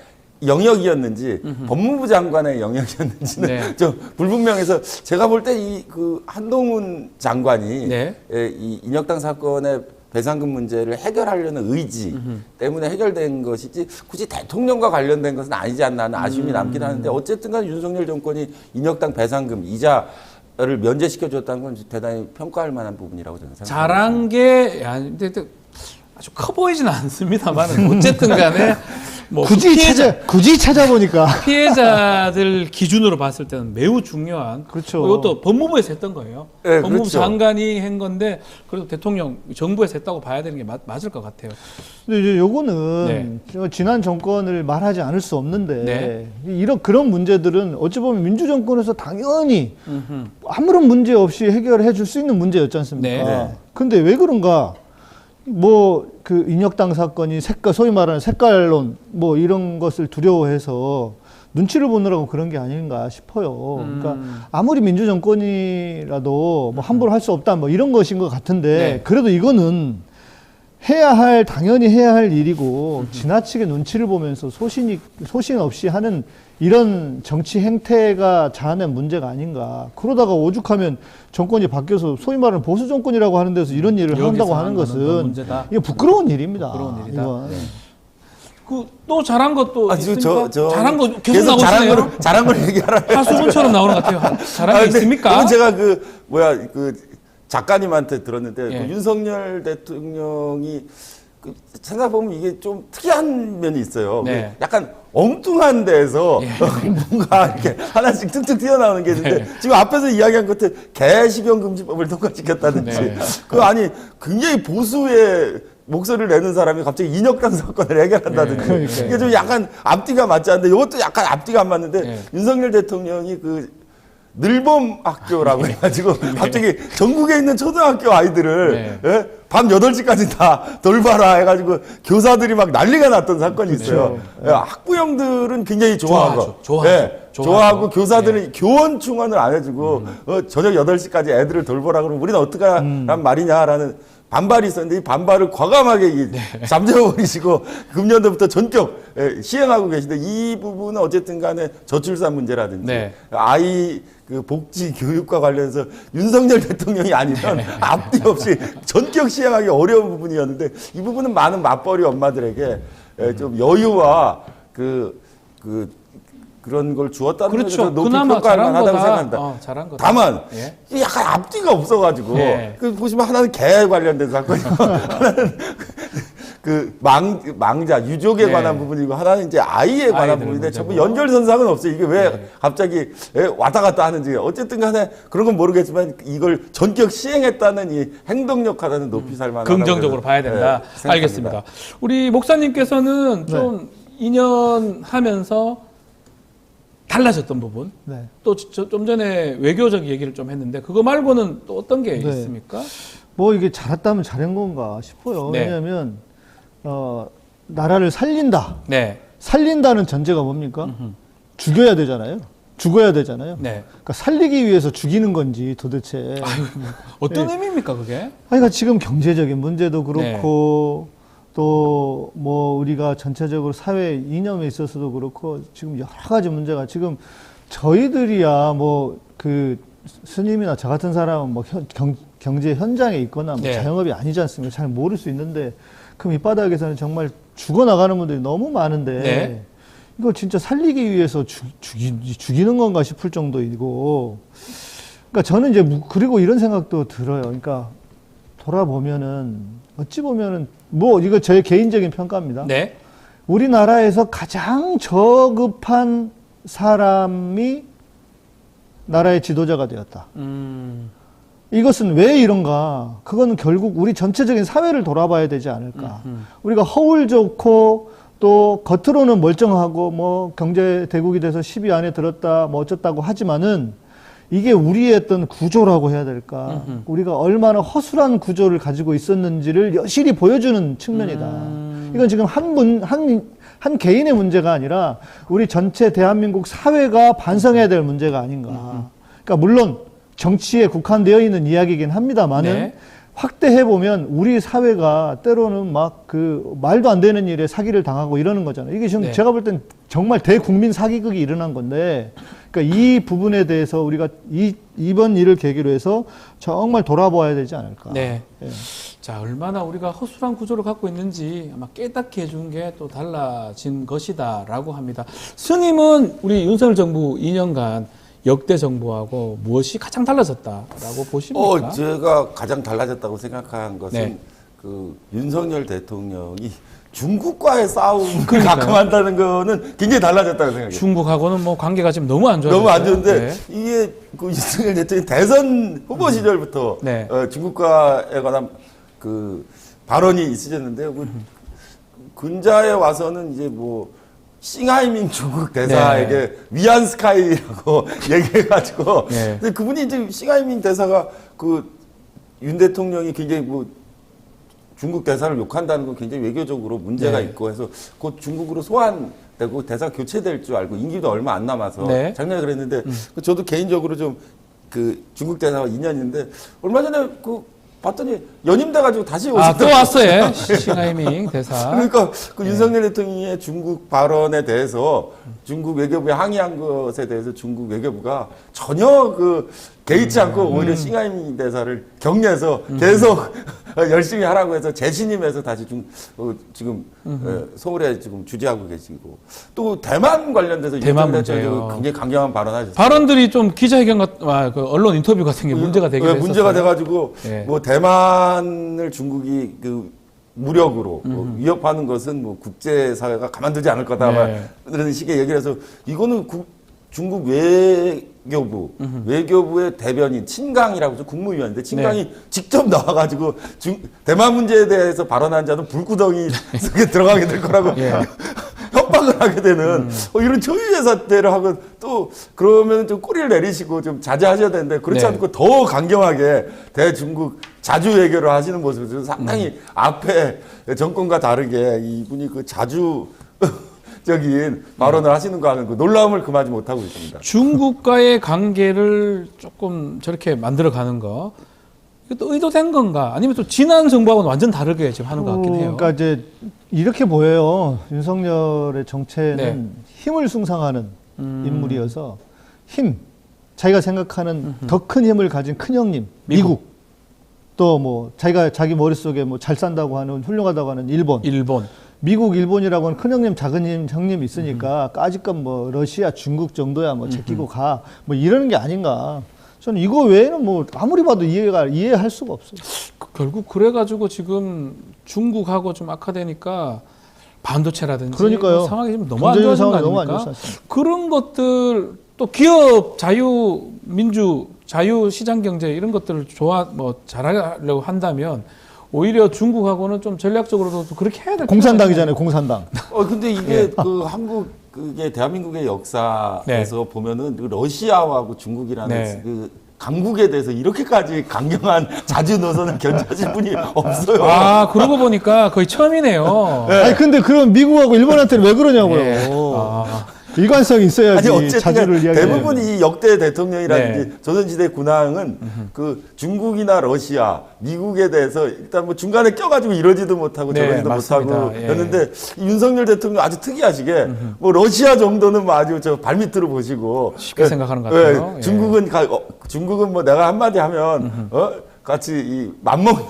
영역이었는지 법무부 장관의 영역이었는지는 네. 좀 불분명해서 제가 볼 때 이 그 한동훈 장관이 네. 이 인혁당 사건의 배상금 문제를 해결하려는 의지 때문에 해결된 것이지 굳이 대통령과 관련된 것은 아니지 않나 하는 아쉬움이 남긴 하는데 어쨌든 간 윤석열 정권이 인혁당 배상금 이자를 면제시켜줬다는 건 대단히 평가할 만한 부분이라고 저는 생각합니다. 잘한 게 근데 아주 커 보이지는 않습니다만 어쨌든 간에 뭐 굳이 찾아보니까 피해자들 기준으로 봤을 때는 매우 중요한 그렇죠. 이것도 법무부에서 했던 거예요. 네, 법무부 그렇죠. 장관이 한 건데 그래도 대통령 정부에서 했다고 봐야 되는 게 맞을 것 같아요. 근데 이제 요거는 지난 정권을 말하지 않을 수 없는데 네. 그런 문제들은 어찌 보면 민주정권에서 당연히 아무런 문제 없이 해결해 줄 수 있는 문제였지 않습니까? 네. 근데 왜 그런가? 뭐 그 인혁당 사건이 소위 말하는 색깔론 뭐 이런 것을 두려워해서 눈치를 보느라고 그런 게 아닌가 싶어요. 그러니까 아무리 민주정권이라도 뭐 함부로 할 수 없다 뭐 이런 것인 것 같은데 네. 그래도 이거는 당연히 해야 할 일이고 지나치게 눈치를 보면서 소신 없이 하는 이런 정치 행태가 자아낸 문제가 아닌가. 그러다가 오죽하면 정권이 바뀌어서 소위 말하는 보수 정권이라고 하는 데서 이런 일을 한다고 하는 것은 이게 부끄러운 일입니다. 부끄러운 일이다. 이건. 또 잘한 것도 있습니까? 저 잘한 거 계속 나오시네요. 잘한 걸 얘기하라고. 하수근처럼 나오는 것 같아요. 잘한 게 있습니까? 그건 제가 작가님한테 들었는데 예. 그 윤석열 대통령이 생각해보면 이게 좀 특이한 면이 있어요. 네. 약간 엉뚱한 데에서 뭔가 이렇게 하나씩 툭툭 튀어나오는 게 있는데 지금 앞에서 이야기한 것 같은 개식용금지법을 통과시켰다든지 아니 굉장히 보수의 목소리를 내는 사람이 갑자기 인혁당 사건을 해결한다든지 이게 좀 약간 앞뒤가 맞지 않는데 이것도 약간 앞뒤가 안 맞는데 윤석열 대통령이 늘봄 학교라고 해가지고 갑자기 전국에 있는 초등학교 아이들을 밤 8시까지 다 돌봐라 해가지고 교사들이 막 난리가 났던 사건이 있어요. 학부형들은 굉장히 좋아하고 교사들은 교원 충원을 안 해주고 저녁 8시까지 애들을 돌보라 그러면 우리는 어떡하란 말이냐라는 반발이 있었는데 이 반발을 과감하게 잠재워버리시고 금년도부터 전격 시행하고 계신데 이 부분은 어쨌든 간에 저출산 문제라든지 아이 복지 교육과 관련해서 윤석열 대통령이 아니면 앞뒤 없이 전격 시행하기 어려운 부분이었는데 이 부분은 많은 맞벌이 엄마들에게 좀 여유와 그런 걸 주었다는 그렇죠. 높이 평가할 만하다고 생각합니다. 잘한 거다. 다만 약간 앞뒤가 없어가지고 보시면 하나는 개 관련된 사건이고 하나는 그 망자 유족에 네. 관한 부분이고 하나는 이제 아이에 관한 아이들 부분인데 전부 문제고. 연결선상은 없어요. 이게 왜 네. 갑자기 왔다 갔다 하는지 어쨌든 간에 그런 건 모르겠지만 이걸 전격 시행했다는 이 행동력 하나는 높이 살만하다. 긍정적으로 봐야 된다. 네, 알겠습니다. 우리 목사님께서는 좀 2년 하면서 달라졌던 부분, 네. 또 좀 전에 외교적 얘기를 좀 했는데 그거 말고는 또 어떤 게 네. 있습니까? 뭐 이게 잘했다면 잘한 건가 싶어요. 네. 왜냐하면 나라를 살린다. 네. 살린다는 전제가 뭡니까? 죽여야 되잖아요. 죽어야 되잖아요. 네. 그러니까 살리기 위해서 죽이는 건지 도대체. 어떤 의미입니까 그게? 그러니까 지금 경제적인 문제도 그렇고 또 뭐 우리가 전체적으로 사회 이념에 있어서도 그렇고 지금 여러 가지 문제가 지금 저희들이야 뭐 그 스님이나 저 같은 사람은 뭐 경제 현장에 있거나 뭐 네. 자영업이 아니지 않습니까? 잘 모를 수 있는데 그 밑바닥에서는 정말 죽어나가는 분들이 너무 많은데 네. 이걸 진짜 살리기 위해서 죽이는 건가 싶을 정도이고 그러니까 저는 이제 그리고 이런 생각도 들어요. 그러니까 돌아보면은 어찌 보면은 뭐 이거 제 개인적인 평가입니다. 네. 우리나라에서 가장 저급한 사람이 나라의 지도자가 되었다. 이것은 왜 이런가? 그거는 결국 우리 전체적인 사회를 돌아봐야 되지 않을까? 우리가 허울 좋고 또 겉으로는 멀쩡하고 뭐 경제 대국이 돼서 10위 안에 들었다 뭐 어쩌다고 하지만은 이게 우리의 어떤 구조라고 해야 될까? 우리가 얼마나 허술한 구조를 가지고 있었는지를 여실히 보여주는 측면이다. 이건 지금 한 개인의 문제가 아니라 우리 전체 대한민국 사회가 반성해야 될 문제가 아닌가. 그러니까 물론 정치에 국한되어 있는 이야기이긴 합니다만은 네. 확대해 보면 우리 사회가 때로는 막 그 말도 안 되는 일에 사기를 당하고 이러는 거잖아요. 이게 지금 네. 제가 볼 땐 정말 대국민 사기극이 일어난 건데, 그러니까 이 부분에 대해서 우리가 이번 일을 계기로 해서 정말 돌아봐야 되지 않을까. 네. 예. 자, 얼마나 우리가 허술한 구조를 갖고 있는지 아마 깨닫게 해준 게 또 달라진 것이다라고 합니다. 스님은 우리 윤석열 정부 2년간 역대 정부하고 무엇이 가장 달라졌다라고 보십니까? 제가 가장 달라졌다고 생각한 것은 네. 그 윤석열 대통령이 중국과의 싸움을 그러니까요. 가끔 한다는 거는 굉장히 달라졌다고 생각해요. 중국하고는 뭐 관계가 지금 너무 안 좋아요. 너무 안 좋은데 이게 그 윤석열 대통령이 대선 후보 시절부터 네. 중국과에 관한 그 발언이 있으셨는데요. 그 근자에 와서는 이제 뭐 싱하이밍 중국 대사에게 위안스카이라고 얘기해가지고 근데 그분이 이제 싱하이밍 대사가 그 윤 대통령이 굉장히 뭐 중국 대사를 욕한다는 건 굉장히 외교적으로 문제가 있고 해서 곧 중국으로 소환되고 대사 교체될 줄 알고 임기도 얼마 안 남아서 작년에 그랬는데 저도 개인적으로 좀 그 중국 대사가 2년인데 얼마 전에 그 봤더니 연임돼가지고 다시 또 왔어요. 싱하이밍 대사. 그러니까 그 윤석열 대통령의 중국 발언에 대해서 중국 외교부에 항의한 것에 대해서 중국 외교부가 전혀 그 개의치 않고 오히려 싱하이밍 대사를 격려해서 계속 열심히 하라고 해서 재신임해서 다시 지금 서울에 지금 주재하고 계시고 또 대만 관련돼서 대만 윤석열 대통령이 문제요. 굉장히 강경한 발언하셨어요. 발언들이 좀 기자회견 그 언론 인터뷰 같은 게 문제가 되기도 했었어요. 문제가 돼가지고 뭐 대만을 중국이 그 무력으로 위협하는 것은 뭐 국제사회가 가만두지 않을 거다. 그런 식의 얘기를 해서 이거는 중국 외교부의 대변인 친강이라고 국무위원인데 친강이 직접 나와가지고 대만 문제에 대해서 발언한 자는 불구덩이 속에 들어가게 될 거라고 협박을 하게 되는 이런 초유의 사태를 하고 또 그러면 좀 꼬리를 내리시고 좀 자제하셔야 되는데 그렇지 않고 더 강경하게 대중국 자주 외교를 하시는 모습이 상당히 앞에 정권과 다르게 이분이 그 자주 적인 발언을 하시는 거 하는 그 놀라움을 금하지 못하고 있습니다. 중국과의 관계를 조금 저렇게 만들어가는 거 이것도 의도된 건가? 아니면 또 지난 정부하고는 완전 다르게 지금 하는 것 같긴 해요. 그러니까 이제 이렇게 보여요. 윤석열의 정체는 힘을 숭상하는 인물이어서 자기가 생각하는 더 큰 힘을 가진 큰 형님, 미국. 또 뭐 자기 머릿속에 뭐 잘 산다고 하는 훌륭하다고 하는 일본. 미국, 일본이라고 하는 큰 형님, 작은 형님 있으니까 까짓 건 뭐 러시아, 중국 정도야 뭐 제끼고 가. 뭐 이러는 게 아닌가. 저는 이거 외에는 뭐 아무리 봐도 이해할 수가 없어요. 결국 그래가지고 지금 중국하고 좀 악화되니까 반도체라든지 그러니까요. 뭐 상황이 좀 너무 안 좋아진 거 너무 안 아닙니까? 좋았습니다. 그런 것들 또 기업 자유 시장 경제 이런 것들을 잘하려고 한다면 오히려 중국하고는 좀 전략적으로도 그렇게 해야 될 공산당이잖아요, 공산당. 근데 이게 그 그게 대한민국의 역사에서 보면은 그 러시아하고 중국이라는 그 강국에 대해서 이렇게까지 강경한 자주 노선을 견제하신 분이 없어요. 아, 그러고 보니까 거의 처음이네요. 아니, 근데 그럼 미국하고 일본한테는 왜 그러냐고요. 일관성이 있어야지. 아니, 어쨌든 자주를 대부분 이 역대 대통령이라든지 조선시대 군왕은 그 중국이나 러시아, 미국에 대해서 일단 뭐 중간에 껴가지고 이러지도 못하고 저러지도 못하고 였는데 윤석열 대통령 아주 특이하시게 뭐 러시아 정도는 뭐 아주 저 발밑으로 보시고 쉽게 생각하는 것 같아요. 중국은 뭐 내가 한마디 하면 같이 이 맘먹는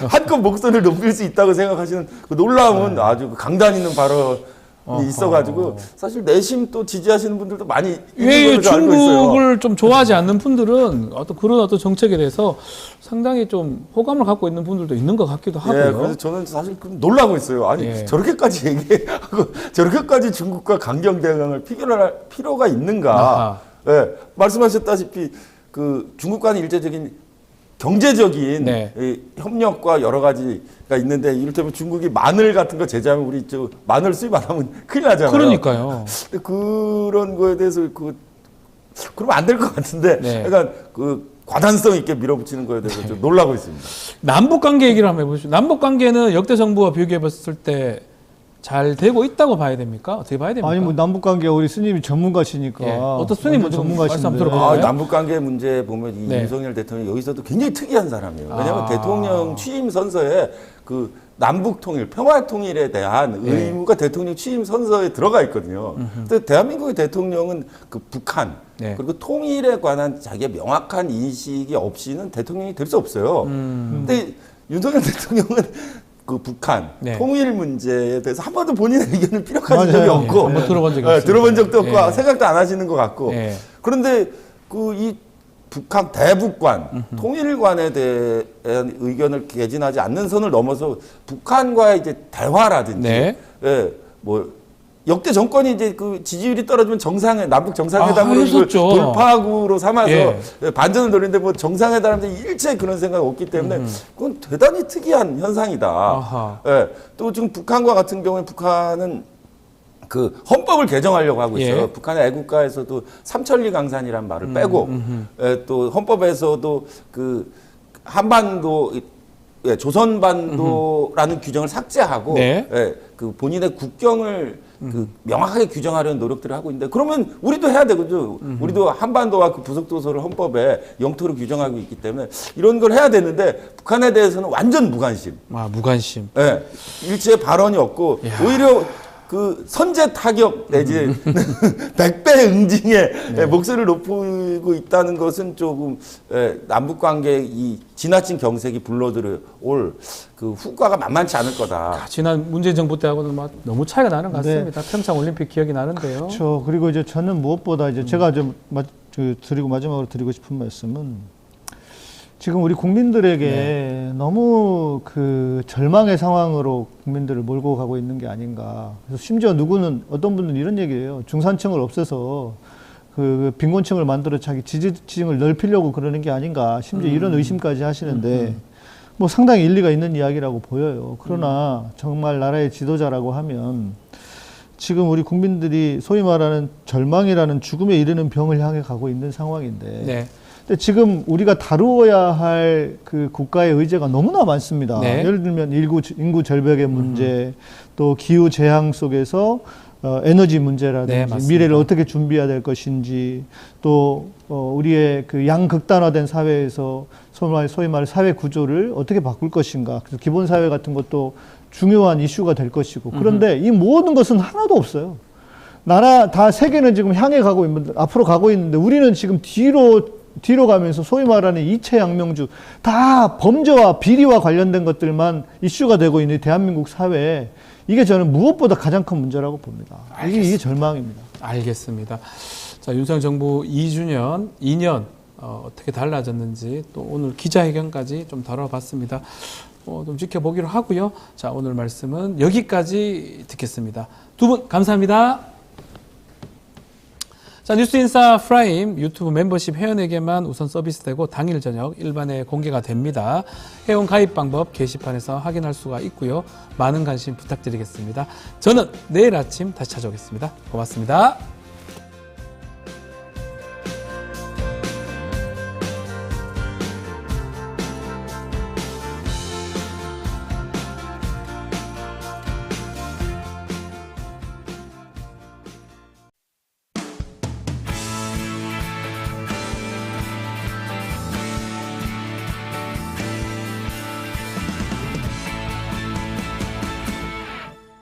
한껏 목소리를 높일 수 있다고 생각하시는 그 놀라움은 아주 강단 있는 발언. 있어가지고 사실 내심 또 지지하시는 분들도 많이 왜 중국을 좀 좋아하지 않는 분들은 그런 정책에 대해서 상당히 좀 호감을 갖고 있는 분들도 있는 것 같기도 하고요. 그래서 저는 사실 놀라고 있어요. 아니 저렇게까지 얘기하고 저렇게까지 중국과 강경 대응을 피결할 필요가 있는가? 말씀하셨다시피 그 중국과는 일제적인 경제적인 협력과 여러 가지가 있는데 이를테면 중국이 마늘 같은 거 제재하면 우리 저 마늘 수입 안 하면 큰일 나잖아요. 그러니까요. 그런 거에 대해서 그러면 안 될 것 같은데 약간 그 과단성 있게 밀어붙이는 거에 대해서 좀 놀라고 있습니다. 남북 관계 얘기를 한번 해보시죠. 남북 관계는 역대 정부와 비교해봤을 때 잘 되고 있다고 봐야 됩니까? 어떻게 봐야 됩니까? 아니 뭐 남북 관계 우리 스님이 전문가시니까. 어떤 스님은 전문가신데. 남북 관계 문제 보면 이 윤석열 대통령이 여기서도 굉장히 특이한 사람이에요. 왜냐하면 대통령 취임 선서에 그 남북 통일, 평화 통일에 대한 의무가 대통령 취임 선서에 들어가 있거든요. 근데 대한민국의 대통령은 그 북한 그리고 통일에 관한 자기의 명확한 인식이 없이는 대통령이 될 수 없어요. 근데 윤석열 대통령은 그 북한 통일 문제에 대해서 한 번도 본인의 의견을 피력한 적이 없고 한번 들어본 적이 없어요. 들어본 적도 없고 생각도 안 하시는 것 같고 그런데 그 이 북한 대북관 통일관에 대한 의견을 개진하지 않는 선을 넘어서 북한과의 이제 대화라든지 뭐 역대 정권이 이제 그 지지율이 떨어지면 남북 정상회담으로 이걸 돌파구로 삼아서 반전을 노리는데 뭐 정상회담인데 일체 그런 생각이 없기 때문에 그건 대단히 특이한 현상이다. 또 지금 북한과 같은 경우에 북한은 그 헌법을 개정하려고 하고 있어요. 북한의 애국가에서도 삼천리 강산이란 말을 빼고 또 헌법에서도 그 한반도 조선반도라는 규정을 삭제하고 그 본인의 국경을 그 명확하게 규정하려는 노력들을 하고 있는데 그러면 우리도 해야 되거든요. 우리도 한반도와 그 부속도서를 헌법에 영토로 규정하고 있기 때문에 이런 걸 해야 되는데 북한에 대해서는 완전 무관심. 무관심. 일체 발언이 없고 오히려 그 선제 타격 내지 100배 응징에 목소리를 높이고 있다는 것은 조금 남북 관계 이 지나친 경색이 불러들여올 그 후과가 만만치 않을 거다. 지난 문재인 정부 때하고는 너무 차이가 나는 것 같습니다. 평창 올림픽 기억이 나는데요. 그렇죠. 그리고 이제 저는 무엇보다 이제 제가 좀 마지막으로 드리고 싶은 말씀은 지금 우리 국민들에게 너무 그 절망의 상황으로 국민들을 몰고 가고 있는 게 아닌가. 그래서 심지어 어떤 분들은 이런 얘기예요. 중산층을 없애서 그 빈곤층을 만들어 자기 지지층을 넓히려고 그러는 게 아닌가. 심지어 이런 의심까지 하시는데 뭐 상당히 일리가 있는 이야기라고 보여요. 그러나 정말 나라의 지도자라고 하면 지금 우리 국민들이 소위 말하는 절망이라는 죽음에 이르는 병을 향해 가고 있는 상황인데 근데 지금 우리가 다루어야 할 그 국가의 의제가 너무나 많습니다. 예를 들면 인구 절벽의 문제, 또 기후 재앙 속에서 에너지 문제라든지 미래를 어떻게 준비해야 될 것인지, 또 우리의 그 양극단화된 사회에서 소위 말해 사회 구조를 어떻게 바꿀 것인가. 그래서 기본 사회 같은 것도 중요한 이슈가 될 것이고. 그런데 이 모든 것은 하나도 없어요. 세계는 지금 앞으로 가고 있는데 우리는 지금 뒤로 가면서 소위 말하는 이채양명주 다 범죄와 비리와 관련된 것들만 이슈가 되고 있는 대한민국 사회에 이게 저는 무엇보다 가장 큰 문제라고 봅니다. 이게 절망입니다. 알겠습니다. 자, 윤석열 정부 2년 어떻게 달라졌는지 또 오늘 기자회견까지 좀 다뤄봤습니다. 좀 지켜보기로 하고요. 자, 오늘 말씀은 여기까지 듣겠습니다. 두 분 감사합니다. 자, 뉴스인사 프라임 유튜브 멤버십 회원에게만 우선 서비스되고 당일 저녁 일반에 공개가 됩니다. 회원 가입 방법 게시판에서 확인할 수가 있고요. 많은 관심 부탁드리겠습니다. 저는 내일 아침 다시 찾아오겠습니다. 고맙습니다.